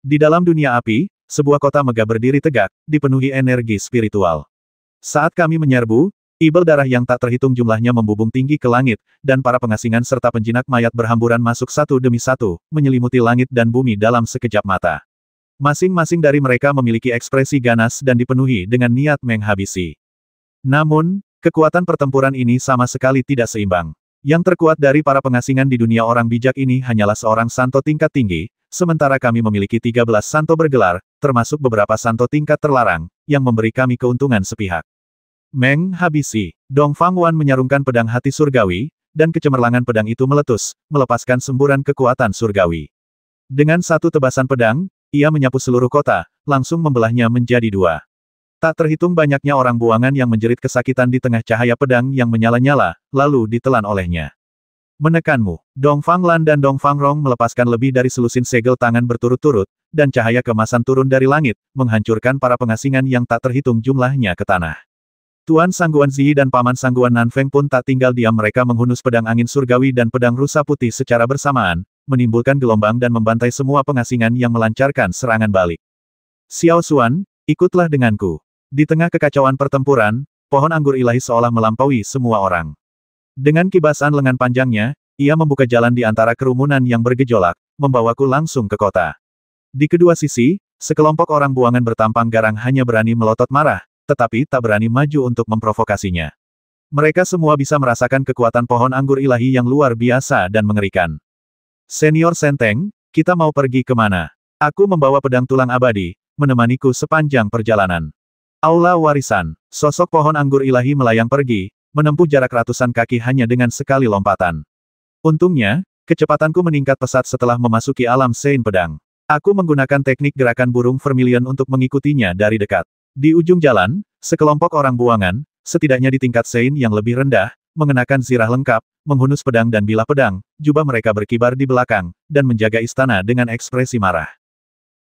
Di dalam dunia api, sebuah kota megah berdiri tegak, dipenuhi energi spiritual. Saat kami menyerbu, ibel darah yang tak terhitung jumlahnya membubung tinggi ke langit, dan para pengasingan serta penjinak mayat berhamburan masuk satu demi satu, menyelimuti langit dan bumi dalam sekejap mata. Masing-masing dari mereka memiliki ekspresi ganas dan dipenuhi dengan niat menghabisi. Namun, kekuatan pertempuran ini sama sekali tidak seimbang. Yang terkuat dari para pengasingan di dunia orang bijak ini hanyalah seorang santo tingkat tinggi, sementara kami memiliki 13 santo bergelar, termasuk beberapa santo tingkat terlarang, yang memberi kami keuntungan sepihak. Menghabisi. Dong Fangwan menyarungkan pedang hati surgawi, dan kecemerlangan pedang itu meletus, melepaskan semburan kekuatan surgawi. Dengan satu tebasan pedang, ia menyapu seluruh kota, langsung membelahnya menjadi dua. Tak terhitung banyaknya orang buangan yang menjerit kesakitan di tengah cahaya pedang yang menyala-nyala, lalu ditelan olehnya. Menekanmu. Dong Fanglan dan Dong Fangrong melepaskan lebih dari selusin segel tangan berturut-turut, dan cahaya kemasan turun dari langit, menghancurkan para pengasingan yang tak terhitung jumlahnya ke tanah. Tuan Sangguan Ziyi dan Paman Sangguan Nanfeng pun tak tinggal diam, mereka menghunus pedang angin surgawi dan pedang rusa putih secara bersamaan, menimbulkan gelombang dan membantai semua pengasingan yang melancarkan serangan balik. Xiao Xuan, ikutlah denganku. Di tengah kekacauan pertempuran, pohon anggur ilahi seolah melampaui semua orang. Dengan kibasan lengan panjangnya, ia membuka jalan di antara kerumunan yang bergejolak, membawaku langsung ke kota. Di kedua sisi, sekelompok orang buangan bertampang garang hanya berani melotot marah, tetapi tak berani maju untuk memprovokasinya. Mereka semua bisa merasakan kekuatan pohon anggur ilahi yang luar biasa dan mengerikan. Senior Senteng, kita mau pergi kemana? Aku membawa pedang tulang abadi, menemaniku sepanjang perjalanan. Aula warisan, sosok pohon anggur ilahi melayang pergi, menempuh jarak ratusan kaki hanya dengan sekali lompatan. Untungnya, kecepatanku meningkat pesat setelah memasuki alam Sein pedang. Aku menggunakan teknik gerakan burung vermilion untuk mengikutinya dari dekat. Di ujung jalan, sekelompok orang buangan, setidaknya di tingkat Sein yang lebih rendah, mengenakan zirah lengkap, menghunus pedang dan bilah pedang, jubah mereka berkibar di belakang, dan menjaga istana dengan ekspresi marah.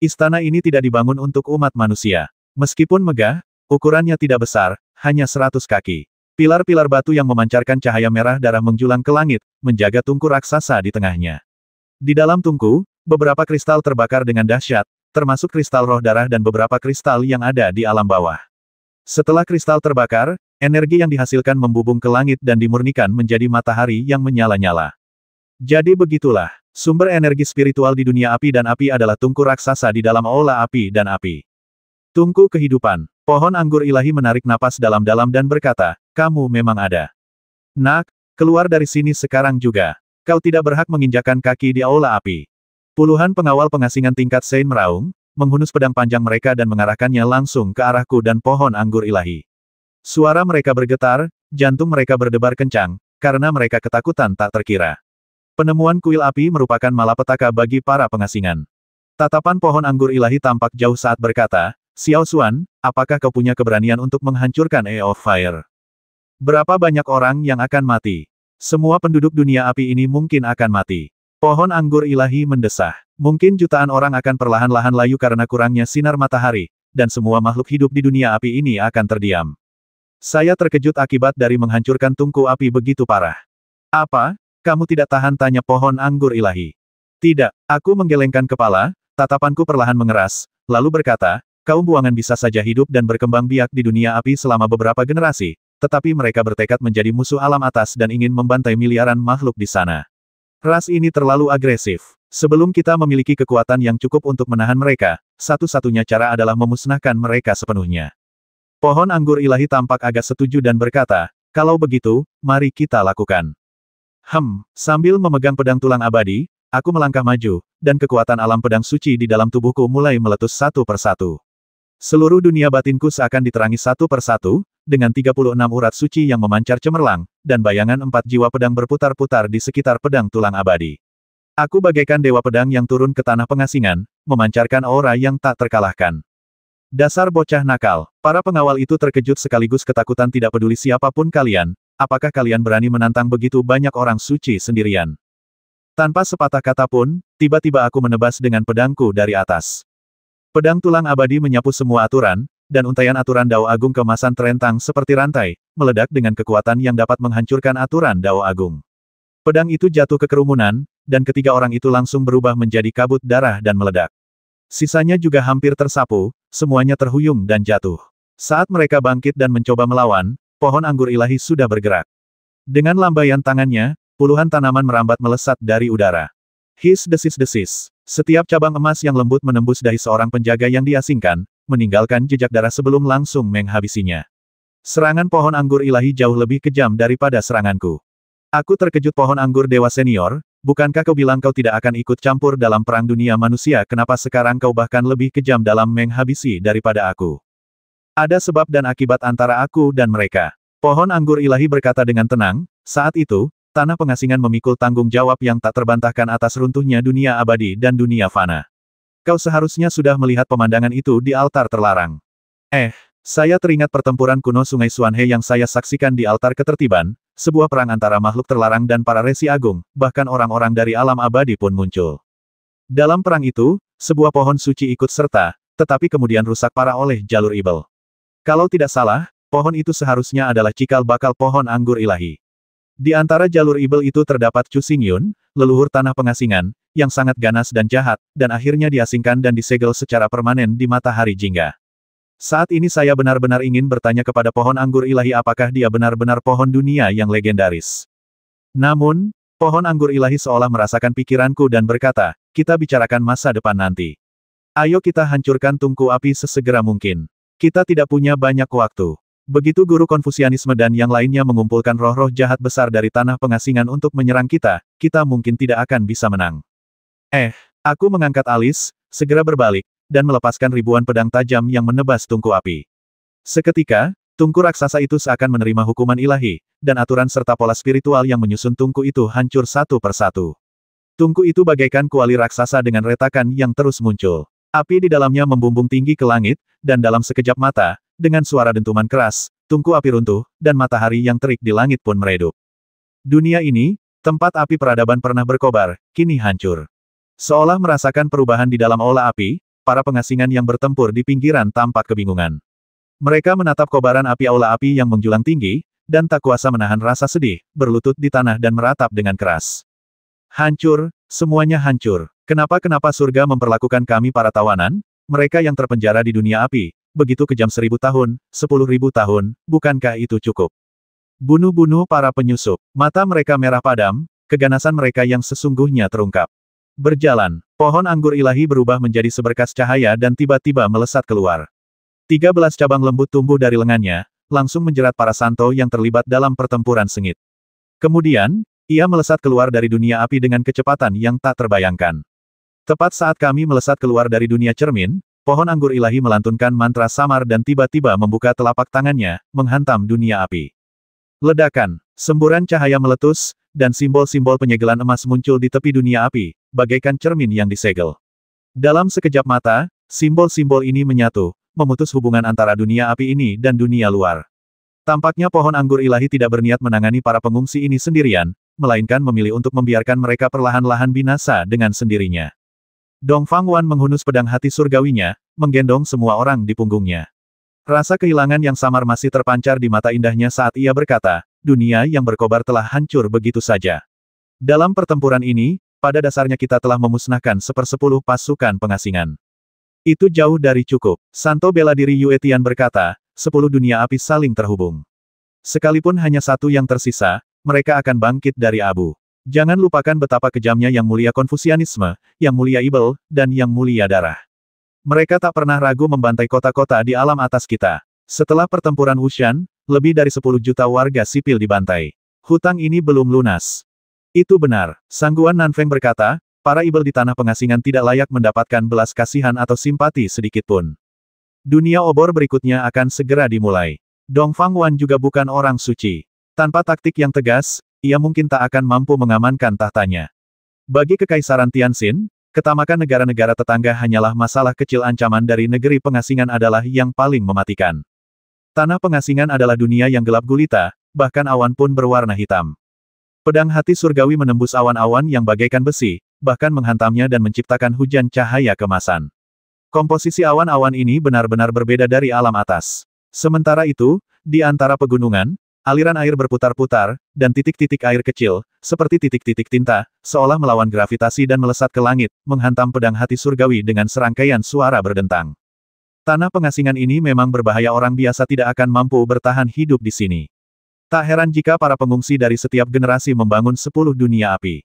Istana ini tidak dibangun untuk umat manusia. Meskipun megah, ukurannya tidak besar, hanya 100 kaki. Pilar-pilar batu yang memancarkan cahaya merah darah menjulang ke langit, menjaga tungku raksasa di tengahnya. Di dalam tungku, beberapa kristal terbakar dengan dahsyat, termasuk kristal roh darah dan beberapa kristal yang ada di alam bawah. Setelah kristal terbakar, energi yang dihasilkan membubung ke langit dan dimurnikan menjadi matahari yang menyala-nyala. Jadi begitulah, sumber energi spiritual di dunia api dan api adalah tungku raksasa di dalam aula api dan api. Tungku kehidupan. Pohon anggur ilahi menarik napas dalam-dalam dan berkata, kamu memang ada. Nak, keluar dari sini sekarang juga. Kau tidak berhak menginjakan kaki di aula api. Puluhan pengawal pengasingan tingkat Sein meraung, menghunus pedang panjang mereka dan mengarahkannya langsung ke arahku dan pohon anggur ilahi. Suara mereka bergetar, jantung mereka berdebar kencang, karena mereka ketakutan tak terkira. Penemuan kuil api merupakan malapetaka bagi para pengasingan. Tatapan pohon anggur ilahi tampak jauh saat berkata, Xiao Xuan, apakah kau punya keberanian untuk menghancurkan Eye of Fire? Berapa banyak orang yang akan mati? Semua penduduk dunia api ini mungkin akan mati. Pohon anggur ilahi mendesah. Mungkin jutaan orang akan perlahan-lahan layu karena kurangnya sinar matahari, dan semua makhluk hidup di dunia api ini akan terdiam. Saya terkejut akibat dari menghancurkan tungku api begitu parah. Apa? Kamu tidak tahan? Tanya pohon anggur ilahi. Tidak, aku menggelengkan kepala, tatapanku perlahan mengeras, lalu berkata, kaum buangan bisa saja hidup dan berkembang biak di dunia api selama beberapa generasi, tetapi mereka bertekad menjadi musuh alam atas dan ingin membantai miliaran makhluk di sana. Ras ini terlalu agresif. Sebelum kita memiliki kekuatan yang cukup untuk menahan mereka, satu-satunya cara adalah memusnahkan mereka sepenuhnya. Pohon anggur ilahi tampak agak setuju dan berkata, kalau begitu, mari kita lakukan. Sambil memegang pedang tulang abadi, aku melangkah maju, dan kekuatan alam pedang suci di dalam tubuhku mulai meletus satu persatu. Seluruh dunia batinku seakan diterangi satu persatu, dengan 36 urat suci yang memancar cemerlang, dan bayangan 4 jiwa pedang berputar-putar di sekitar pedang tulang abadi. Aku bagaikan dewa pedang yang turun ke tanah pengasingan, memancarkan aura yang tak terkalahkan. Dasar bocah nakal, para pengawal itu terkejut sekaligus ketakutan tidak peduli siapapun kalian, apakah kalian berani menantang begitu banyak orang suci sendirian? Tanpa sepatah kata pun, tiba-tiba aku menebas dengan pedangku dari atas. Pedang tulang abadi menyapu semua aturan, dan untaian aturan Dao Agung keemasan terentang seperti rantai, meledak dengan kekuatan yang dapat menghancurkan aturan Dao Agung. Pedang itu jatuh ke kerumunan, dan ketiga orang itu langsung berubah menjadi kabut darah dan meledak. Sisanya juga hampir tersapu, semuanya terhuyung dan jatuh. Saat mereka bangkit dan mencoba melawan, pohon anggur ilahi sudah bergerak. Dengan lambaian tangannya, puluhan tanaman merambat melesat dari udara. His desis-desis. Setiap cabang emas yang lembut menembus dahi seorang penjaga yang diasingkan, meninggalkan jejak darah sebelum langsung menghabisinya. Serangan pohon anggur ilahi jauh lebih kejam daripada seranganku. Aku terkejut pohon anggur dewa senior, bukankah kau bilang kau tidak akan ikut campur dalam perang dunia manusia, kenapa sekarang kau bahkan lebih kejam dalam menghabisi daripada aku? Ada sebab dan akibat antara aku dan mereka. Pohon anggur ilahi berkata dengan tenang, saat itu, tanah pengasingan memikul tanggung jawab yang tak terbantahkan atas runtuhnya dunia abadi dan dunia fana. Kau seharusnya sudah melihat pemandangan itu di altar terlarang. Saya teringat pertempuran kuno Sungai Suanhe yang saya saksikan di altar ketertiban, sebuah perang antara makhluk terlarang dan para resi agung, bahkan orang-orang dari alam abadi pun muncul. Dalam perang itu, sebuah pohon suci ikut serta, tetapi kemudian rusak parah oleh jalur ibel. Kalau tidak salah, pohon itu seharusnya adalah cikal bakal pohon anggur ilahi. Di antara jalur ibel itu terdapat Chu Xingyun, leluhur tanah pengasingan, yang sangat ganas dan jahat, dan akhirnya diasingkan dan disegel secara permanen di matahari jingga. Saat ini saya benar-benar ingin bertanya kepada pohon anggur ilahi apakah dia benar-benar pohon dunia yang legendaris. Namun, pohon anggur ilahi seolah merasakan pikiranku dan berkata, kita bicarakan masa depan nanti. Ayo kita hancurkan tungku api sesegera mungkin. Kita tidak punya banyak waktu. Begitu guru Konfusianisme dan yang lainnya mengumpulkan roh-roh jahat besar dari tanah pengasingan untuk menyerang kita, kita mungkin tidak akan bisa menang. Aku mengangkat alis, segera berbalik, dan melepaskan ribuan pedang tajam yang menebas tungku api. Seketika, tungku raksasa itu seakan menerima hukuman ilahi, dan aturan serta pola spiritual yang menyusun tungku itu hancur satu persatu. Tungku itu bagaikan kuali raksasa dengan retakan yang terus muncul. Api di dalamnya membumbung tinggi ke langit, dan dalam sekejap mata, dengan suara dentuman keras, tungku api runtuh, dan matahari yang terik di langit pun meredup. Dunia ini, tempat api peradaban pernah berkobar, kini hancur. Seolah merasakan perubahan di dalam aula api, para pengasingan yang bertempur di pinggiran tampak kebingungan. Mereka menatap kobaran api aula api yang menjulang tinggi, dan tak kuasa menahan rasa sedih, berlutut di tanah dan meratap dengan keras. Hancur, semuanya hancur. Kenapa surga memperlakukan kami para tawanan, mereka yang terpenjara di dunia api, begitu kejam 1000 tahun, 10.000 tahun, bukankah itu cukup? Bunuh-bunuh para penyusup, mata mereka merah padam, keganasan mereka yang sesungguhnya terungkap. Berjalan, pohon anggur ilahi berubah menjadi seberkas cahaya dan tiba-tiba melesat keluar. 13 cabang lembut tumbuh dari lengannya, langsung menjerat para santo yang terlibat dalam pertempuran sengit. Kemudian, ia melesat keluar dari dunia api dengan kecepatan yang tak terbayangkan. Tepat saat kami melesat keluar dari dunia cermin, pohon anggur ilahi melantunkan mantra samar dan tiba-tiba membuka telapak tangannya, menghantam dunia api. Ledakan, semburan cahaya meletus, dan simbol-simbol penyegelan emas muncul di tepi dunia api, bagaikan cermin yang disegel. Dalam sekejap mata, simbol-simbol ini menyatu, memutus hubungan antara dunia api ini dan dunia luar. Tampaknya pohon anggur ilahi tidak berniat menangani para pengungsi ini sendirian, melainkan memilih untuk membiarkan mereka perlahan-lahan binasa dengan sendirinya. Dongfang Wan menghunus pedang hati surgawinya, menggendong semua orang di punggungnya. Rasa kehilangan yang samar masih terpancar di mata indahnya saat ia berkata, dunia yang berkobar telah hancur begitu saja. Dalam pertempuran ini, pada dasarnya kita telah memusnahkan 1/10 pasukan pengasingan. Itu jauh dari cukup. Santo bela diri Yue Tian berkata, 10 dunia api saling terhubung. Sekalipun hanya satu yang tersisa, mereka akan bangkit dari abu. Jangan lupakan betapa kejamnya Yang Mulia Konfusianisme, Yang Mulia Ibel, dan Yang Mulia Darah. Mereka tak pernah ragu membantai kota-kota di alam atas kita. Setelah pertempuran Wushan, lebih dari 10 juta warga sipil dibantai. Hutang ini belum lunas. Itu benar, Sangguan Nanfeng berkata, para Ibel di tanah pengasingan tidak layak mendapatkan belas kasihan atau simpati sedikitpun. Dunia obor berikutnya akan segera dimulai. Dong Fangwan juga bukan orang suci. Tanpa taktik yang tegas, ia mungkin tak akan mampu mengamankan tahtanya. Bagi Kekaisaran Tianxin, ketamakan negara-negara tetangga hanyalah masalah kecil. Ancaman dari negeri pengasingan adalah yang paling mematikan. Tanah pengasingan adalah dunia yang gelap gulita, bahkan awan pun berwarna hitam. Pedang hati surgawi menembus awan-awan yang bagaikan besi, bahkan menghantamnya dan menciptakan hujan cahaya kemasan. Komposisi awan-awan ini benar-benar berbeda dari alam atas. Sementara itu, di antara pegunungan, aliran air berputar-putar, dan titik-titik air kecil, seperti titik-titik tinta, seolah melawan gravitasi dan melesat ke langit, menghantam pedang hati surgawi dengan serangkaian suara berdentang. Tanah pengasingan ini memang berbahaya, orang biasa tidak akan mampu bertahan hidup di sini. Tak heran jika para pengungsi dari setiap generasi membangun 10 dunia api.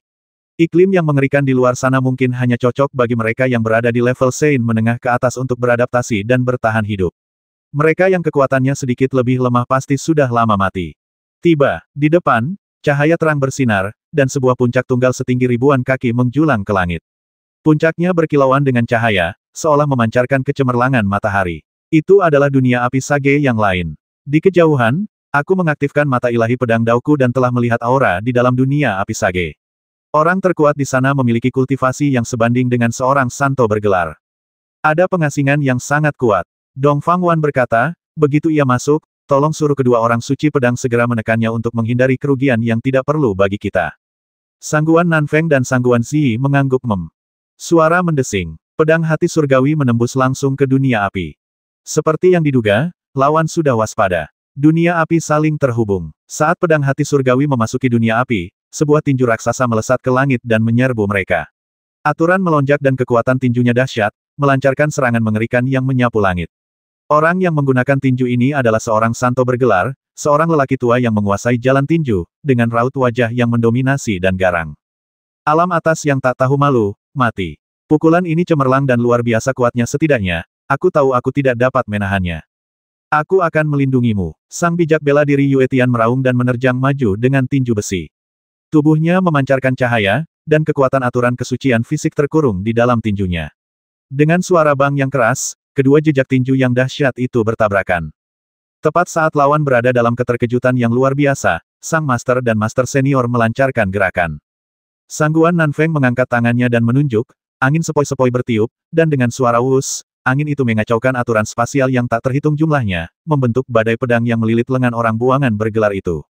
Iklim yang mengerikan di luar sana mungkin hanya cocok bagi mereka yang berada di level Sein menengah ke atas untuk beradaptasi dan bertahan hidup. Mereka yang kekuatannya sedikit lebih lemah pasti sudah lama mati. Tiba, di depan, cahaya terang bersinar, dan sebuah puncak tunggal setinggi ribuan kaki menjulang ke langit. Puncaknya berkilauan dengan cahaya, seolah memancarkan kecemerlangan matahari. Itu adalah dunia api Sage yang lain. Di kejauhan, aku mengaktifkan mata ilahi pedang dauku dan telah melihat aura di dalam dunia api Sage. Orang terkuat di sana memiliki kultivasi yang sebanding dengan seorang santo bergelar. Ada pengasingan yang sangat kuat. Dong Fangwan berkata, begitu ia masuk, tolong suruh kedua orang suci pedang segera menekannya untuk menghindari kerugian yang tidak perlu bagi kita. Sangguan Nanfeng dan Sangguan Ziyi mengangguk mem. Suara mendesing. Pedang hati surgawi menembus langsung ke dunia api. Seperti yang diduga, lawan sudah waspada. Dunia api saling terhubung. Saat pedang hati surgawi memasuki dunia api, sebuah tinju raksasa melesat ke langit dan menyerbu mereka. Aturan melonjak dan kekuatan tinjunya dahsyat, melancarkan serangan mengerikan yang menyapu langit. Orang yang menggunakan tinju ini adalah seorang santo bergelar, seorang lelaki tua yang menguasai jalan tinju, dengan raut wajah yang mendominasi dan garang. Alam atas yang tak tahu malu, mati. Pukulan ini cemerlang dan luar biasa kuatnya, setidaknya, aku tahu aku tidak dapat menahannya. Aku akan melindungimu. Sang bijak bela diri Yue Tian meraung dan menerjang maju dengan tinju besi. Tubuhnya memancarkan cahaya, dan kekuatan aturan kesucian fisik terkurung di dalam tinjunya. Dengan suara bang yang keras, kedua jejak tinju yang dahsyat itu bertabrakan. Tepat saat lawan berada dalam keterkejutan yang luar biasa, sang master dan master senior melancarkan gerakan. Sangguan Nanfeng mengangkat tangannya dan menunjuk, angin sepoi-sepoi bertiup, dan dengan suara wus, angin itu mengacaukan aturan spasial yang tak terhitung jumlahnya, membentuk badai pedang yang melilit lengan orang buangan bergelar itu.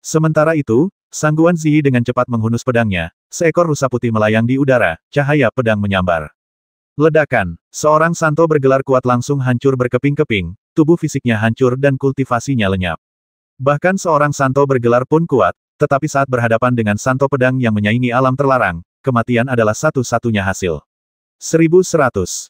Sementara itu, Sangguan Ziyi dengan cepat menghunus pedangnya, seekor rusa putih melayang di udara, cahaya pedang menyambar. Ledakan, seorang santo bergelar kuat langsung hancur berkeping-keping, tubuh fisiknya hancur dan kultivasinya lenyap. Bahkan seorang santo bergelar pun kuat, tetapi saat berhadapan dengan santo pedang yang menyaingi alam terlarang, kematian adalah satu-satunya hasil. 1100.